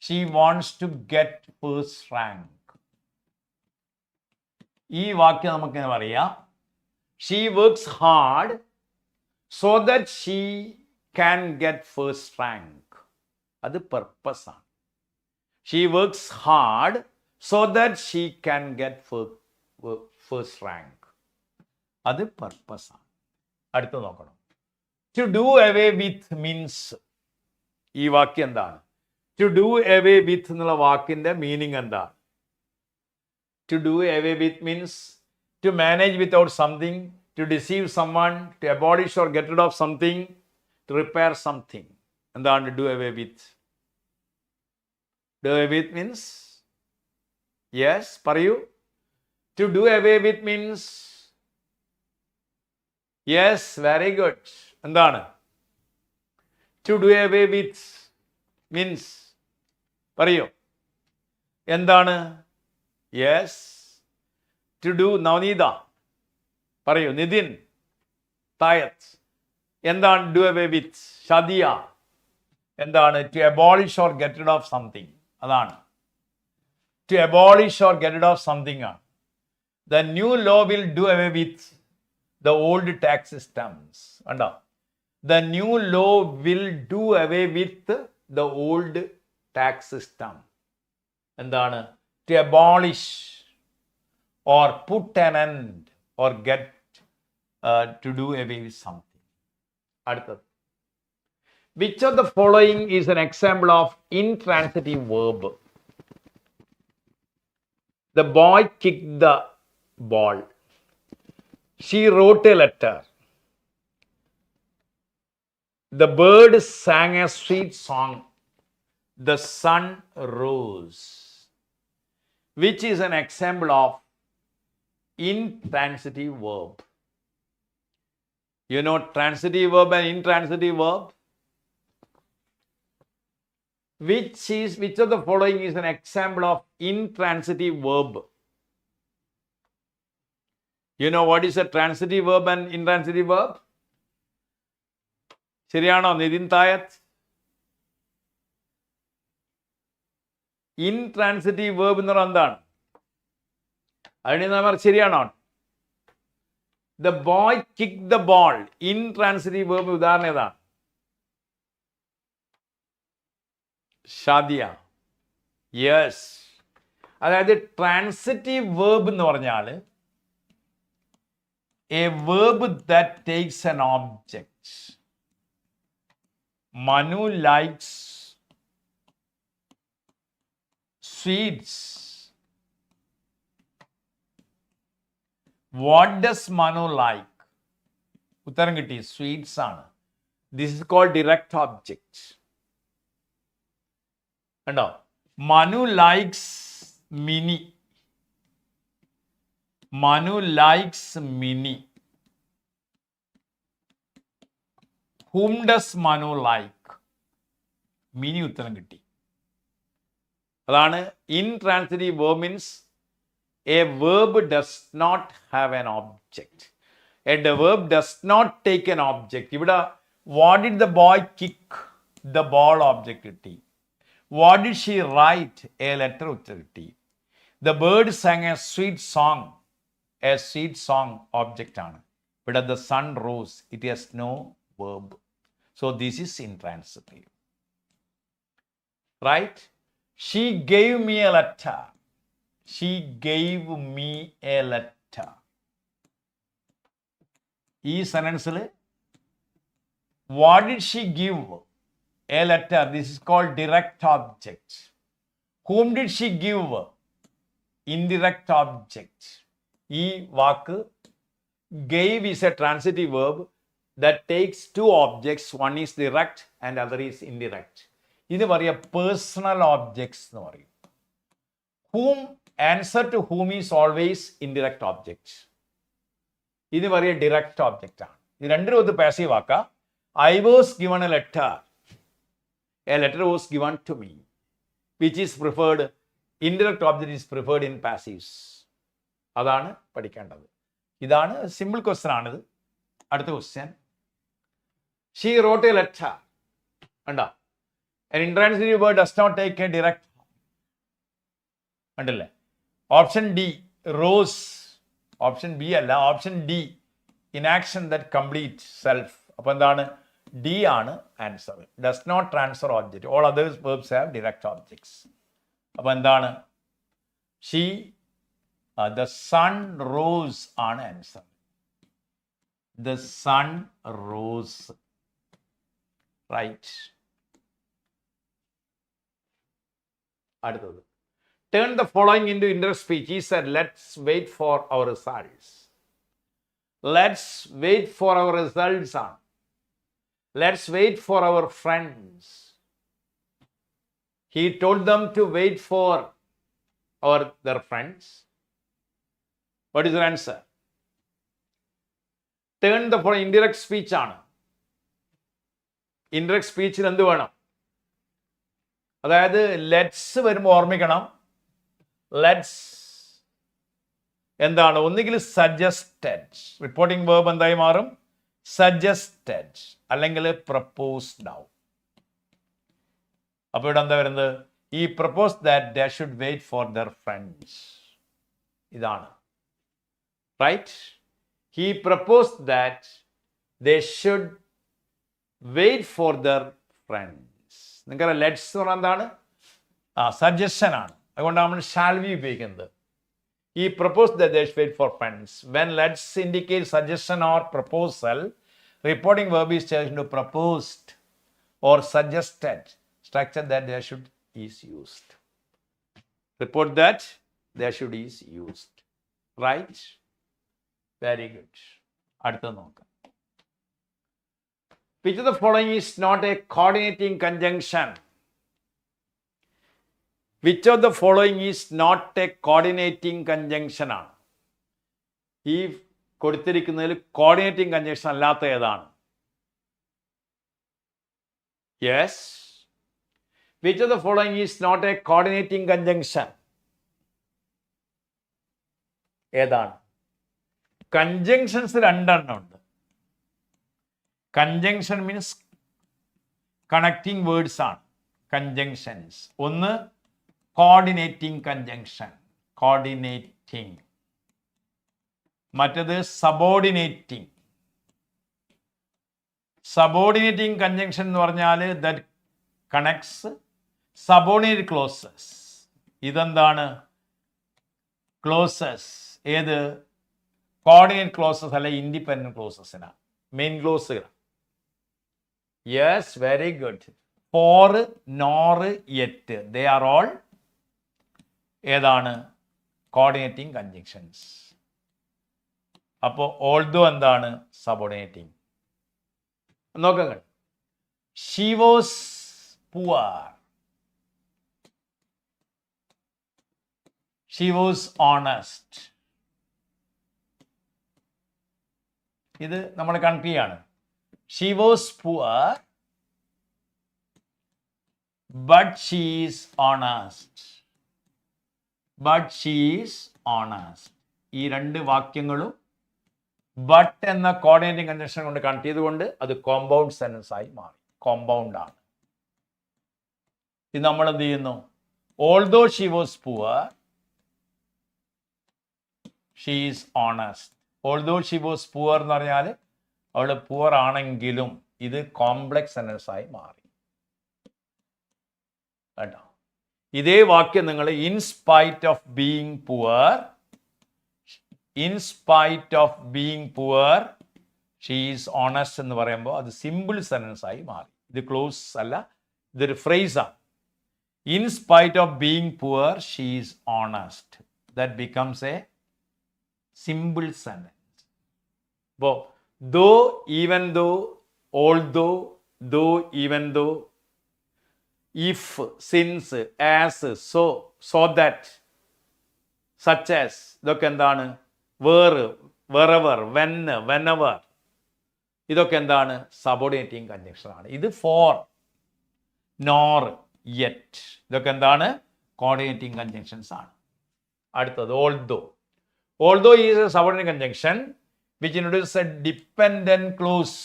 She wants to get first rank. ഈ വാക്യം നമുക്ക് എങ്ങനെ പറയാം? She works hard so that she can get first rank. അത് purpose ആണ്. She works hard so that she can get first rank. അത് purpose ആണ്. അടുത്ത നോക്കണം. To do away with means, ഈ വാക്യം എന്താണ്? To do away with എന്നുള്ള വാക്കിന്റെ മീനിങ് എന്താണ്? To do away with means to manage without something, to deceive someone, to abolish or get rid of something, to repair something. എന്താണ് do away with? Do away with means? Yes, പറയൂ. To do away with means? Yes, very good. എന്താണ്? To do away with means? പറയൂ. എന്താണ്? Yes. To do, Navaneetha പറയൂ. നിതിൻ, തായത്ത്, എന്താണ് do away with? Shadiya, എന്താണ്? To abolish or get rid of something. അതാണ്. To abolish or get rid of something ആണ്. The new law will do away with the old tax systems. കണ്ടോ? The new law will do away with the old tax system. എന്താണ്? To abolish or put an end or get to do away with something. അടുത്തത്. Which of the following is an example of intransitive verb? The boy kicked the ball. She wrote a letter. The bird sang a sweet song. The sun rose. Which is an example of intransitive verb? You know transitive verb and intransitive verb? Which of the following is an example of intransitive verb? You know what is a transitive verb and intransitive verb? ശരിയാണോ Nitin Thayath? Intransitive verb എന്ന് പറഞ്ഞാൽ എന്താണ്? അതിന് നമ്മൾ ശരിയാണോ? The boy kick the ball. Intransitive verb ഉദാഹരണം ഏതാണ്? Shadiya. Yes. അതായത് ട്രാൻസിറ്റീവ് വേർബ് എന്ന് പറഞ്ഞാൽ A verb that takes an object. Manu likes sweets. What does Manu like? ഉത്തരം കിട്ടി. സ്വീറ്റ്സ് ആണ്. This is called direct object. കണ്ടോ? Manu likes mini. Manu likes mini. Whom does Manu like? Mini ഉത്തരം കിട്ടി. അതാണ് intransitive verb means a verb does not have an object. And the verb does not take an object. ഇവിടെ what did the boy kick the ball object കിട്ടി. What did she write? A letter ഉത്തരം കിട്ടി. The bird sang a sweet song. A sweet song object ആണ്. ഇവിടെ the sun rose. It has no verb. So this is intransitive. Right? She gave me a letter. She gave me a letter. ഈ സെനൻസിൽ what did she give? A letter. This is called direct object. Whom did she give? Indirect object. ഈ വാക്ക് gave is a transitive verb that takes two objects. One is direct and other is indirect. ഇത് പറയുക personal objects എന്ന് പറയും. Whom answer to whom is always indirect object. ഇത് പറയുക direct object ആണ്. ഇത് രണ്ടിനും ഒന്ന് പാസീവ് ആക്കുക. I was given a letter. A letter was given to me. Which is preferred? Indirect object is preferred in passives. അതാണ് പഠിക്കേണ്ടത്. ഇതാണ് സിമ്പിൾ ക്വസ്റ്റ്യൻ ആണിത്. അടുത്ത question. She wrote a letter. കണ്ടോ? An intransitive word does not take a direct. കണ്ടില്ലേ? Option D rose. Option B അല്ല, option D inaction that complete self. അപ്പോൾ എന്താണ്? ഡി ആണ് answer. Does not transfer object. All others verbs have direct objects. അപ്പോൾ എന്താണ്? She the sun rose ആണ് answer. The sun rose. Right. അടുത്തത്. Turn the following into indirect speech. He said, let's wait for our results. Let's wait for our results. Let's wait for our friends. He told them to wait for their friends. What is your answer? Turn the following indirect speech ആണ്. Indirect speech എന്ത് വേണം? അതായത് let's വരുമ്പോൾ ഓർമ്മിക്കണം, let's എന്താണ്? ഒന്നുകിൽ suggested, reporting verb എന്തായി മാറും? സജസ്റ്റഡ്, അല്ലെങ്കിൽ പ്രപ്പോസ്ഡ് ആവും. അപ്പോൾ ഇവിടെ എന്താ വരുന്നത്? ഈ propose that they should wait for their friends. ഇതാണ് right. He proposed that they should wait for their friends. നിങ്ങൾക്കറിയാം ലെറ്റ്സ് എന്ന് പറഞ്ഞാൽ എന്താണ്? സജഷൻ ആണ്. അതുകൊണ്ടാണ് നമ്മൾ ഷാൽ വി ഉപയോഗിക്കുന്നത്. He proposed that they should wait for friends. When let's indicate suggestion or proposal, reporting verb is changed to proposed or suggested. Structure that they should is used. Report that they should is used. Right? Very good. അടുത്ത നോക്കാം. Which of the following is not a coordinating conjunction? Which of the following is not a coordinating conjunction ആണ്? ഈ കൊടുത്തിരിക്കുന്നതിൽ coordinating conjunction അല്ലാത്ത ഏതാണ്? Yes. Which of the following is not a coordinating conjunction? ഏതാണ്? Conjunctions രണ്ടെണ്ണം ഉണ്ട്. Conjunction means connecting words ആണ് conjunctions. ഒന്ന് coordinating conjunction, coordinating. മറ്റത് സബോർഡിനേറ്റിംഗ്. സബോർഡിനേറ്റിംഗ് കൺജങ്ഷൻ എന്ന് പറഞ്ഞാൽ ദാറ്റ് കണക്ട്സ് സബോർഡിനേറ്റ് ക്ലോസസ്. ഇതെന്താണ്? ക്ലോസസ്. ഏത്? കോർഡിനേറ്റ് ക്ലോസസ് അല്ല, ഇൻഡിപെൻഡന്റ് ക്ലോസസിനാണ്, മെയിൻ ക്ലോസുകൾ. Yes, very good. For, nor, yet, they are all ഏതാണ്? Coordinating conjunctions. അപ്പോൾ ഓൾദോ എന്താണ്? സബോർഡിനേറ്റിംഗ്. നോക്കുക. She was poor, she was honest. ഇത് നമ്മൾ കണക്ട് ചെയ്യാണ്. She was poor but she is honest. But she is honest. ഈ രണ്ട് വാക്യങ്ങളും but എന്ന കോർഡിനേറ്റിംഗ് കൺജങ്ഷൻ കൊണ്ട് കണക്ട് ചെയ്തുകൊണ്ട് അത് കോമ്പൗണ്ട് സെന്റൻസ് ആയി മാറി. കോമ്പൗണ്ട് ആണ്. ഇത് നമ്മൾ എന്ത് ചെയ്യുന്നു? Although she was poor she is honest. Although she was poor എന്ന് പറഞ്ഞാൽ അവൾ പുവർ ആണെങ്കിലും ഇത് കോംപ്ലക്സ് സെന്റൻസ് ആയി മാറി. കേട്ടോ? ഇതേ വാക്യം നിങ്ങൾ in spite of being poor, in spite of being poor she is honest എന്ന് പറയുമ്പോൾ അത് സിമ്പിൾ സെന്റൻസ് ആയി മാറി. ഇത് ക്ലോസ് അല്ല, ഇതൊരു ഫ്രേസാണ്. In spite of being poor she is honest. That becomes a simple sentence. അപ്പോൾ though, even though, although, though, even though, if, since, as, so, so that, such as, ഇതൊക്കെ എന്താണ്? Where, wherever, when, whenever, ഇതൊക്കെ എന്താണ്? Subordinating conjunction ആണ്. ഇത് four, nor, yet, ഇതൊക്കെ എന്താണ്? Coordinating conjunctions ആണ്. അടുത്തത് although. Although is A subordinate conjunction which introduces a dependent clause.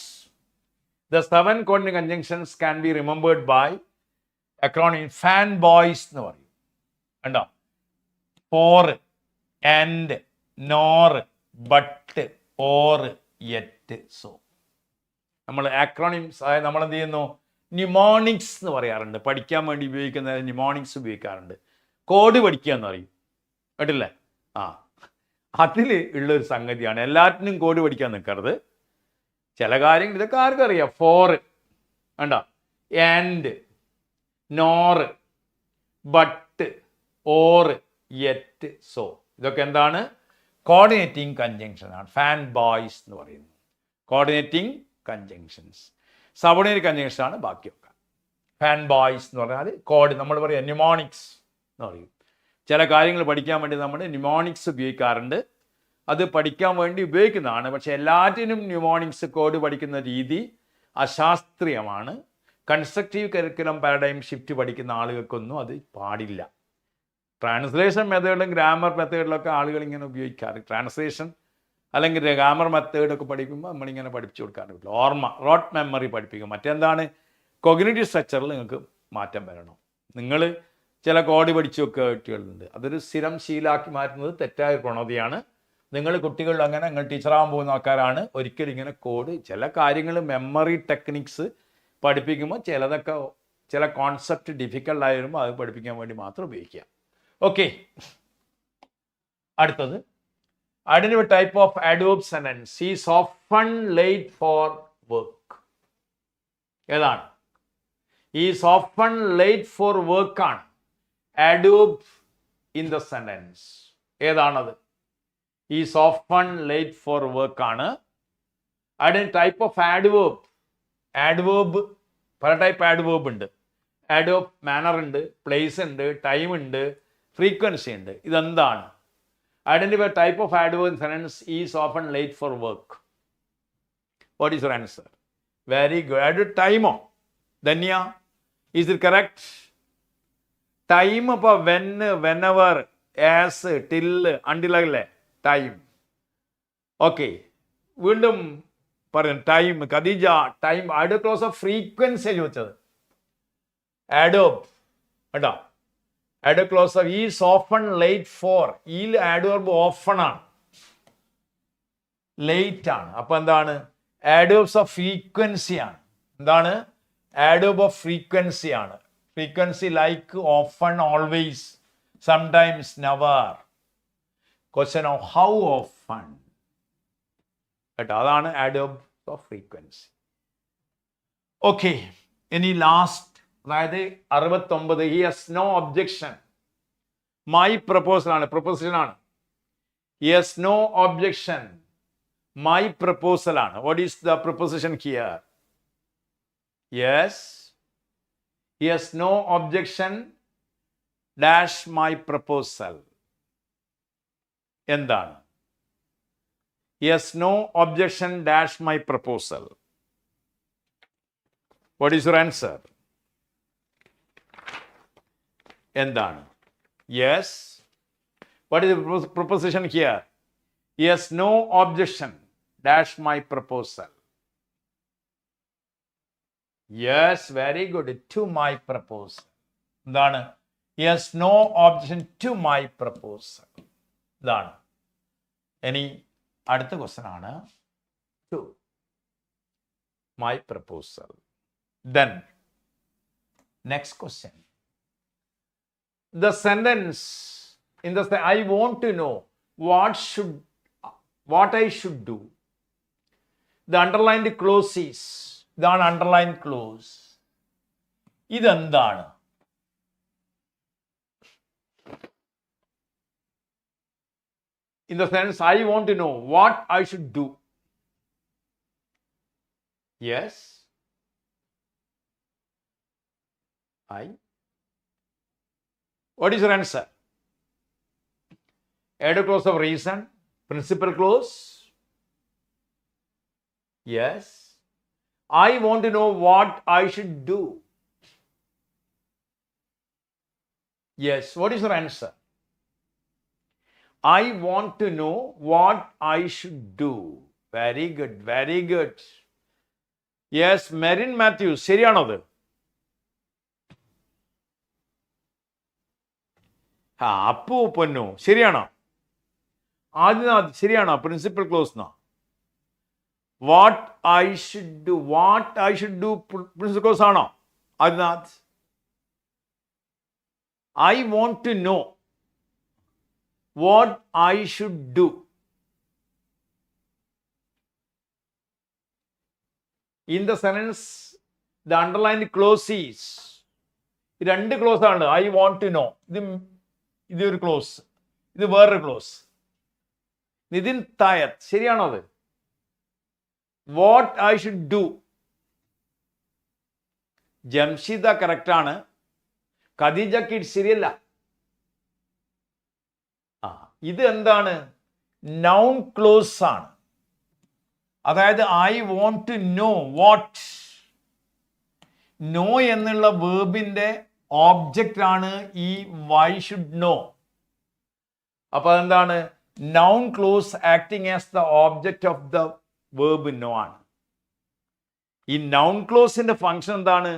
The 7 coordinate conjunctions can be remembered by acronym fanboys എന്ന് പറയും. കണ്ടോ? for, and, nor, but, or, yet, so. നമ്മൾ ആക്രോണിംസ് ആയ നമ്മൾ എന്ത് ചെയ്യുന്നു? ന്യൂമോണിക്സ് എന്ന് പറയാറുണ്ട്. പഠിക്കാൻ വേണ്ടി ഉപയോഗിക്കുന്ന ന്യൂമോണിക്സ് ഉപയോഗിക്കാറുണ്ട്. കോഡ് പഠിക്കുക എന്ന് പറയും, കേട്ടില്ലേ? അതിൽ ഉള്ളൊരു സംഗതിയാണ്. എല്ലാറ്റിനും കോഡ് പഠിക്കാൻ നിൽക്കരുത്. ചില കാര്യങ്ങൾ ഇതൊക്കെ ആർക്കും അറിയാം. ഫോർ, വേണ്ട, and, nor, but, or, yet, so, ഇതൊക്കെ എന്താണ്? കോർഡിനേറ്റിംഗ് കൺജങ്ഷൻ ആണ്. ഫാൻ ബോയ്സ് എന്ന് പറയുന്നത് കോർഡിനേറ്റിംഗ് കൺജങ്ഷൻസ്. സബോർഡിനേറ്റ് കൺജങ്ഷൻ ആണ് ബാക്കിയൊക്കെ. ഫാൻ ബോയ്സ് എന്ന് പറഞ്ഞാൽ കോഡ്, നമ്മൾ പറയാം ന്യൂമോണിക്സ് എന്ന് പറയും. ചില കാര്യങ്ങൾ പഠിക്കാൻ വേണ്ടി നമ്മൾ ന്യൂമോണിക്സ് ഉപയോഗിക്കാറുണ്ട്. അത് പഠിക്കാൻ വേണ്ടി ഉപയോഗിക്കുന്നതാണ്. പക്ഷെ എല്ലാറ്റിനും ന്യൂമോണിക്സ് കോഡ് പഠിക്കുന്ന രീതി അശാസ്ത്രീയമാണ്. കൺസ്ട്രക്റ്റീവ് കരിക്കുലം പാരഡൈം ഷിഫ്റ്റ് പഠിക്കുന്ന ആളുകൾക്കൊന്നും അത് പാടില്ല. ട്രാൻസ്ലേഷൻ മെത്തേഡിലും ഗ്രാമർ മെത്തേഡിലൊക്കെ ആളുകൾ ഇങ്ങനെ ഉപയോഗിക്കാറ്. ട്രാൻസ്ലേഷൻ അല്ലെങ്കിൽ ഗ്രാമർ മെത്തേഡൊക്കെ പഠിക്കുമ്പോൾ നമ്മളിങ്ങനെ പഠിപ്പിച്ചു കൊടുക്കാറില്ല. ഓർമ്മ, റോട്ട് മെമ്മറി പഠിപ്പിക്കും. മറ്റെന്താണ്? കൊഗ്നിറ്റീവ് സ്ട്രക്ചറിൽ നിങ്ങൾക്ക് മാറ്റം വരണം. നിങ്ങൾ ചില കോഡ് പഠിച്ചു വെക്കുക കുട്ടികളുണ്ട്. അതൊരു സ്ഥിരം ശീലാക്കി മാറ്റുന്നത് തെറ്റായ പ്രവണതയാണ്. നിങ്ങൾ കുട്ടികളിൽ അങ്ങനെ നിങ്ങൾ ടീച്ചറാകാൻ പോകുന്ന ആൾക്കാരാണ്. ഒരിക്കലും ഇങ്ങനെ കോഡ്, ചില കാര്യങ്ങൾ മെമ്മറി ടെക്നിക്സ് പഠിപ്പിക്കുമ്പോൾ ചിലതൊക്കെ ചില കോൺസെപ്റ്റ് ഡിഫിക്കൽട്ട് ആയി വരുമ്പോൾ അത് പഠിപ്പിക്കാൻ വേണ്ടി മാത്രം ഉപയോഗിക്കുക. ഓക്കെ, അടുത്തത് identify type of adverb sentence is often late for work. ഏതാണ്? is often late for work ആണ് adverb in the sentence. ഏതാണത്? is often late for work ആണ്. അതിന് ടൈപ്പ് ഓഫ് adverb, adverb പല ടൈപ്പ് adverb ഉണ്ട്. adverb manner ഉണ്ട്, place ഉണ്ട്, time ഉണ്ട്, ഫ്രീക്വൻസി ഉണ്ട്. ഇതെന്താണ്? Identify type of adverb in sentence is often late for work. What is your answer? Very good. Adverb ടൈമോ? Dhanya, is it correct? Time അപ്പോൾ when, whenever, as, till, until അല്ലേ time. Okay, വീണ്ടും പറയും time. Khadeeja, time. adverb clause of frequency ചോദിച്ചത്. adverb കേട്ടോ, adverb clause of is often late for. ഈ adverb often ആണ്, late ആണ്. അപ്പൊ എന്താണ്? adverbs ഓഫ് ഫ്രീക്വൻസി ആണ്. എന്താണ്? adverb ഓഫ് ഫ്രീക്വൻസി ആണ്. Frequency like, often, always, sometimes, never. Question of how often കേട്ടോ, അതാണ് adverb ഓഫ് ഫ്രീക്വൻസി. ഓക്കെ, ഇനി ലാസ്റ്റ്, അതായത് 69. He has no objection. My proposal ആണ്, പ്രപ്പോസിഷൻ ആണ്. He has no objection, my proposal ആണ്. What is the preposition here? Yes, he has no objection dash my proposal. എന്താണ്? He has no objection dash my proposal. What is your answer? എന്താണ്? Yes. What is the preposition here? He has no objection dash my proposal. Yes, very good. To my proposal. എന്താണ്? He has no objection to my proposal. ഇതാണ്. ഇനി അടുത്ത question ആണ് to my proposal. Then next question, the sentence in the I want to know what I should do. The underlined clause is, ഇതാണ് underlined clause. ഇതെന്താണ്? In the sentence I want to know what I should do. Yes, I. What is your answer? Add clause of reason, principal clause. Yes. I want to know what I should do. Yes. What is your answer? I want to know what I should do. Very good. Very good. Yes. Marin Matthews. ശരിയാണോ അത്? അപ്പു പൊന്നു ശരിയാണോ? ആദ്യം ശരിയാണോ? Principal clause എന്നാ. What I should do. What I should do principal clause ആണോ? Adyanath. I want to know what I should do. In the sentence, the underlined clause is, രണ്ട് close ആണ്. ഐ വോണ്ട് ടു നോ, ഇതൊരു close, ഇത് വേറൊരു close. Nitin Thayath ശരിയാണോ അത്? What I should do. Jamshida correct ആണ്. Khadija kid ശരിയല്ല. ഇത് എന്താണ്? നൗൺ ക്ലോസ് ആണ്. അതായത് I want to know what. Know എന്നുള്ള വേർബിന്റെ ഓബ്ജക്റ്റ് ആണ് ഈ വൈ ഷുഡ് നോ. അപ്പൊ അതെന്താണ്? Noun clause acting as the object of the verb know ആണ്. ഈ നൗൺ ക്ലോസിന്റെ ഫങ്ഷൻ എന്താണ്?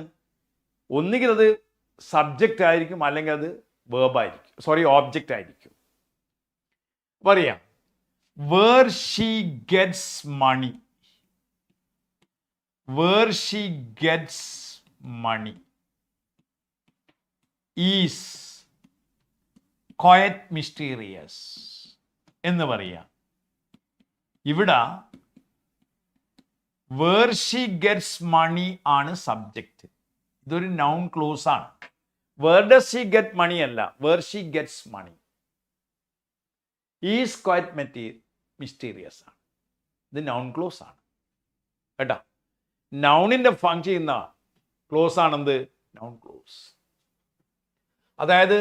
ഒന്നുകിൽ അത് സബ്ജക്റ്റ് ആയിരിക്കും, അല്ലെങ്കിൽ അത് വേർബ് ആയിരിക്കും, ഓബ്ജക്റ്റ് ആയിരിക്കും. പറയാം, where she gets money. Where she gets money is quite mysterious എന്ന് പറയാം. ഇവിടെ വേർ ഷീ ഗെറ്റ്സ് മണി ആണ് സബ്ജക്റ്റ്. ഇതൊരു നൗൺ ക്ലോസ് ആണ്. Where does she get money അല്ല, where she gets money is quite mysterious ആണ്. ഇത് നൗൺ ക്ലോസ് ആണ് കേട്ടോ. നൗണിന്റെ ഫങ്ഷൻ ചെയ്യുന്ന ക്ലോസ് ആണെന്ത്? Noun clause. അതായത്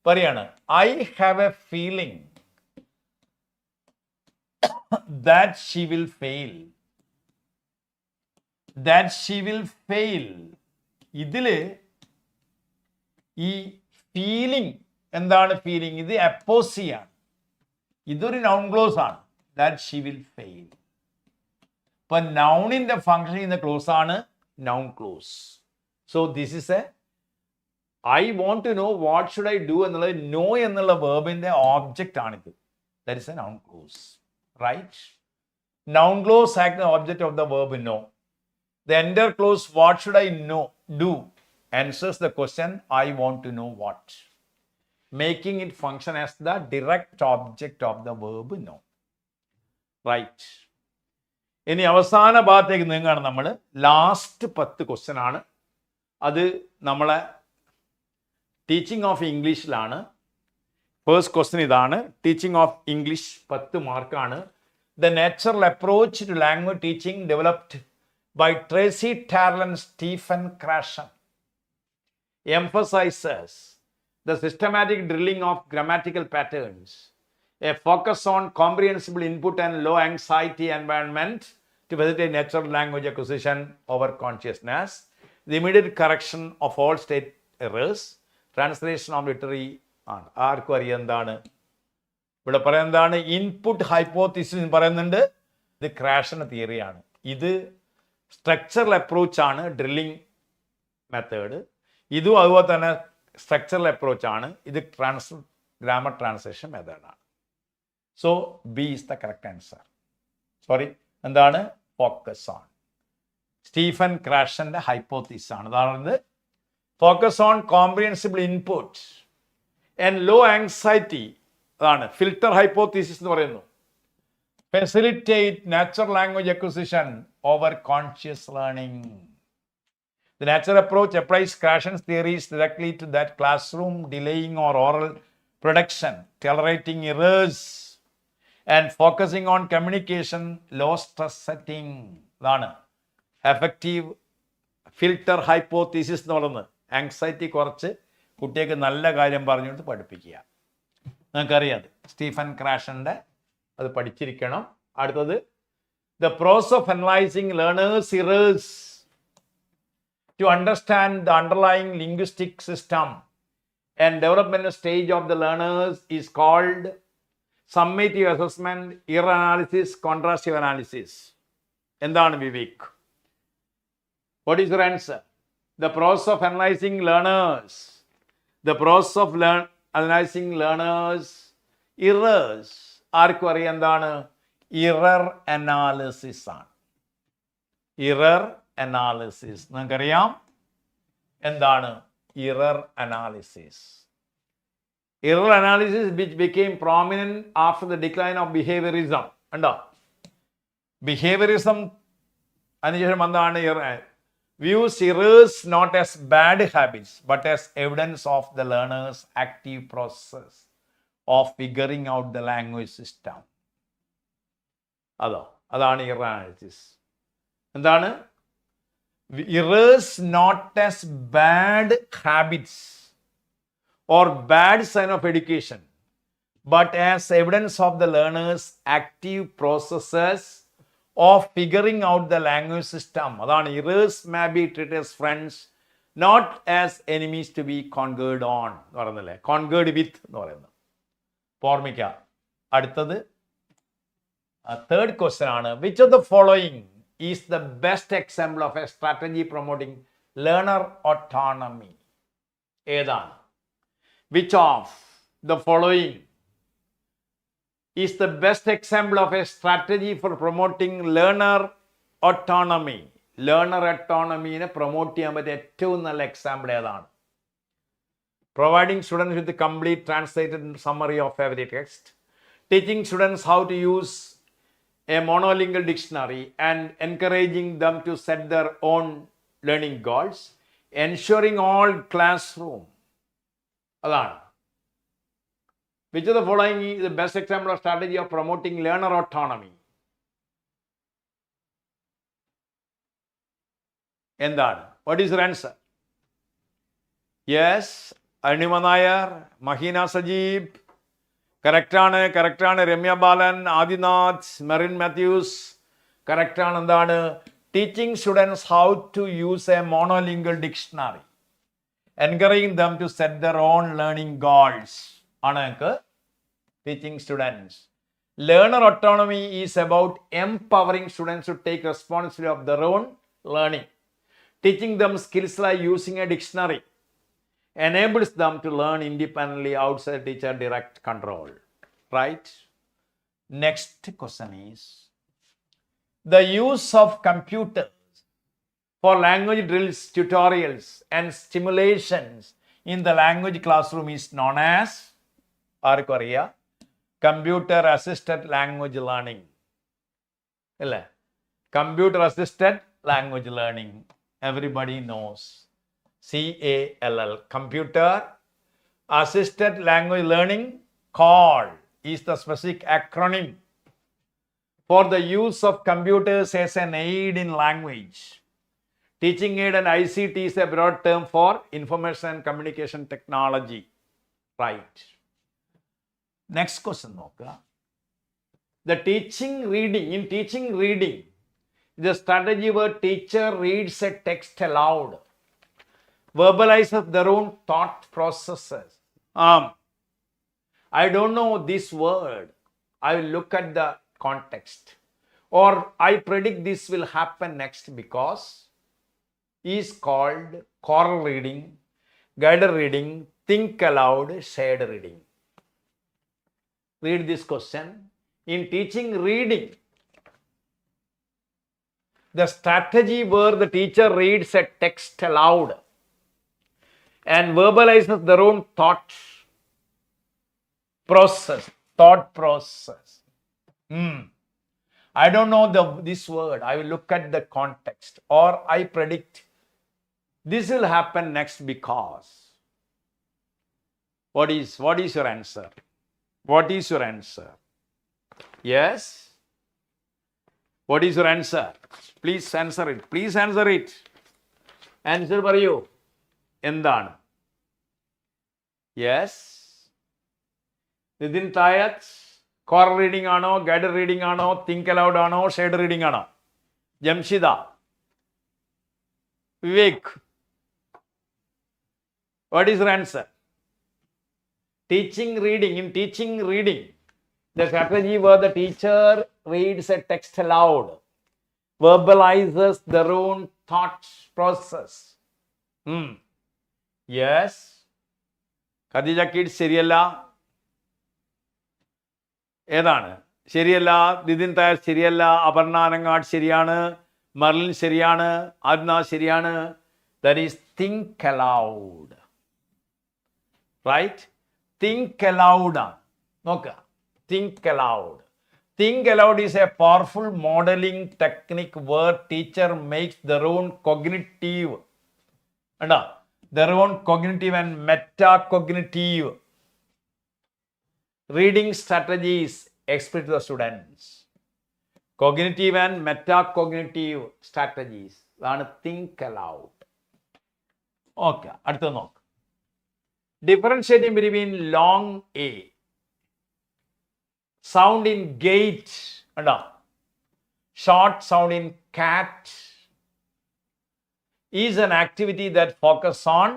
പറയാണ്, I have a feeling that she will fail. That she will fail. ഇതില് ഈ ഫീലിംഗ് എന്താണ്? ഫീലിംഗ് ഇത് അപ്പോസിയാണ്. ഇതൊരു നൗൺ ക്ലോസ് ആണ്. That she will fail. ഇപ്പൊ നൗണിന്റെ ഫങ്ഷൻ ചെയ്യുന്ന ക്ലോസ് ആണ് noun clause. So this is a I want to know what should I do എന്നുള്ളത് നോ എന്നുള്ള വേർബിന്റെ ഓബ്ജക്റ്റ് ആണിത്. That is a noun clause. Right? Noun clause act the object of the verb know. The ender clause, what should I know do, answers the question I want to know what, making it function as the direct object of the verb know. Right? ഇനി അവസാന ഭാഗത്തേക്ക് നീങ്ങാണ് നമ്മൾ. Last 10 question ആണ്. അത് നമ്മളെ teaching of ഇംഗ്ലീഷിലാണ്. First question ഇതാണ്. Teaching of English 10 മാർക്കാണ്. The natural approach to language teaching developed by Tracy Terrell and Stephen Krashen emphasizes the systematic drilling of grammatical patterns, a focus on comprehensible input and low anxiety environment to facilitate natural language acquisition over consciousness, the immediate correction of all state errors, translation of literary ആണ്. ആർക്കും അറിയാം എന്താണ് ഇവിടെ പറയുന്നതാണ്? Input hypothesis പറയുന്നുണ്ട്. ഇത് ക്രാഷന്റെ തിയറിയാണ്. ഇത് സ്ട്രക്ചറൽ അപ്രോച്ച് ആണ്, ഡ്രില്ലിംഗ് മെത്തേഡ്. ഇതും അതുപോലെ തന്നെ സ്ട്രക്ചറൽ അപ്രോച്ച് ആണ്. ഇത് ഗ്രാമർ ട്രാൻസ്ലേഷൻ മെത്തേഡാണ്. So B is the correct answer. Sorry, എന്താണ്? Focus on. സ്റ്റീഫൻ ക്രാഷന്റെ ഹൈപ്പോത്തിസിസ് ആണ്. അതാണ് focus on comprehensible input and low anxiety. അതാണ് ഫിൽട്ടർ ഹൈപ്പോത്തീസിസ് എന്ന് പറയുന്നു. Facilitate natural language acquisition over conscious learning. The natural approach applies Krashen's theories directly to that classroom, delaying or oral production, tolerating errors, and focusing on communication, low stress setting. അതാണ് effective filter hypothesis എന്ന് പറയുന്നത്. Anxiety കുറച്ച് കുട്ടികൾക്ക് നല്ല കാര്യം പറഞ്ഞു കൊടുത്ത് പഠിപ്പിക്കുക. നിങ്ങൾക്കറിയാം സ്റ്റീഫൻ ക്രാഷൻ്റെ അത് പഠിച്ചിരിക്കണം. അടുത്തത് the prose of analyzing learners' errors to understand the underlying linguistic system and developmental stage of the learners is called summative assessment, error analysis, contrastive analysis. എന്താണ് Vivek? What is your answer? The prose of analyzing learners, the prose of analyzing learners errors, ആർക്കും അറിയാം എന്താണ്? Error analysis ആണ്. Error analysis നിങ്ങൾക്കറിയാം എന്താണ് error analysis? Error analysis which became prominent after the decline of behaviorism. ഉണ്ടോ? Behaviourism അതിനുശേഷം എന്താണ്? views errors not as bad habits but as evidence of the learner's active process of figuring out the language system. അതാണ് error analysis. എന്താണ്? errors not as bad habits or bad sign of education but as evidence of the learner's active processes of figuring out the language system. അതാണ് errors may be treated as friends not as enemies to be conquered on എന്ന് പറയുന്നില്ലേ, conquered with എന്ന് പറയുന്നത്. ഓർമ്മിക്കുക. അടുത്തത് third question ആണ്, which of the following is the best example of a strategy promoting learner autonomy? ഏതാണ്? which of the following is the best example of a strategy for promoting learner autonomy? Learner autonomy promote ചെയ്യാൻ പറ്റിയ ഏറ്റവും നല്ല example ഏതാണ്? providing students with a complete translated summary of every text, teaching students how to use a monolingual dictionary and encouraging them to set their own learning goals, ensuring all classroom. അതാണ്. which of the following is the best example of strategy of promoting learner autonomy? എന്താണ്? what is your answer? yes, Arunima Nair, മഹീന Sajeeb, കറക്റ്റാണ്. രമ്യ ബാലൻ, ആദിനാഥ്, മെറിൻ മാത്യൂസ്, കറക്റ്റാണ്. എന്താണ്? Teaching students how to use a monolingual dictionary, encouraging them to set their own learning goals ആണ് ഞങ്ങൾക്ക് teaching students. Learner autonomy is about empowering students to take responsibility of their own learning. Teaching them skills like using a dictionary enables them to learn independently outside teacher direct control. Right? Next question is, the use of computers for language drills, tutorials and stimulations in the language classroom is known as computer assisted language learning. Computer assisted language learning, everybody knows. CALL, computer assisted language learning. CALL is the specific acronym for the use of computers as an aid in language. Teaching aid and ICT is a broad term for information and communication technology. Right. Next question. The teaching reading, in teaching reading, the strategy where teacher reads a text aloud, verbalizes their own thought processes. I don't know this word, I will look at the context, or I predict this will happen next because, is called choral reading, guided reading, think aloud, shared reading. Read this question. In teaching reading, the strategy where the teacher reads a text aloud and verbalizes their own thought process. I don't know this word, I will look at the context, or I predict this will happen next because. What is your answer? What is your answer? Yes? What is your answer? Please answer it. Answer പറയൂ. എന്താണ്? Yes. Within Tayat, choral reading ആണോ, guided reading ആണോ, think aloud ആണോ, shared reading ആണോ? Jamshida, Vivek, what is your answer? Teaching reading. In teaching reading, the strategy where the teacher reads a text aloud, verbalizes their own thought process. Yes. Khadija Keats ശരിയല്ല. ഏതാണ് ശരിയല്ല? നിതിൻ തായർ ശരിയല്ല. അപർണ അനങ്ങാട് ശരിയാണ്. Merlin ശരിയാണ്. ആദ്ന ശരിയാണ്. That is think aloud. Right? Think aloud. നോക്കുക. Think aloud. Think aloud is a powerful modeling technique where teacher makes their own cognitive and metacognitive reading strategies explain to the students. Cognitive and metacognitive strategies. That's think aloud. Okay, അടുത്ത നോക്ക്. Differentiating between long A, sound in gate, short sound in cat, is an activity that focuses on,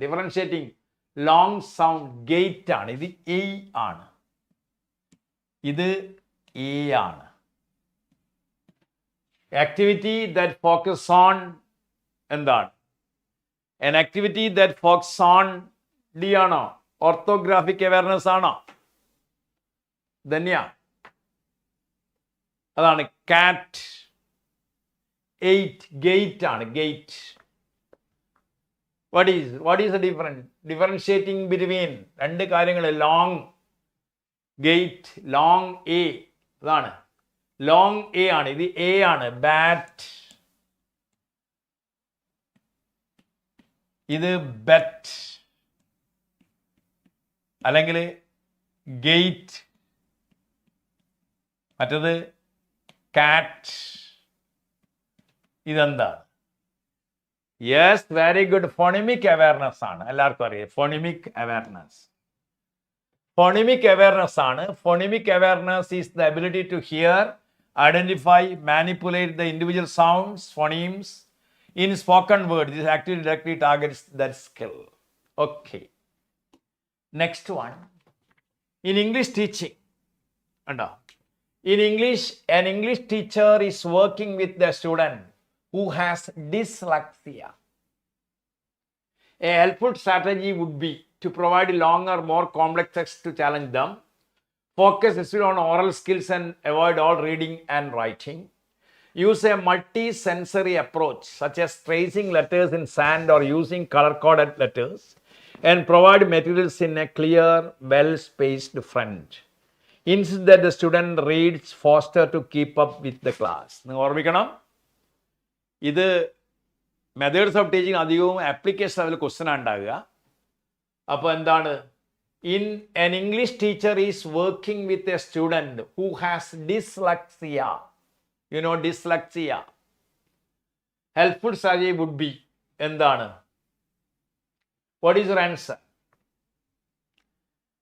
differentiating long sound gate ആണ്. ഇത് E ആണ്. ഇത് E ആണ്. Activity that focuses on എന്താണ്? An activity that focuses on D ആണോ? Orthographic awareness ആണോ? ധന്യ, അതാണ് കാറ്റ്. 8 ഗേറ്റ് ആണ്. Gate. What is the difference? Differentiating between രണ്ട് കാര്യങ്ങൾ. Long gate, long A. അതാണ് ലോങ് എ ആണ്. ഇത് എ ആണ്. ബാറ്റ്. ഇത് ബെറ്റ് അല്ലെങ്കിൽ ഗേറ്റ്. മറ്റത് കാറ്റ്. ഇതെന്താണ്? Yes, very good. Phonemic awareness ആണ്. എല്ലാവർക്കും അറിയാം ഫോണിമിക് അവയർനെസ്. ഫോണിമിക് അവയർനെസ് ആണ്. Phonemic awareness is the ability to hear, identify, manipulate the individual sounds, phonemes in spoken word. This activity directly targets that skill. Okay. Next one. In English teaching. In English, an English teacher is working with the student who has dyslexia. A helpful strategy would be to provide longer, more complex text to challenge them, focus on oral skills and avoid all reading and writing. Use a multi-sensory approach such as tracing letters in sand or using color-coded letters, and provide materials in a clear, well-spaced front. Insist that the student reads faster to keep up with the class. നിങ്ങൾ ഓർമ്മിക്കണം, ഇത് methods of teaching അധികവും application level question ഉണ്ടാകുക. അപ്പോൾ എന്താണ്? In an English teacher is working with a student who has dyslexia. You know dyslexia. Helpful strategy would be എന്താണ്? What is your answer?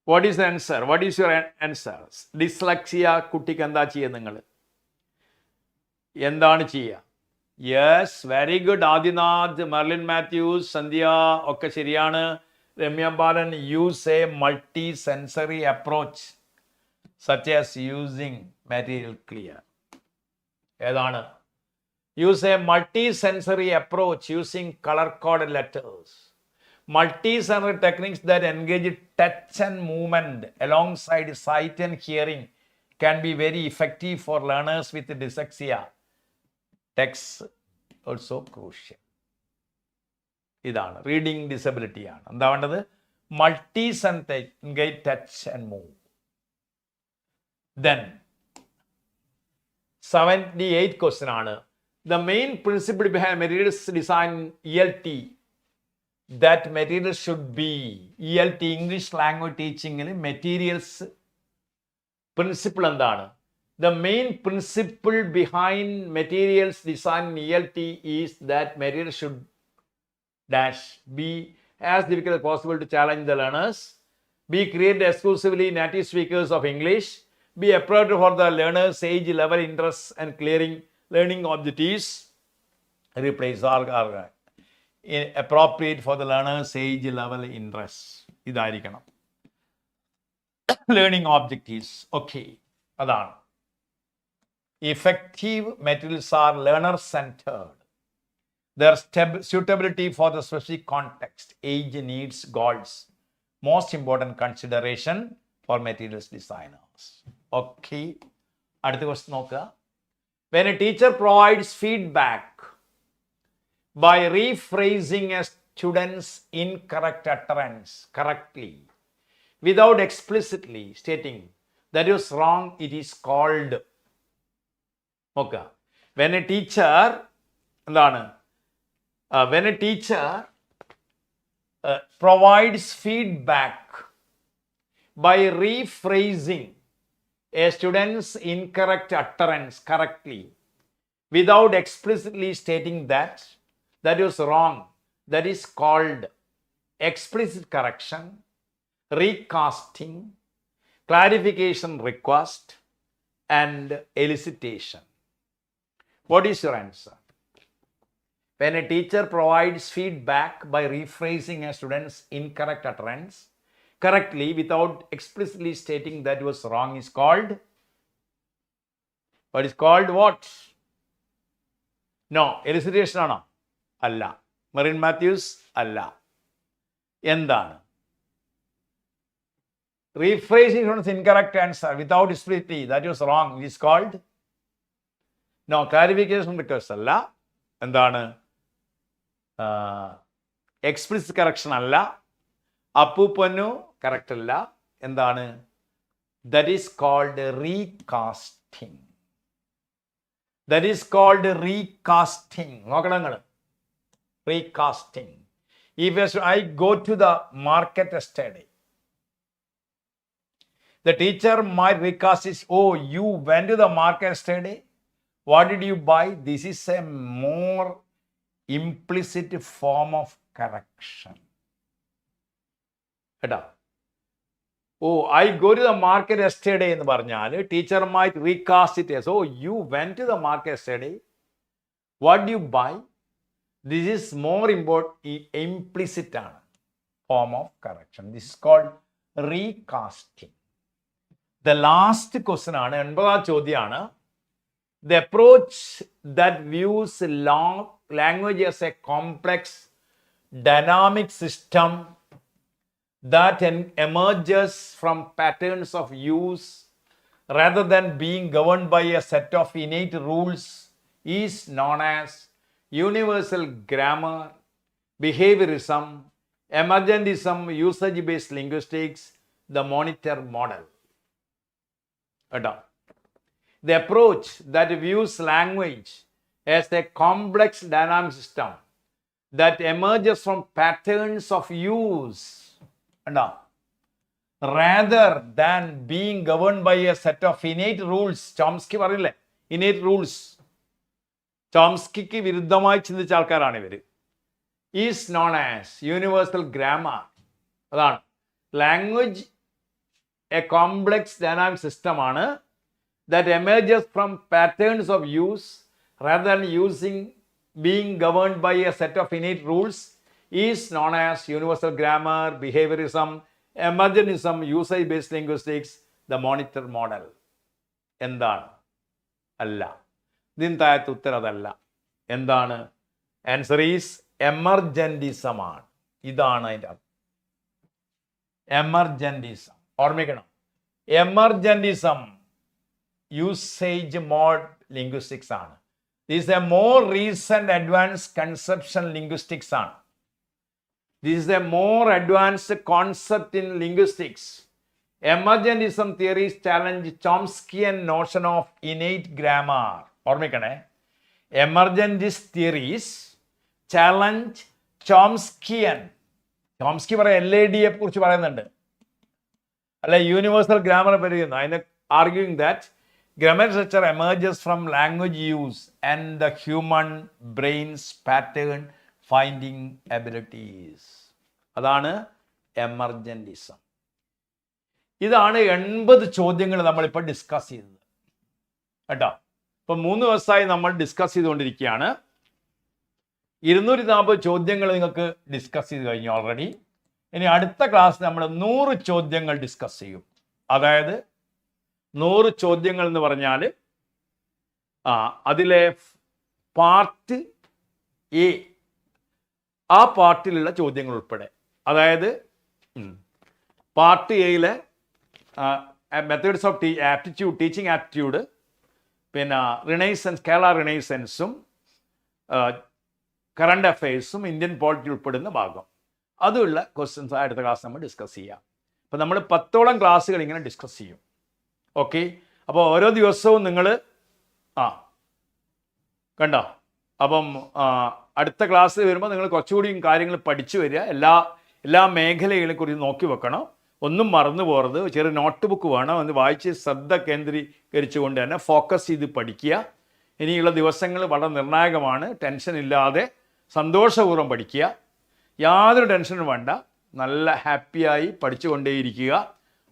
What is the answer? What is your answer? Dyslexia കുട്ടിക്ക് എന്താ ചെയ്യുക? നിങ്ങൾ എന്താണ് ചെയ്യുക? Yes, very good. Adinath, Merlin Mathews, Sandhya ഒക്കെ ശരിയാണ്. Ramya Balan, use a multi sensory approach such as using material clear. ഏതാണ്? Use a multi sensory approach using colour coded letters. Multi-sensory techniques that engage touch and movement alongside sight and hearing can be very effective for learners with dyslexia. Text also crucial. ഇതാണ് reading disability ആണ്. എന്താ വേണ്ടത്? multi-sensory engage touch and move. Then 78 question ആണ്. The main principle behind materials design ELT, that materials should be ELT, English language teaching materials principle എന്താണ്? The main principle behind materials design in ELT is that materials should dash be as difficult as possible to challenge the learners be created exclusively native speakers of English, be appropriate for the learner's age level interests and clearing learning objectives, replace are appropriate for the learner's age level interests. ഇതായിരിക്കണം learning objectives. Okay, അതാണ്. Effective materials are learner-centered. Their suitability for the specific context, age, needs, goals, most important consideration for materials designers. Okay. അടുത്ത question നോക്കുക. When a teacher provides feedback by rephrasing a student's incorrect utterance correctly without explicitly stating that is wrong, it is called. Okay. When a teacher provides feedback by rephrasing a student's incorrect utterance correctly without explicitly stating that that is wrong, that is called explicit correction, recasting, clarification request, and elicitation. What is your answer? When a teacher provides feedback by rephrasing a student's incorrect utterance correctly without explicitly stating that was wrong is called? What is called what? No, elicitation ആണോ? അല്ല. Marin Matthews അല്ല. എന്താണ്? Rephrasing student's incorrect answer without explicitly that was wrong is called? No, clarification request അല്ല. എന്താണ്? Explicit correction അല്ല. അപ്പൂപ്പനു correct അല്ല. എന്താണ്? That is called recasting. That is called recasting. നോക്കണം നിങ്ങൾ. Recasting. If I go to the market yesterday, the teacher might recast is, oh, you went to the market yesterday. What did you buy? This is a more implicit form of correction. Oh, I go to the market yesterday എന്ന് പറഞ്ഞാൽ teacher might recast it as, oh, you went to the market yesterday. What do you buy? This is more implicit form of correction. This is called recasting. The last question ആണ്, 80ാം ചോദ്യമാണ്. The approach that views language as a complex, dynamic system that emerges from patterns of use rather than being governed by a set of innate rules is known as universal grammar, behaviorism, emergentism, usage-based linguistics, the monitor model. The approach that views language as a complex dynamic system that emerges from patterns of use rather than being governed by a set of innate rules. Chomsky പറയില്ലേ, innate rules. ചോംസ്കിക്ക് വിരുദ്ധമായി ചിന്തിച്ച ആൾക്കാരാണ് ഇവർ. Is known as universal grammar. അതാണ് language A complex dynamic സിസ്റ്റമാണ് that emerges from patterns of use rather than being governed by a set of innate rules is known as universal grammar, behaviorism, emergentism, usage-based linguistics, the monitor model. എന്താണ്? അല്ല. ഇതിന് താഴത്തെ ഉത്തരം അതല്ല. എന്താണ്? Answer is എമർജന്റിസം ആണ്. ഇതാണ് അതിൻ്റെ അർത്ഥം. എമർജന്റിസം ഓർമ്മിക്കണം. എമർജന്റിസം usage mode linguistics ആണ്. This is a more recent advanced conception linguistics ആണ്. This is a more advanced concept in linguistics. Emergentism theories challenge Chomskyan notion of innate grammar. ഓർമ്മിക്കണേ, emergentist theories challenge Chomskyan. Chomsky പറയാം LADയെ കുറിച്ച് പറയുന്നുണ്ട്, അല്ല universal grammar പറയുന്നു. അതിന് arguing that grammar structure emerges from language use and the human brain's pattern finding abilities. അതാണ് എമർജന്റിസം. ഇതാണ് 80 ചോദ്യങ്ങൾ നമ്മളിപ്പോൾ ഡിസ്കസ് ചെയ്തത് കേട്ടോ. ഇപ്പം 3 ദിവസമായി നമ്മൾ ഡിസ്കസ് ചെയ്തുകൊണ്ടിരിക്കുകയാണ്. 240 ചോദ്യങ്ങൾ നിങ്ങൾക്ക് ഡിസ്കസ് ചെയ്ത് കഴിഞ്ഞു ഓൾറെഡി. ഇനി അടുത്ത ക്ലാസ് നമ്മൾ 100 ചോദ്യങ്ങൾ ഡിസ്കസ് ചെയ്യും. അതായത് 100 ചോദ്യങ്ങൾ എന്ന് പറഞ്ഞാൽ അതിലെ പാർട്ട് എ, ആ പാർട്ടിലുള്ള ചോദ്യങ്ങൾ ഉൾപ്പെടെ. അതായത് പാർട്ട് എയിലെ methods of aptitude, teaching aptitude, പിന്നെ റിനൈസൻസ്, കേരള റിനൈസൻസും കറണ്ട് അഫയേഴ്സും ഇന്ത്യൻ പോളിറ്റി ഉൾപ്പെടുന്ന ഭാഗം, അതുള്ള ക്വസ്റ്റ്യൻസ് അടുത്ത ക്ലാസ് നമ്മൾ ഡിസ്കസ് ചെയ്യാം. അപ്പം നമ്മൾ 10ഓളം ക്ലാസ്സുകൾ ഇങ്ങനെ ഡിസ്കസ് ചെയ്യും. ഓക്കെ, അപ്പോൾ ഓരോ ദിവസവും നിങ്ങൾ കണ്ടോ. അപ്പം അടുത്ത ക്ലാസ് വരുമ്പോൾ നിങ്ങൾ കുറച്ചുകൂടി കാര്യങ്ങൾ പഠിച്ചു വരിക. എല്ലാ മേഖലകളെ കുറിച്ച് നോക്കി വെക്കണം. ഒന്നും മറന്നു പോകരുത്. ചെറിയ നോട്ട് ബുക്ക് വേണം. അത് വായിച്ച് ശ്രദ്ധ കേന്ദ്രീകരിച്ചുകൊണ്ട് തന്നെ ഫോക്കസ് ചെയ്ത് പഠിക്കുക. ഇനിയുള്ള ദിവസങ്ങൾ വളരെ നിർണായകമാണ്. ടെൻഷൻ ഇല്ലാതെ സന്തോഷപൂർവ്വം പഠിക്കുക. യാതൊരു ടെൻഷനും വേണ്ട. നല്ല ഹാപ്പിയായി പഠിച്ചുകൊണ്ടേയിരിക്കുക.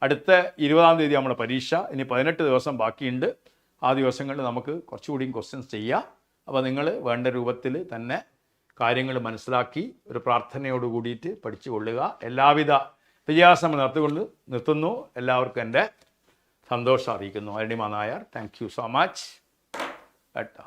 അടുത്ത 20-ാം തീയതി നമ്മുടെ പരീക്ഷ. ഇനി 18 ദിവസം ബാക്കിയുണ്ട്. ആ ദിവസങ്ങളിൽ നമുക്ക് കുറച്ചുകൂടിയും ക്വസ്റ്റ്യൻസ് ചെയ്യാം. അപ്പോൾ നിങ്ങൾ വേണ്ട രൂപത്തിൽ തന്നെ കാര്യങ്ങൾ മനസ്സിലാക്കി ഒരു പ്രാർത്ഥനയോട് കൂടിയിട്ട് പഠിച്ചു കൊള്ളുക. എല്ലാവിധ വിജയാസനം നിർത്തുന്നു. എല്ലാവർക്കും എൻ്റെ സന്തോഷം അറിയിക്കുന്നു. Arunima Nair, thank you so much കേട്ടോ.